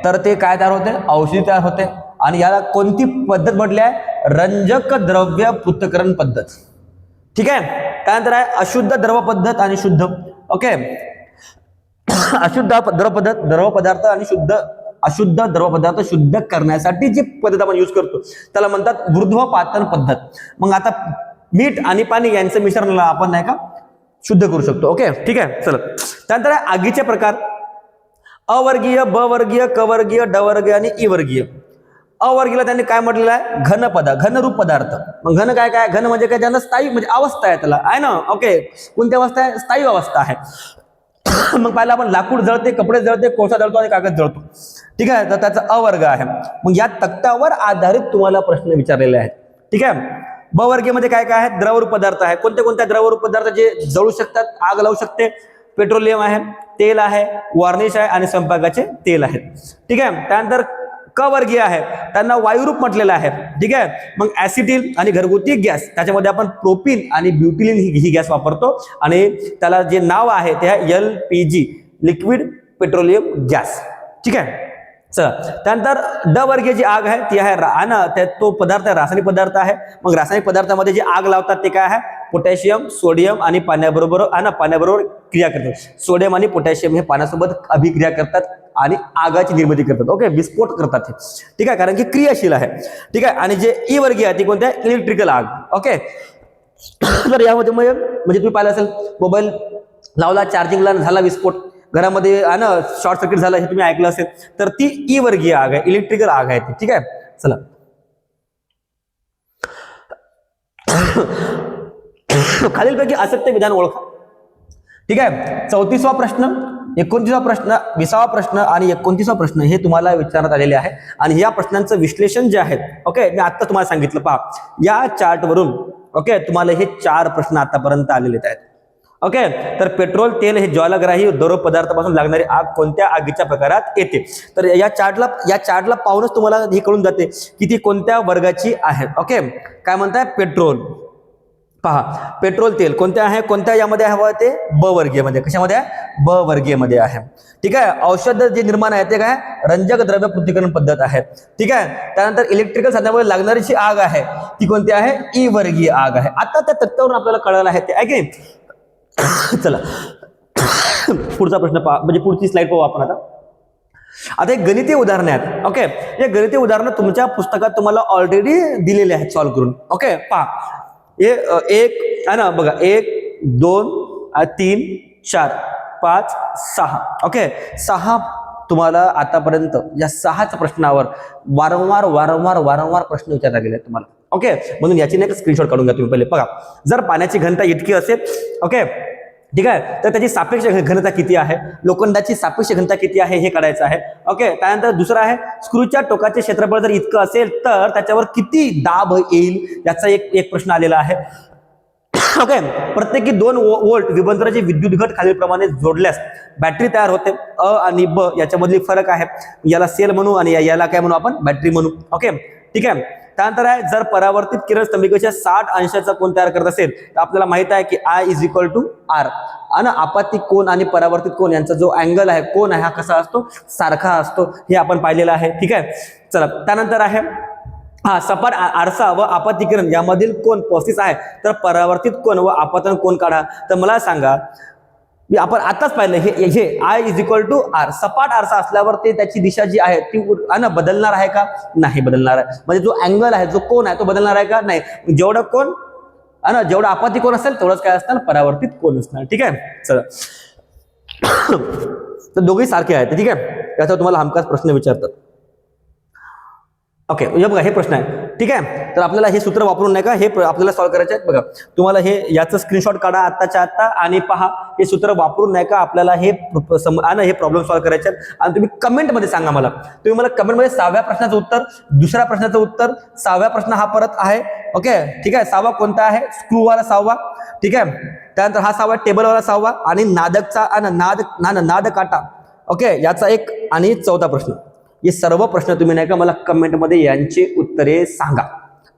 तर ते काय तयार होते, औषधी तयार होते. आणि याला कोणती पद्धत म्हटली आहे, रंजक द्रव्य पृथक्करण पद्धत. ठीक आहे, त्यानंतर आहे अशुद्ध द्रव पद्धत आणि शुद्ध. अशुद्ध द्रव पदार्थ आणि अशुद्ध द्रव पदार्थ शुद्ध करण्यासाठी जी पद्धत आपण यूज करतो त्याला म्हणतात ऊर्ध्वपातन पद्धत. मग आता मीठ आणि पाणी यांचं मिश्रणाला आपण नाही का शुद्ध करू शकतो. ठीक आहे, चला. त्यानंतर आगीचे प्रकार, अवर्गीय, ब वर्गीय, क वर्गीय, ड वर्गीय आणि ई वर्गीय. अवर्गीयला त्यांनी काय म्हटलेलं आहे, घनरूप पदार्थ. मग घन काय काय, घन म्हणजे काय, ज्यांना स्थायी म्हणजे अवस्था आहे त्याला, आहे ना. कोणती अवस्था आहे, स्थायी अवस्था आहे. मग पाहिलं आपण लाकूड जळते, कपडे जळते, कोळसा जळतो आणि कागद जळतो. ठीक आहे, तर त्याचा अवर्ग आहे. मग या तक्त्यावर आधारित तुम्हाला प्रश्न विचारलेले आहेत. ठीक आहे, ब वर्गीयमध्ये काय काय आहे, द्रवरूप पदार्थ आहे. कोणत्या द्रवरूप पदार्थ जे जळू शकतात, आग लावू शकते, पेट्रोलियम आहे, तेल आहे, वार्निश आहे आणि स्वयंपाकाचे तेल आहे. ठीक आहे, त्यानंतर क वर्गीय आहे, त्यांना वायुरूप म्हटलेलं आहे. ठीक आहे, मग ऍसिटिल आणि घरगुती गॅस, त्याच्यामध्ये आपण प्रोपिन आणि ब्युटिलिन ही गॅस वापरतो आणि त्याला जे नाव आहे ते आहे LPG, लिक्विड पेट्रोलियम गॅस. ठीक आहे, चला. त्यानंतर ड वर्गीय जी आग आहे ती आहे तो पदार्थ रासायनिक पदार्थ आहे. मग रासायनिक पदार्थामध्ये जे आग लावतात ते काय आहे, पोटॅशियम, सोडियम आणि पाण्याबरोबर क्रिया करतात. सोडियम आणि पोटॅशियम हे पाण्यासोबत अभिक्रिया करतात आणि आगाची निर्मिती करतात. विस्फोट करतात हे. ठीक आहे, कारण की क्रियाशील आहे. ठीक आहे, आणि जे ई वर्गीय आहे ती कोणती आहे, इलेक्ट्रिकल आग. तर यामध्ये म्हणजे तुम्ही पाहिलं असेल, मोबाईल लावला, चार्जिंगला झाला विस्फोट, घरामध्ये शॉर्ट सर्किट झालं, हे तुम्ही ऐकलं असेल, तर ती ई वर्गीय आग आहे, इलेक्ट्रिकल आग आहे ती. ठीक आहे, चला. खालीलपैकी असत्य विधान ओळखा. ठीक आहे, 34वा प्रश्न, 29वा प्रश्न, 20वा प्रश्न आणि 29वा प्रश्न हे तुम्हाला विचारण्यात आलेले आहे. आणि या प्रश्नांचं विश्लेषण जे आहे, मी आता तुम्हाला सांगितलं, पहा या चार्टवरून तुम्हाला हे 4 प्रश्न आतापर्यंत आलेले आहेत. तर पेट्रोल तेल हे ज्वालाग्राही द्रव पदार्थापासून लागणारी आग कोणत्या आगीच्या प्रकारात येते. तर या चार्टला पाहूनच तुम्हाला हे कळून जाते की ती कोणत्या वर्गाची आहे. काय म्हणताय, पेट्रोल. पहा, पेट्रोल तेल कोणत्या आहे, कोणत्या यामध्ये हवं ते, ब वर्गीयमध्ये. कशामध्ये आहे, ब वर्गीयमध्ये आहे. ठीक आहे, औषध जे निर्माण आहे ते काय, रंजक द्रव्य पृथक्करण पद्धत आहे. ठीक आहे, त्यानंतर इलेक्ट्रिकल साधनामुळे लागणारी जी आग आहे ती कोणती आहे, ई वर्गीय आग आहे. आता त्या तत्त्वावरून आपल्याला कळालं आहे ते आहे की चला पुढचा प्रश्न पहा, म्हणजे पुढची स्लाइड पाहू आपण आता. आता एक गणितीय उदाहरण आहेत. ओके, हे गणितीय उदाहरण तुमच्या पुस्तकात तुम्हाला ऑलरेडी दिलेले आहेत सॉल्व्ह करून. ओके पहा, हे एक आहे ना बघा, 1 2 3 4 5 6. ओके, 6 तुम्हाला आतापर्यंत या 6च प्रश्नावर वारंवार वारंवार वारंवार प्रश्न विचारले गेले आहेत तुम्हाला. ओके, म्हणून याची नाही स्क्रीनशॉट काढून घ्या तुम्ही. पहिले बघा, जर पाण्याची घनता इतकी असेल, ओके ठीक आहे, तर त्याची सापेक्ष घनता किती आहे, लोखंडाची सापेक्ष घनता किती आहे हे काढायचं आहे. ओके, त्यानंतर दुसरं आहे, स्क्रूच्या टोकाचे क्षेत्रफळ जर इतकं असेल तर त्याच्यावर किती दाब येईल याचा एक प्रश्न आलेला आहे. ओके, प्रत्येकी 2 व्होल्ट विभवांतराचे विद्युत घट खालीलप्रमाणे जोडल्यास बॅटरी तयार होते. अ आणि ब याच्यामधली फरक आहे, याला सेल म्हणू आणि याला काय म्हणू आपण, बॅटरी म्हणू. ओके ठीक आहे. त्यानंतर आहे, जर परावर्तित किरण स्तंभिकेच्या 60 अंशाचा कोन तयार करत असेल तर आपल्याला माहित आहे की I = R. आणि आपत्ती कोन आणि परावर्तित कोन यांचा जो अँगल आहे, कोन आहे, हा कसा असतो, सारखा असतो, हे आपण पाहिलेलं आहे. ठीक आहे. चला त्यानंतर आहे, सपाट आरसा व आपत्ती किरण यामधील कोन 35 आहे, तर परावर्तित कोन व आपतन कोन काढा. तर मला सांगा, आपण आताच पाहिलं हे I = R. सपाट आरसा असल्यावर ते त्याची दिशा जी आहे ती बदलणार आहे का, नाही बदलणार आहे. म्हणजे जो अँगल आहे, जो कोन आहे, तो बदलणार आहे का, नाही. जेवढा कोन जेवढा आपत्ती कोन असेल तेवढंच काय असणार, परावर्तित कोन असणार. ठीक आहे. चला तर दोघेही सारखे आहेत. ठीक आहे, याचा तुम्हाला हमखास प्रश्न विचारतात. ओके, हे बघा, हे प्रश्न आहे. ठीक आहे, तर आपल्याला हे सूत्र वापरून नाही का हे आपल्याला सॉल्व्ह करायचे आहेत. बघा, तुम्हाला हे याचं स्क्रीनशॉट काढा आत्ताच्या आत्ता आणि पहा, हे सूत्र वापरून नाही का आपल्याला हे प्रॉब्लेम सॉल्व्ह करायचे आहेत. आणि तुम्ही कमेंटमध्ये सांगा मला, तुम्ही मला कमेंटमध्ये 6व्या प्रश्नाचं उत्तर, दुसऱ्या प्रश्नाचं उत्तर, 6व्या प्रश्न हा परत आहे. ओके ठीक आहे, 6वा कोणता आहे, स्क्रूवाला 6वा. ठीक आहे, त्यानंतर हा 6वा टेबलवाला 6वा आणि नादकचा नाद काटा. ओके, याचा एक आणि 4था प्रश्न. हे सर्व प्रश्न तुम्ही नाही का मला कमेंटमध्ये यांची उत्तरे सांगा,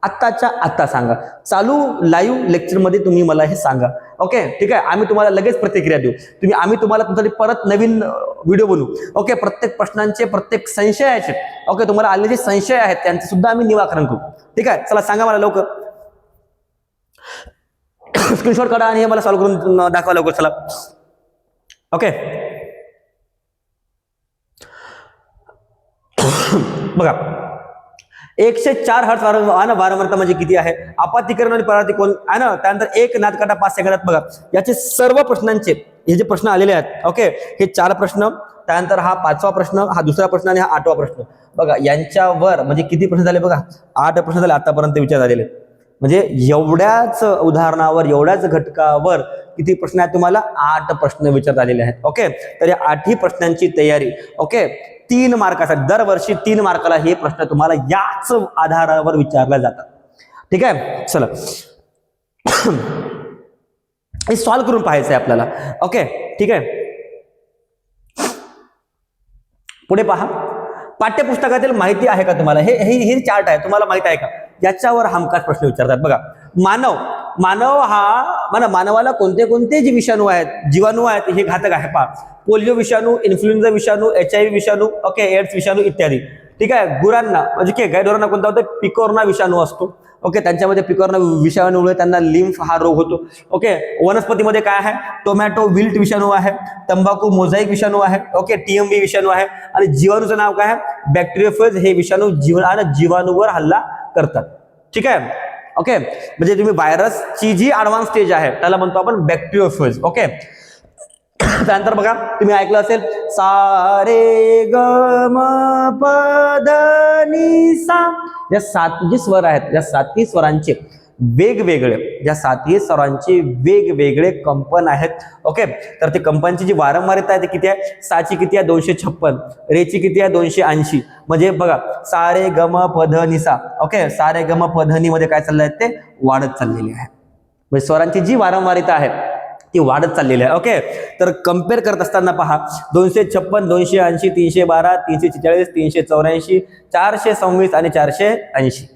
आत्ताच्या आत्ता सांगा. चालू लाईव्ह लेक्चरमध्ये तुम्ही मला हे सांगा. ओके ठीक आहे, आम्ही तुम्हाला लगेच प्रतिक्रिया देऊ. आम्ही तुम्हाला तुमच्यासाठी परत नवीन व्हिडिओ बनवू. ओके, प्रत्येक प्रश्नांचे, प्रत्येक संशयाचे, ओके तुम्हाला आलेले जे संशय आहेत त्यांचे सुद्धा आम्ही निराकरण करू. ठीक आहे, चला सांगा मला लवकर, स्क्रीनशॉट काढा आणि हे मला सॉल्व्ह करून दाखवा लवकर. चला ओके बघा, 104 हर्ट्ज वारंवारता म्हणजे किती आहे, आपत्तीकरण आणि परावर्तित कोन आहे ना. त्यानंतर 1 नादकाटा 5 सेकंदात. बघा, याचे सर्व प्रश्नांचे हे जे प्रश्न आलेले आहेत, ओके हे 4 प्रश्न, त्यानंतर हा 5वा प्रश्न, हा दुसरा प्रश्न आणि हा 8वा प्रश्न. बघा, यांच्यावर म्हणजे किती प्रश्न झाले, बघा 8 प्रश्न झाले आतापर्यंत विचार झालेले. म्हणजे एवढ्याच उदाहरणावर, एवढ्याच घटकावर किती प्रश्न आहेत, तुम्हाला 8 प्रश्न विचारत आलेले आहेत. ओके, तर या 8ही प्रश्नांची तयारी, ओके 3 मार्कासाठी, दरवर्षी 3 मार्काला हे प्रश्न तुम्हाला याच आधारावर विचारले जातात. ठीक आहे, चला हे सॉल्व्ह करून पाहायचं आहे आपल्याला. ओके ठीक आहे, पुढे पहा, पाठ्यपुस्तकातील माहिती आहे का तुम्हाला, हे चार्ट आहे, तुम्हाला माहिती आहे का, याच्यावर हमखास प्रश्न विचारतात. बघा, मानवाला कोणते कोणते जे विषाणू आहेत, जीवाणू आहेत, हे घातक आहे. पहा, पोलिओ विषाणू, इन्फ्लुएन्झा विषाणू, HIV विषाणू, ओके एड्स विषाणू इत्यादी. ठीक आहे, गुरांना म्हणजे गायढोरांना कोणता होतो, पिकोरना विषाणू असतो. ओके, त्यांच्यामध्ये पिकोरना विषाणूमुळे त्यांना लिम्फ हा रोग होतो. ओके, वनस्पतीमध्ये काय आहे, टोमॅटो विल्ट विषाणू आहे, तंबाखू मोझाईक विषाणू आहे, ओके TMB विषाणू आहे. आणि जीवाणूचं नाव काय आहे, बॅक्टेरियोफेज. हे विषाणू जीवाणूवर हल्ला करतात. ठीक आहे, ओके म्हणजे तुम्ही व्हायरसची जी ऍडव्हान्स स्टेज आहे त्याला म्हणतो आपण बॅक्टेरियोफेज. ओके, त्यानंतर बघा, तुम्ही ऐकलं असेल, सा रे ग म प ध नि सा, या 7 जे स्वर आहेत, या 7ही स्वरांचे वेगवेगळे, या 7ही स्वरांचे वेगवेगळे कंपन आहेत. ओके, तर ते कंपनची जी वारंवारता आहे ते किती आहे, साची किती आहे 256, रेची किती आहे 280. म्हणजे बघा, सा रे ग म प ध नि सा. ओके, सा रे ग म प ध नि मध्ये काय चाललंय, ते वाढत चाललेले आहे. म्हणजे स्वरांची जी वारंवारता आहे ती वाढत चाललेली आहे. ओके, तर कम्पेअर करत असताना पहा, 256, 280, 312, 346, 384, 426 आणि 480.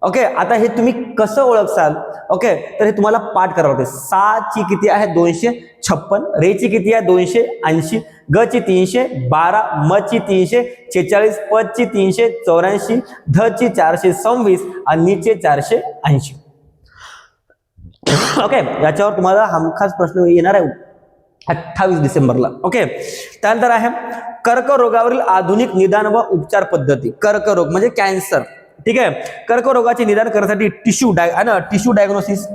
ओके, आता हे तुम्ही कसं ओळखसाल, ओके तर हे तुम्हाला पाठ करावं लागते. सा ची किती आहे 256, रे ची किती आहे 280, ग ची 312, म ची 346, प ची 384, ध ची 426 आणि नी चे 480. ओके, याच्यावर तुम्हाला हमखास प्रश्न येणार आहे 28 डिसेंबरला. ओके, त्यानंतर आहे कर्करोगावरील आधुनिक निदान व उपचार पद्धती. कर्करोग म्हणजे कॅन्सर. ठीक आहे, कर्करोगाचे निदान करण्यासाठी टिश्यू डायग्नोसिस.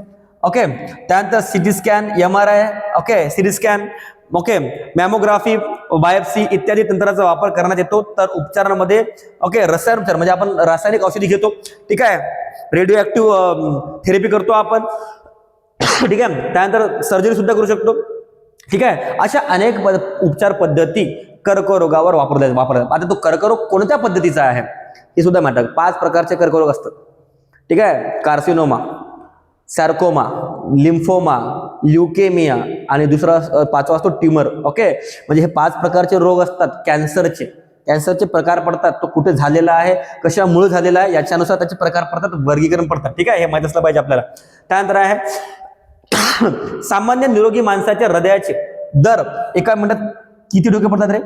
ओके, त्यानंतर CT scan, MRI, okay, CT scan, okay, mammography, biopsy इत्यादी तंत्राचा वापर करण्यात येतो. तर उपचारांमध्ये ओके रसायन उपचार म्हणजे आपण रासायनिक औषधी घेतो. ठीक आहे, रेडिओ ऍक्टिव्ह थेरपी करतो आपण. ठीक आहे, त्यानंतर सर्जरी सुद्धा करू शकतो. ठीक आहे, अशा अनेक उपचार पद्धती कर्करोगावर वापरतात. आता तो कर्करोग कोणत्या पद्धतीचा आहे हे सुद्धा मॅटर. 5 प्रकारचे कर्करोग असतात. ठीक आहे, कार्सिनोमा, सार्कोमा, लिम्फोमा, ल्युकेमिया आणि दुसरा 5वा असतो ट्यूमर. ओके, म्हणजे हे 5 प्रकारचे रोग असतात कॅन्सरचे प्रकार पडतात. तो कुठे झालेला आहे, कशामुळे झालेला आहे याच्यानुसार त्याचे प्रकार पडतात, वर्गीकरण पडतात. ठीक आहे, हे माहित असलं पाहिजे आपल्याला. त्यानंतर आहे सामान्य निरोगी माणसाच्या हृदयाचे दर एका मिनिटात किती ठोके पडतात रे?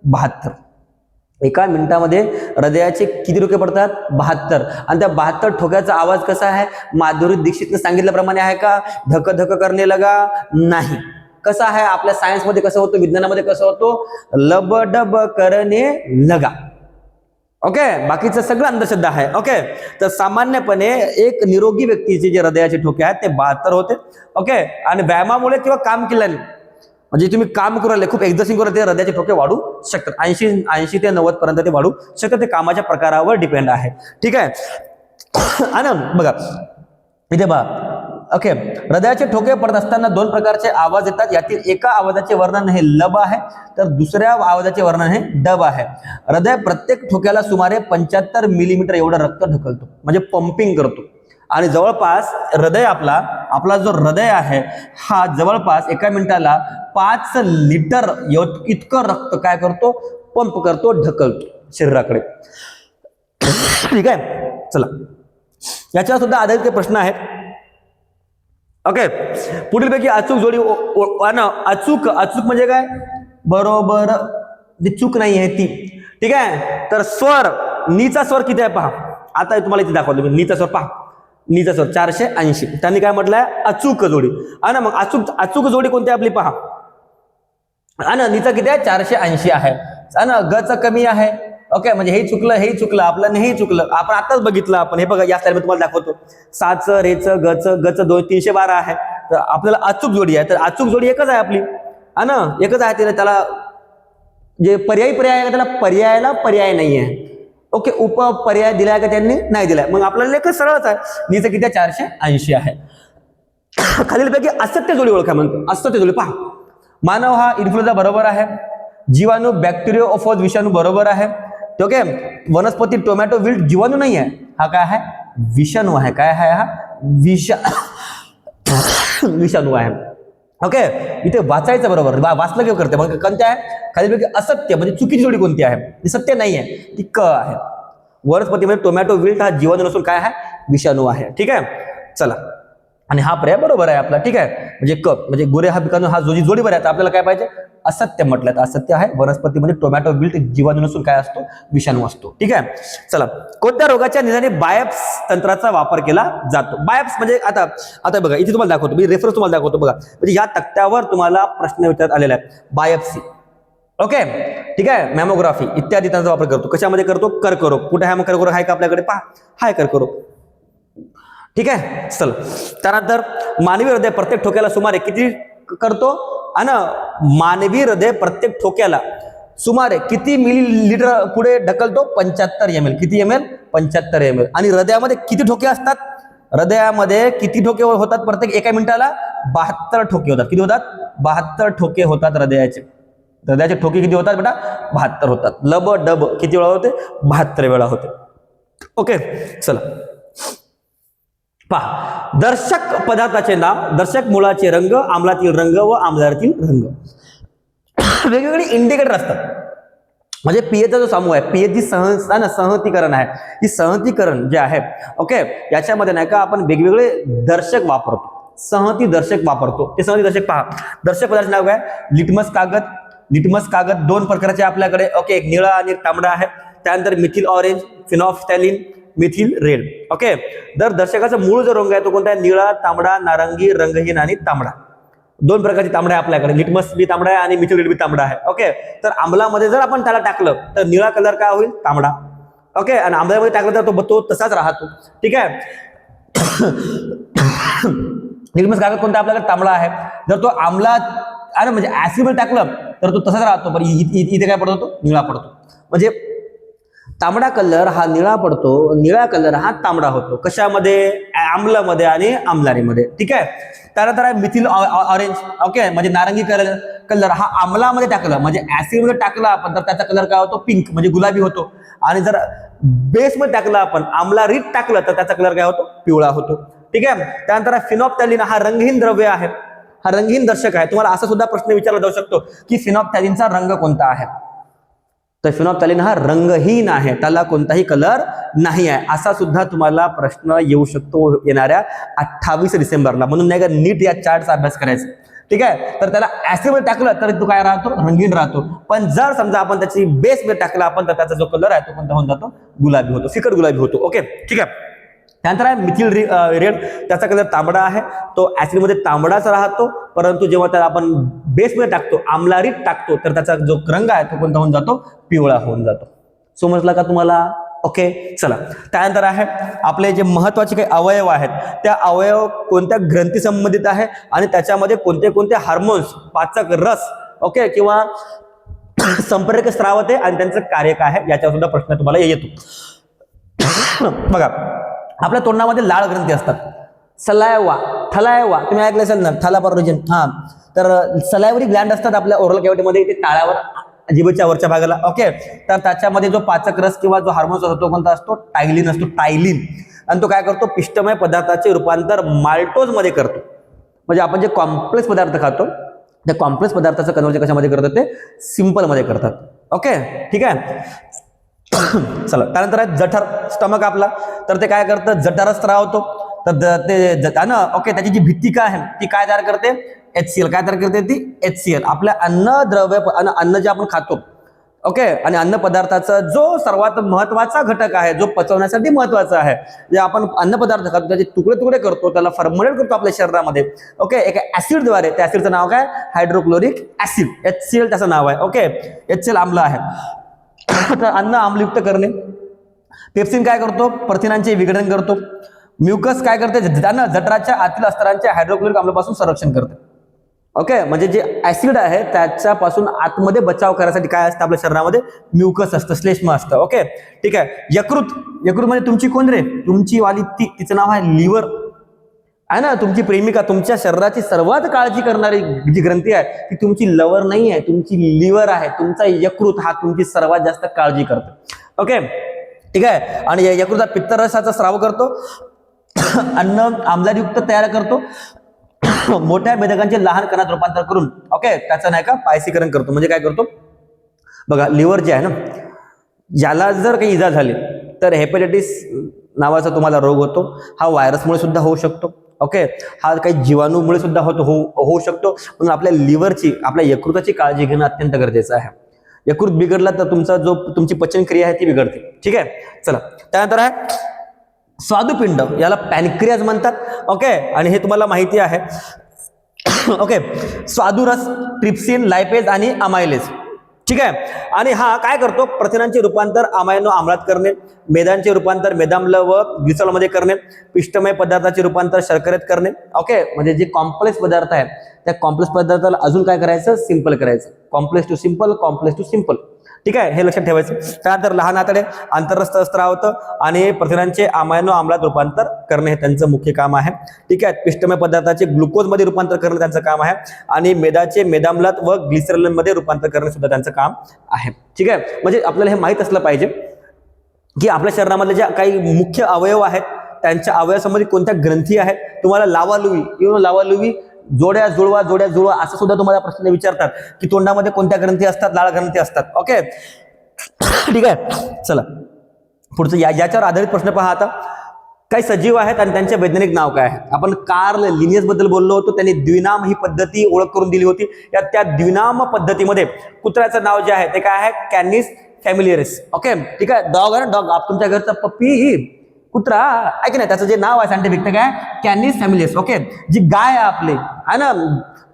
72. एका मिनिटामध्ये हृदयाचे किती ठोके पडतात? 72. आणि त्या 72 ठोक्याचा आवाज कसा आहे? माधुरी दीक्षितने सांगितल्याप्रमाणे आहे का? धक धक करणे लगा? नाही. कसा आहे? आपल्या सायन्स मध्ये कसं होतं, विज्ञानामध्ये कसं होतं? लबडब करणे लगा. ओके, बाकीचं सगळं अंधश्रद्धा आहे. ओके, तर सामान्यपणे एक निरोगी व्यक्तीचे जे हृदयाचे ठोके आहेत ते 72 होते. ओके, आणि व्यायामामुळे किंवा काम केल्याने म्हणजे तुम्ही काम करू राहिले, खूप एक्झर्सिंग करू, ते हृदयाचे ठोके वाढू शकतात. 80 ते 90 पर्यंत ते वाढू शकतात. ते कामाच्या प्रकारावर डिपेंड आहे. ठीक आहे, आणि बघा इथे बघा. ओके, हृदयाचे ठोके पडत असताना 2 प्रकारचे आवाज येतात. यातील एका आवाजाचे वर्णन हे लब आहे, तर दुसऱ्या आवाजाचे वर्णन हे डब आहे. हृदय प्रत्येक ठोक्याला सुमारे 75 मिलीमीटर एवढं रक्त ढकलतो, म्हणजे पंपिंग करतो. आणि जवळपास हृदय आपला जो हृदय आहे हा जवळपास एका मिनिटाला 5 लिटर इतकं रक्त काय करतो? पंप करतो, ढकलतो शरीराकडे. ठीक आहे, चला याच्यावर सुद्धा आधारित प्रश्न आहेत. ओके, पुढीलपैकी अचूक जोडी अचूक म्हणजे काय? बरोबर, जी चूक नाही आहे ती. ठीक आहे, तर स्वर नीचा स्वर किती आहे पहा. आता तुम्हाला इथे दाखवतो मी नीचा स्वर पहा. नीचा स्वर 480. त्यांनी काय म्हटलंय? अचूक जोडी. आणि मग अचूक जोडी कोणती आपली पहा. आणि नीचा किती आहे? 480 आहे. आणि गच कमी आहे. ओके, म्हणजे हे चुकलं आपलं नाही चुकलं. आपण आताच बघितलं आपण. हे बघा या स्लाइड मध्ये तुम्हाला दाखवतो. साचं, रेचं, गच 312 आहे. तर आपल्याला अचूक जोडी आहे. तर अचूक जोडी एकच आहे आपली. एकच आहे. त्याला जे पर्याय आहे त्याला पर्याय नाही आहे. ओके, पर्याय दिलाय का त्यांनी? नाही दिलाय. मग आपल्याला लेख सरळच आहे. नीचं किती आहे? 480 आहे. खालीलपैकी असत्य जोडी ओळखा म्हणतो. असत्य जोडी पहा. मानव हा इन्फ्लुएन्झा बरोबर आहे. जीवाणू बॅक्टेरियोफोज विषाणू बरोबर आहे. ओके, वनस्पती टोमॅटो विल्ट जीवाणू नाही आहे. हा काय आहे? विषाणू आहे. काय आहे हा? विषाणू आहे. ओके, इथे वाचायचं बरोबर. वाचलं किंवा करते. मग कोणत्या आहे? खालीलपैकी असत्य म्हणजे चुकीची जोडी कोणती आहे? ती सत्य नाही आहे, ती क आहे. वनस्पतीमध्ये टोमॅटो विल्ट हा जीवाणू नसून काय आहे? विषाणू आहे. ठीक आहे, चला. आणि हा पर्याय बरोबर आहे आपला. ठीक आहे, म्हणजे क म्हणजे गुरे हा पिकांनो हा जोडी बरोबर आहे. आपल्याला काय पाहिजे? असत्य म्हटलं तर असत्य आहे. वनस्पतीमध्ये टोमॅटो विल्ट जीवाणू नसून काय असतो? विषाणू असतो. ठीक आहे, चला. कोणत्या रोगाच्या निदानाने बायोप्स तंत्राचा वापर केला जातो? बायोप्स म्हणजे आता बघा इथे तुम्हाला दाखवतो, मी रेफरन्स तुम्हाला दाखवतो बघा. म्हणजे या तक्त्यावर तुम्हाला प्रश्न विचारण्यात आलेला आहे. बायोप्सी. ओके, ठीक आहे, मॅमोग्राफी इत्यादी त्यांचा वापर करतो. कशामध्ये करतो? कर्करोग. कुठे आहे मग कर्करोग? आहे का आपल्याकडे? पहा, हाय कर्करोग. ठीक आहे, चल. त्यानंतर मानवी हृदय प्रत्येक ठोक्याला सुमारे किती करतो? आणि मानवी हृदय प्रत्येक ठोक्याला सुमारे किती मिलीलीटर पुढे ढकलतो? 75 ml. किती ml? 75 ml. आणि हृदयामध्ये किती ठोके असतात? हृदयामध्ये किती ठोके होतात प्रत्येक एका मिनिटाला? 72 ठोके होतात. किती होतात? 72 ठोके होतात हृदयाचे. हृदयाचे ठोके किती होतात बेटा? 72 होतात. लब डब किती वेळा होते? 72 वेळा होते. ओके, चला पहा. दर्शक पदार्थाचे नाव, दर्शक मुळाचे रंग, आम्लातील रंग व आम्लातील रंग. वेगवेगळे इंडिकेटर असतात. म्हणजे पीएचचा जो समूह आहे, पीएच जी संहतीकरण आहे, ही संहतीकरण जे आहे ओके, याच्यामध्ये नाही का आपण वेगवेगळे दर्शक वापरतो. संहती दर्शक वापरतो. ते संहती दर्शक पहा. दर्शक पदार्थाचे नाव काय? लिटमस कागद 2 प्रकारचे आपल्याकडे. ओके, एक निळा आणि एक तांबडा आहे. त्यानंतर methyl orange, phenolphthalein, methyl red. Okay, तर दर्शकाचा मूळ जो रंग आहे तो कोणता आहे? निळा, तांबडा, नारंगी, रंगहीन आणि तांबडा. दोन प्रकारचे तांबडा आहे आपल्याकडे, लिटमस बी तांबडा आहे आणि मिथिल रेड बी तांबडा आहे. ओके, तर आम्लामध्ये जर आपण त्याला टाकलं तर निळा कलर काय होईल? तांबडा. ओके, आणि आंब्यामध्ये टाकलं तर तो तसाच राहतो. ठीक आहे. लिटमस कागद कोणता आपल्याकडे? तांबडा आहे. जर तो आम्ला अरे म्हणजे ऍसिड टाकलं तर तो तसाच राहतो, पण इथे काय पडतो? तो निळा पडतो. म्हणजे तांबडा कलर हा निळा पडतो, निळा कलर हा तांबडा होतो. कशामध्ये? आम्लामध्ये आणि आम्लारीमध्ये. ठीक आहे. त्यानंतर आहे मिथिल ऑरेंज. ओके, म्हणजे नारंगी कलर हा आम्लामध्ये टाकला म्हणजे ऍसिडमध्ये टाकला आपण तर त्याचा कलर काय होतो? पिंक, म्हणजे गुलाबी होतो. आणि जर बेसमध्ये टाकला आपण, आम्लारीत टाकलं तर त्याचा कलर काय होतो? पिवळा होतो. ठीक आहे. त्यानंतर फिनॉल्फ्थॅलीन हा रंगहीन द्रव्य आहे, हा रंगहीन दर्शक आहे. तुम्हाला असा सुद्धा प्रश्न विचारला जाऊ शकतो की फिनॉल्फ्थॅलीनचा रंग कोणता आहे? तर फिनॉल्फ्थॅलीन हा रंगहीन आहे, त्याला कोणताही कलर नाही आहे, असा सुद्धा तुम्हाला प्रश्न येऊ शकतो येणाऱ्या 28 डिसेंबरला. म्हणून नाही का नीट या चार्टचा अभ्यास करायचा. ठीक आहे. तर त्याला ऍसिडमध्ये टाकलं तर तो काय राहतो? रंगीन राहतो. पण जर समजा आपण त्याची बेसमध्ये टाकला आपण तर त्याचा जो कलर आहे तो कोणता होऊन जातो? गुलाबी होतो, फिकट गुलाबी होतो. ओके, ठीक आहे. त्यानंतर आहे मिथिल रेड, त्याचा कलर तांबडा आहे. तो ऍसिडमध्ये तांबडाच राहतो, परंतु जेव्हा त्याला आपण बेसमध्ये टाकतो, आम्लारीत टाकतो तर त्याचा जो रंग आहे तो कोणता होऊन जातो? पिवळा होऊन जातो. समजला का तुम्हाला? ओके, चला. त्यानंतर आहे आपले जे महत्वाचे काही अवयव आहेत, त्या अवयव कोणत्या ग्रंथी संबंधित आहे आणि त्याच्यामध्ये कोणते कोणते हार्मोन्स, पाचक रस, ओके, किंवा संपर्क स्रावते आणि त्यांचं कार्य काय आहे याच्यावर सुद्धा प्रश्न तुम्हाला येतो. बघा, आपल्या तोंडामध्ये लाळ ग्रंथी असतात. सलायवा, थलायवा तुम्ही ऐकलं असेल ना, थलापर रिजन. हा, तर सलायवरी ग्लँड असतात आपल्या ओरल कॅव्हिटीमध्ये, ते टाळ्यावर, जिभेच्या वरच्या भागाला. ओके, तर त्याच्यामध्ये जो पाचक रस किंवा जो हार्मोन्स असतो कोणता असतो? टायलिन असतो, टायलिन. आणि तो काय करतो? पिष्टमय पदार्थाचे रूपांतर माल्टोज मध्ये करतो. म्हणजे आपण जे कॉम्प्लेक्स पदार्थ खातो त्या कॉम्प्लेक्स पदार्थाचं कन्व्हर्जन कशामध्ये करतात? ते सिंपल मध्ये करतात. ओके, ठीक आहे. चला, त्यानंतर आहे जठर, स्टमक आपला. तर ते काय करतं? जठर स्त्रावतो. तर ते ना, ओके, त्याची जी भित्ती काय आहे ती काय तयार करते? HCl. काय तयार करते? ती HCl. आपल्या अन्नद्रव्य, अन्न जे आपण खातो, ओके, आणि अन्न पदार्थाचा जो सर्वात महत्वाचा घटक आहे, जो पचवण्यासाठी महत्वाचा आहे, जे आपण अन्न पदार्थ खातो त्याचे तुकडे तुकडे करतो, त्याला फर्मंटेट करतो आपल्या शरीरामध्ये. ओके, एका ऍसिडद्वारे. त्या ऍसिडचं नाव काय? हायड्रोक्लोरिक ऍसिड, HCl त्याचं नाव आहे. ओके, HCl आम्ल आहे. तर अन्न आम्लयुक्त करणे. पेप्सिन काय करतो? प्रथिनांचे विघटन करतो. म्युकस काय करते? जठराच्या आतील अस्तरांच्या हायड्रोक्लोरिक आम्लापासून संरक्षण करते. ओके, म्हणजे जे ऍसिड आहे त्याच्यापासून आतमध्ये बचाव करण्यासाठी काय असतं आपल्या शरीरामध्ये? म्युकस असतं, श्लेष्म असतं. ओके, ठीक आहे. यकृत, यकृत म्हणजे तुमची कोण रे? तुमची वाली तिचं नाव आहे लिव्हर आहे ना, तुमची प्रेमिका. तुमच्या शरीराची सर्वात काळजी करणारी जी ग्रंथी आहे ती तुमची लवर नाही आहे, तुमची लिव्हर आहे. तुमचा यकृत हा तुमची सर्वात जास्त काळजी करतो. ओके, ठीक आहे. आणि यकृत पित्तरसाचा स्राव करतो, अन्न आम्लयुक्त तयार करतो, मोठ्या भेदकांचे लहान कणात रूपांतर करून, ओके, त्याचं नाही का पायसीकरण करतो. म्हणजे काय करतो? बघा, लिव्हर जे आहे ना, ज्याला जर काही इजा झाली तर हेपॅटायटिस नावाचा तुम्हाला रोग होतो. हा व्हायरसमुळे सुद्धा होऊ शकतो. ओके, हा काही जीवाणूमुळे सुद्धा होऊ शकतो. म्हणून आपल्या लिव्हरची, आपल्या यकृताची काळजी घेणं अत्यंत गरजेचं आहे. यकृत बिघडला तर तुमची पचनक्रिया आहे ती बिघडते. ठीक आहे. चला, त्यानंतर आहे स्वादुपिंड, याला पॅनक्रियाज म्हणतात. ओके, आणि हे तुम्हाला माहिती आहे. ओके, स्वादुरस, ट्रिप्सिन, लायपेज आणि अमायलेज. ठीक आहे. आणि हा काय करतो? प्रथिनांचे रूपांतर अमायनो आम्लात करणे, मेदांचे रूपांतर मेदाम्ल व ग्लिसरॉलमध्ये करणे, पिष्टमय पदार्थाचे रूपांतर शर्करेत करणे. ओके, म्हणजे जे कॉम्प्लेक्स पदार्थ आहे त्या कॉम्प्लेक्स पदार्थाला अजून काय करायचं? सिंपल करायचं. Complex to simple, complex to simple. ठीक आहे, हे लक्षात ठेवायचं. त्यानंतर लहान आतडे, आंतररस्त स्त्राव आणि प्रथिनांचे अमायनो आम्लात रूपांतर करणे हे त्यांचं मुख्य काम आहे. ठीक आहे. पिष्टमय पदार्थाचे ग्लुकोजमध्ये रूपांतर करणे त्यांचं काम आहे आणि मेदाचे मेदाम्लात व ग्लिसरॉलमध्ये रूपांतर करणे सुद्धा त्यांचं काम आहे. ठीक आहे. म्हणजे आपल्याला हे माहित असलं पाहिजे की आपल्या शरीरामधले जे काही मुख्य अवयव आहेत त्यांच्या अवयवासंबंधी कोणत्या ग्रंथी आहेत. तुम्हाला लावालुवी, जोड्या जुळवा असं सुद्धा तुम्हाला प्रश्न विचारतात की तोंडामध्ये कोणत्या ग्रंथी असतात? लाळ ग्रंथी असतात. ओके, ठीक आहे. चला, पुढचं याच्यावर आधारित प्रश्न पहा. आता काही सजीव आहेत आणि त्यांचे वैज्ञानिक नाव काय आहे? आपण कार्ल लिनियस बद्दल बोललो होतो, त्यांनी द्विनाम ही पद्धती ओळख करून दिली होती. त्या द्विनाम पद्धतीमध्ये कुत्र्याचं नाव जे आहे ते काय आहे? कॅनिस फॅमिलिअरिस. ओके, ठीक आहे. डॉग आहे ना, डॉग, तुमच्या घरचा पप्पी कुत्रा ऐक ना, त्याचं जे नाव आहे सायंटिफिक ते काय, कॅनिस फॅमिलिस. ओके, जी गाय आहे आपली है ना,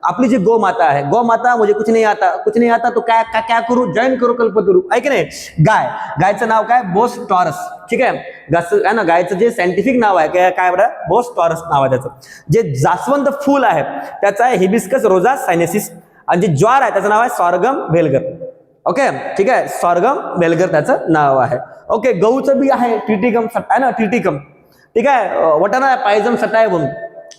आपली जी गो माता आहे, गो माता मुझे कुछ नहीं आता, कुछ नहीं आता तो क्या करू, जॉईन करू कल्पतरू, ऐक नाही. गायचं नाव काय, बोस टॉरस. ठीक आहे ना, गायचं जे सायंटिफिक नाव आहे काय बरं, बोस टॉरस नाव आहे त्याचं. जे जास्वंद फूल आहे त्याचं आहे हिबिस्कस रोजा सायनेसिस, आणि जे ज्वार आहे त्याचं नाव आहे सॉर्गम व्हेल्गर. ओके, ठीक आहे, सॉर्गम व्हेल्गर त्याचं नाव आहे. ओके, गहूचं बी आहे ट्रिटिकम आहे ना, ट्रिटिकम. ठीक आहे, वटाणा आहे पायझम सटायबम.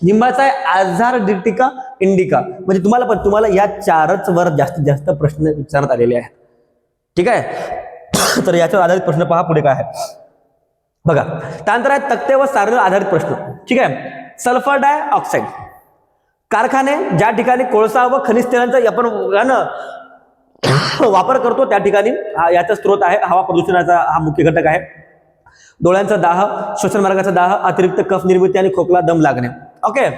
लिंबाचा आहे आझारडिटिका इंडिका. म्हणजे तुम्हाला या चारच वर जास्तीत जास्त प्रश्न विचारण्यात आलेले आहेत. ठीक आहे, तर याच्यावर आधारित प्रश्न पहा पुढे काय आहे बघा. त्यानंतर आहे तक्ते व सारणीवर आधारित प्रश्न. ठीक आहे, सल्फर डायऑक्साईड कारखाने ज्या ठिकाणी कोळसा व खनिज तेलांचा आपण वापर करतो त्या ठिकाणी याचा स्रोत आहे. हवा प्रदूषणाचा हा मुख्य घटक आहे. डोळ्यांचा दाह, श्वसन मार्गाचा दाह, अतिरिक्त कफ निर्मिती आणि खोकला, दम लागणे. ओके,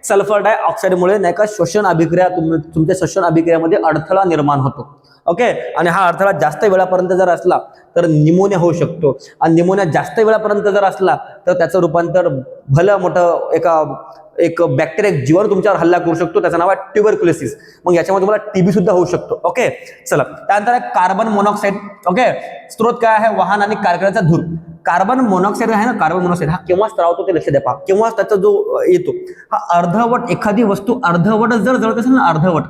सल्फर डायऑक्साईडमुळे नाही का श्वसन अभिक्रिया, तुमच्या श्वसन अभिक्रियामध्ये अडथळा निर्माण होतो. ओके, आणि हा अडथळा जास्त वेळापर्यंत जर असला तर निमोनिया होऊ शकतो. आणि निमोनिया जास्त वेळापर्यंत जर असला तर त्याचं रूपांतर भलं मोठं एक बॅक्टेरिया जीवाणू तुमच्यावर हल्ला करू शकतो. त्याचं नाव आहे ट्युबरक्युलोसिस. मग याच्यामध्ये तुम्हाला टीबी सुद्धा होऊ शकतो. ओके, चला त्यानंतर आहे कार्बन मोनॉक्साईड. ओके, स्रोत काय आहे, वाहन आणि कारखान्याचा धूर. कार्बन मोनॉक्साईड आहे ना, कार्बन मोनॉक्साईड हा केव्हा स्त्रावतो ते लक्ष द्या पहा. केव्हा त्याचा जो येतो हा अर्धवट, एखादी वस्तू अर्धवट जर जळत असेल ना, अर्धवट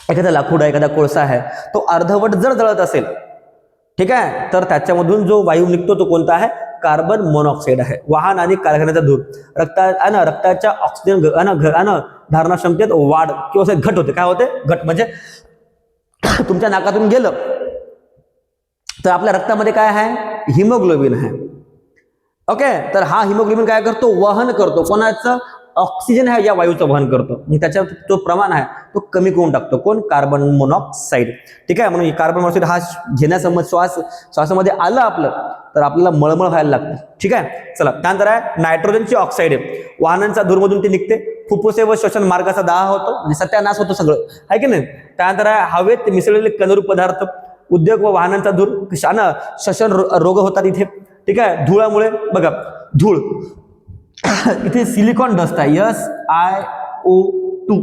एखादा लाकूड आहे, एखादा कोळसा आहे, तो अर्धवट जर जळत असेल, ठीक आहे, तर त्याच्यामधून जो वायू निघतो तो कोणता आहे, कार्बन मोनॉक्साईड आहे. वाहन आणि कारखान्याचा धूर, रक्ताच्या ऑक्सिजन धारणा क्षमतेत वाढ किंवा घट होते. काय होते, घट म्हणजे तुमच्या नाकातून गेलं तर आपल्या रक्तामध्ये काय आहे, हिमोग्लोबिन आहे. ओके, तर हा हिमोग्लोबिन काय करतो, वहन करतो. कोणाचं, ऑक्सिजन आहे या वायूचं वहन करतो. मग त्याचा जो प्रमाण आहे तो कमी करून टाकतो. कोण, कार्बन मोनॉक्साईड. ठीक आहे, म्हणून कार्बन मोनॉक्साईड हा घेण्यासंबंध श्वासामध्ये आलं आपलं तर आपल्याला मळमळ व्हायला लागते. ठीक आहे, चला त्यानंतर आहे नायट्रोजनची ऑक्साईड आहे. वाहनांचा धूरमधून ते निघते. फुफ्फुसे व श्वसन मार्गाचा दाह होतो, म्हणजे सत्यानाश होतो सगळं, आहे की नाही. त्यानंतर आहे हवेत मिसळलेले कनरूप पदार्थ. उद्योग व वाहनांचा धूर, श्वसन रोग होतात इथे. ठीक आहे, धुळामुळे बघा, धूळ इथे सिलिकॉन डस्ट आहे, SiO2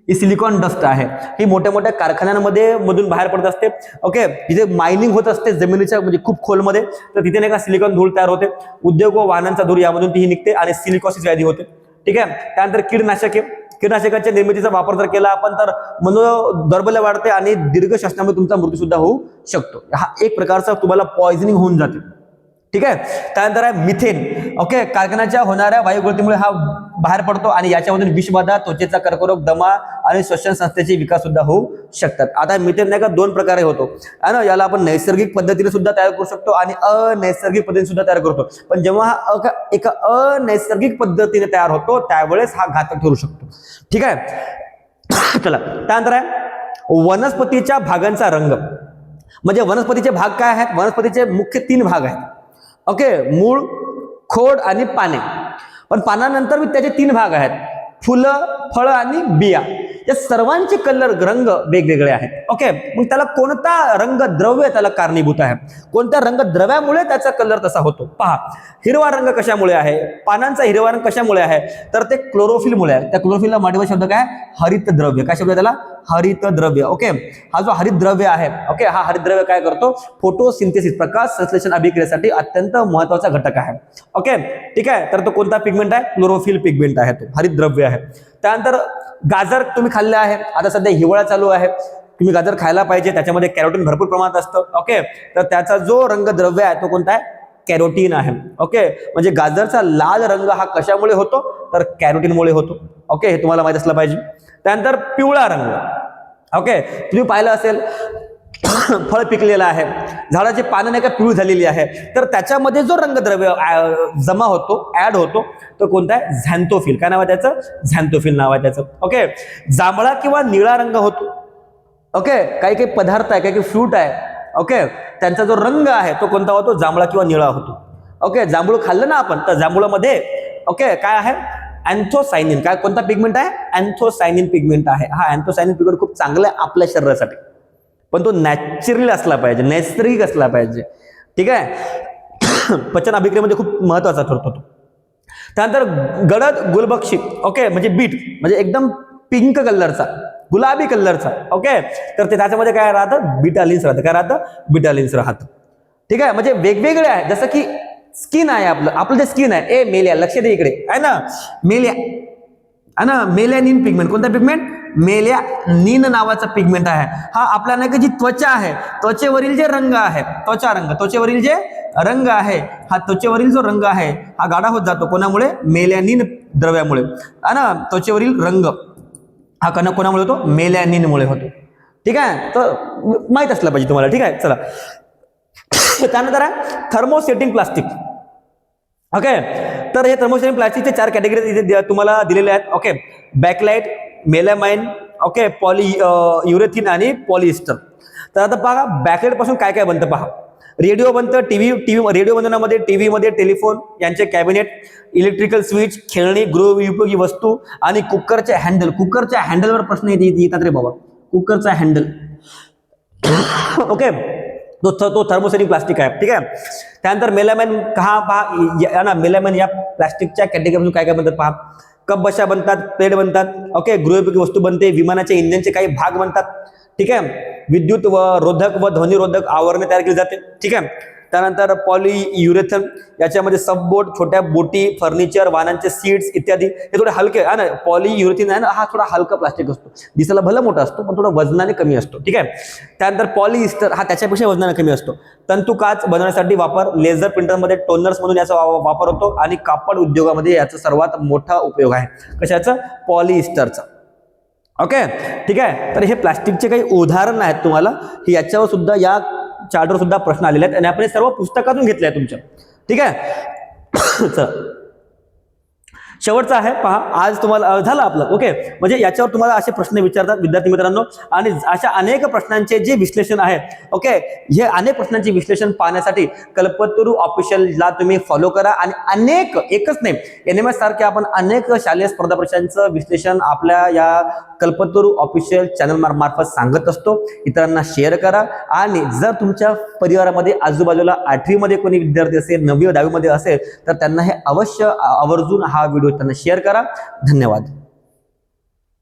ही सिलिकॉन डस्ट आहे. ही मोठ्या मोठ्या कारखान्यांमध्ये मधून बाहेर पडत असते. ओके, जिथे मायनिंग होत असते जमिनीच्या म्हणजे खूप खोलमध्ये, तर तिथे नाही का सिलिकॉन धूळ तयार होते. उद्योग व वाहनांचा धूर यामधून ती निघते आणि सिलिकॉसिस व्याधी होते. ठीक आहे, त्यानंतर कीटनाशके. कीटनाशकांच्या निर्मितीचा वापर जर केला आपण तर मनोदौर्बल्य वाढते आणि दीर्घ श्वसनामुळे तुमचा मृत्यू सुद्धा होऊ शकतो. हा एक प्रकारचा तुम्हाला पॉइझनिंग होऊन जाते. ठीक आहे, त्यानंतर आहे मिथेन. ओके, कारखान्याच्या होणाऱ्या वायुगळतीमुळे हा बाहेर पडतो आणि याच्यामधून विषबाधा, त्वचेचा कर्करोग, दमा आणि श्वसन संस्थेचे विकास सुद्धा होऊ शकतात. आता मिथेन नाही का दोन प्रकारे होतो आहे ना, याला आपण नैसर्गिक पद्धतीने सुद्धा तयार करू शकतो आणि अनैसर्गिक पद्धतीने सुद्धा तयार करतो. पण जेव्हा हा एका अनैसर्गिक पद्धतीने तयार होतो त्यावेळेस हा घातक ठरू शकतो. ठीक आहे, चला त्यानंतर आहे वनस्पतीच्या भागांचा रंग. म्हणजे वनस्पतीचे भाग काय आहेत, वनस्पतीचे मुख्य 3 भाग आहेत. ओके, मूळ, खोड आणि पाने. पण पानानंतर त्याचे 3 भाग आहेत, फुलं, फळं आणि बिया. या सर्वांचे कलर, रंग वेगवेगळे आहेत. ओके, मग त्याला कोणता रंगद्रव्य त्याला कारणीभूत आहे, कोणत्या रंगद्रव्यामुळे त्याचा कलर तसा होतो पहा. हिरवा रंग कशामुळे आहे, पानांचा हिरवा रंग कशामुळे आहे, तर ते क्लोरोफिलमुळे आहे. त्या क्लोरोफिलला मराठी शब्द काय, हरितद्रव्य. काय शब्द त्याला, हरितद्रव्य. ओके, हा जो हरितद्रव्य आहे, ओके, हा हरितद्रव्य काय करतो, फोटोसिंथेसिस, प्रकाश संश्लेषण अभिक्रियेसाठी अत्यंत महत्वाचा घटक आहे. ओके, ठीक आहे, तर तो कोणता पिगमेंट आहे, क्लोरोफिल पिगमेंट आहे, तो हरितद्रव्य आहे. त्यानंतर गाजर तुम्ही खाल्ले आहे, आता सध्या हिवाळा चालू आहे, तुम्ही गाजर खायला पाहिजे, त्याच्यामध्ये कॅरोटीन भरपूर प्रमाणात असतं. ओके, तर त्याचा जो रंगद्रव्य आहे तो कोणता आहे, कॅरोटीन आहे. ओके, म्हणजे गाजरचा लाल रंग हा कशामुळे होतो, तर कॅरोटीनमुळे होतो. ओके, हे तुम्हाला माहित असलं पाहिजे. त्यानंतर पिवळा रंग. ओके, तुम्ही पाहिलं असेल फळ पिकलेलं आहे, झाडाची पानं नाही का पिवळी झालेली आहे, तर त्याच्यामध्ये जो रंगद्रव्य जमा होतो, ऍड होतो, तो कोणता आहे, झॅन्थोफिल. काय नाव आहे त्याचं, झॅन्थोफिल नाव आहे त्याचं. ओके, जांभळा किंवा निळा रंग होतो. ओके, काही काही पदार्थ आहे, काही काही फ्रूट आहे, ओके, त्यांचा जो रंग आहे तो कोणता होतो, जांभळा किंवा निळा होतो. ओके, जांभूळ खाल्लं ना आपण, तर जांभूळामध्ये ओके काय आहे, अँथोसायनिन. काय, कोणता पिगमेंट आहे, अँथोसायनिन पिगमेंट आहे. हा अँथोसायनिन पिगमेंट खूप चांगला आहे आपल्या शरीरासाठी, पण तो नॅचरली असला पाहिजे, नैसर्गिक असला पाहिजे. ठीक आहे, पचन अभिक्रियेमध्ये खूप महत्त्वाचा ठरतो तो. त्यानंतर गडद गुलबक्षी, ओके, म्हणजे बीट, म्हणजे एकदम पिंक कलरचा, गुलाबी कलरचा, ओके, तर ते त्याच्यामध्ये काय राहतं, बिटालिन्स राहतं. काय राहतं, बिटालिन्स राहतं. ठीक आहे, म्हणजे वेगवेगळे आहे. जसं की स्किन आहे आपलं जे स्किन आहे, मेलिया, लक्ष दे इकडे, आहे ना, मेलिया आहे ना, मेलॅनिन पिगमेंट. कोणता पिगमेंट, मेलॅनिन नावाचा पिगमेंट आहे. हा आपल्या नाही का जी त्वचा आहे, त्वचेवरील जे रंग आहे, त्वचेवरील जे रंग आहे, हा त्वचेवरील जो रंग आहे हा गाढा होत जातो. कोणामुळे, मेलॅनिन द्रव्यामुळे, आहे ना, त्वचेवरील रंग हा कोणामुळे होतो, मेलॅनिनमुळे होतो. ठीक आहे, तर माहित असलं पाहिजे तुम्हाला. ठीक आहे, चला. त्यानंतर आहे थर्मोसेटिंग प्लास्टिक. ओके, तर हे थर्मोसेटिंग प्लास्टिकचे 4 कॅटेगरी इथे तुम्हाला दिलेले आहेत. ओके, बॅकलाइट, मेलामाइन, ओके, युरेथिन आणि पॉलिएस्टर. तर आता पहा बॅकलाइट पासून काय काय बनतं पहा. रेडिओ बनतं, रेडिओ बंधनामध्ये, टीव्हीमध्ये, टेलिफोन यांचे कॅबिनेट, इलेक्ट्रिकल स्विच, खेळणी, गृहउपयोगी वस्तू आणि कुकरचे हँडल. कुकरच्या हँडलवर प्रश्न येतात रे बाबा, कुकरचा हँडल. ओके, तो थर्मोसेटिंग प्लास्टिक आहे. ठीक आहे. त्यानंतर मेलामाइन पहा ना, मेलामाइन या प्लास्टिकच्या कॅटेगरीमधून काय काय बनतात पहा. कप बशा बनतात, प्लेट बनतात, ओके, गृहउपयोगी वस्तू बनते, विमानाच्या इंजिनचे काही भाग बनतात. ठीक आहे, विद्युत व रोधक व ध्वनिरोधक आवरणे तयार केली जाते. ठीक आहे. त्यानंतर पॉलियुरेथन, याच्यामध्ये सबबोट, छोट्या बोटी, फर्निचर, वाहनांचे सीट्स इत्यादी. हे थोडे हलके आहे ना, पॉलियुरेथिन आहे ना, हा थोडा हलका प्लास्टिक असतो, दिसायला भला मोठा असतो पण थोडा वजनाने कमी असतो. ठीक आहे. त्यानंतर पॉलिइस्टर, हा त्याच्यापेक्षा वजनाने कमी असतो. तंतू काच बनवण्यासाठी वापर, लेझर प्रिंटरमध्ये टोनर्स म्हणून याचा वापर होतो आणि कापड उद्योगामध्ये याचा सर्वात मोठा उपयोग आहे. कशाचा, पॉलिइस्टरचा. ओके, ठीक आहे. तर हे प्लास्टिकचे काही उदाहरण आहेत तुम्हाला, याच्यावर सुद्धा या चार्टवर सुद्धा प्रश्न आलेले आहेत आणि आपण हे सर्व पुस्तकातून घेतले आहे तुमच्या. ठीक आहे. चला, शेवटचा आहे पहा, आज तुम्हाला झालं आपलं. ओके, म्हणजे याच्यावर तुम्हाला असे प्रश्न विचारतात विद्यार्थी मित्रांनो, आणि अशा अनेक प्रश्नांचे जे विश्लेषण आहे, ओके, हे अनेक प्रश्नांचे विश्लेषण पाहण्यासाठी कल्पतरू ऑफिशियलला तुम्ही फॉलो करा. आणि अनेक, एकच नाही, NMS सारखे आपण अनेक शालेय स्पर्धा परीक्षांचं विश्लेषण आपल्या या कल्पतरू ऑफिशियल चॅनल मार्फत सांगत असतो. इतरांना शेअर करा. आणि जर तुमच्या परिवारामध्ये आजूबाजूला 8वी मध्ये कोणी विद्यार्थी असेल, 9वी व 10वी मध्ये असेल, तर त्यांना हे अवश्य आवर्जून हा व्हिडिओ त्यांना शेअर करा. धन्यवाद.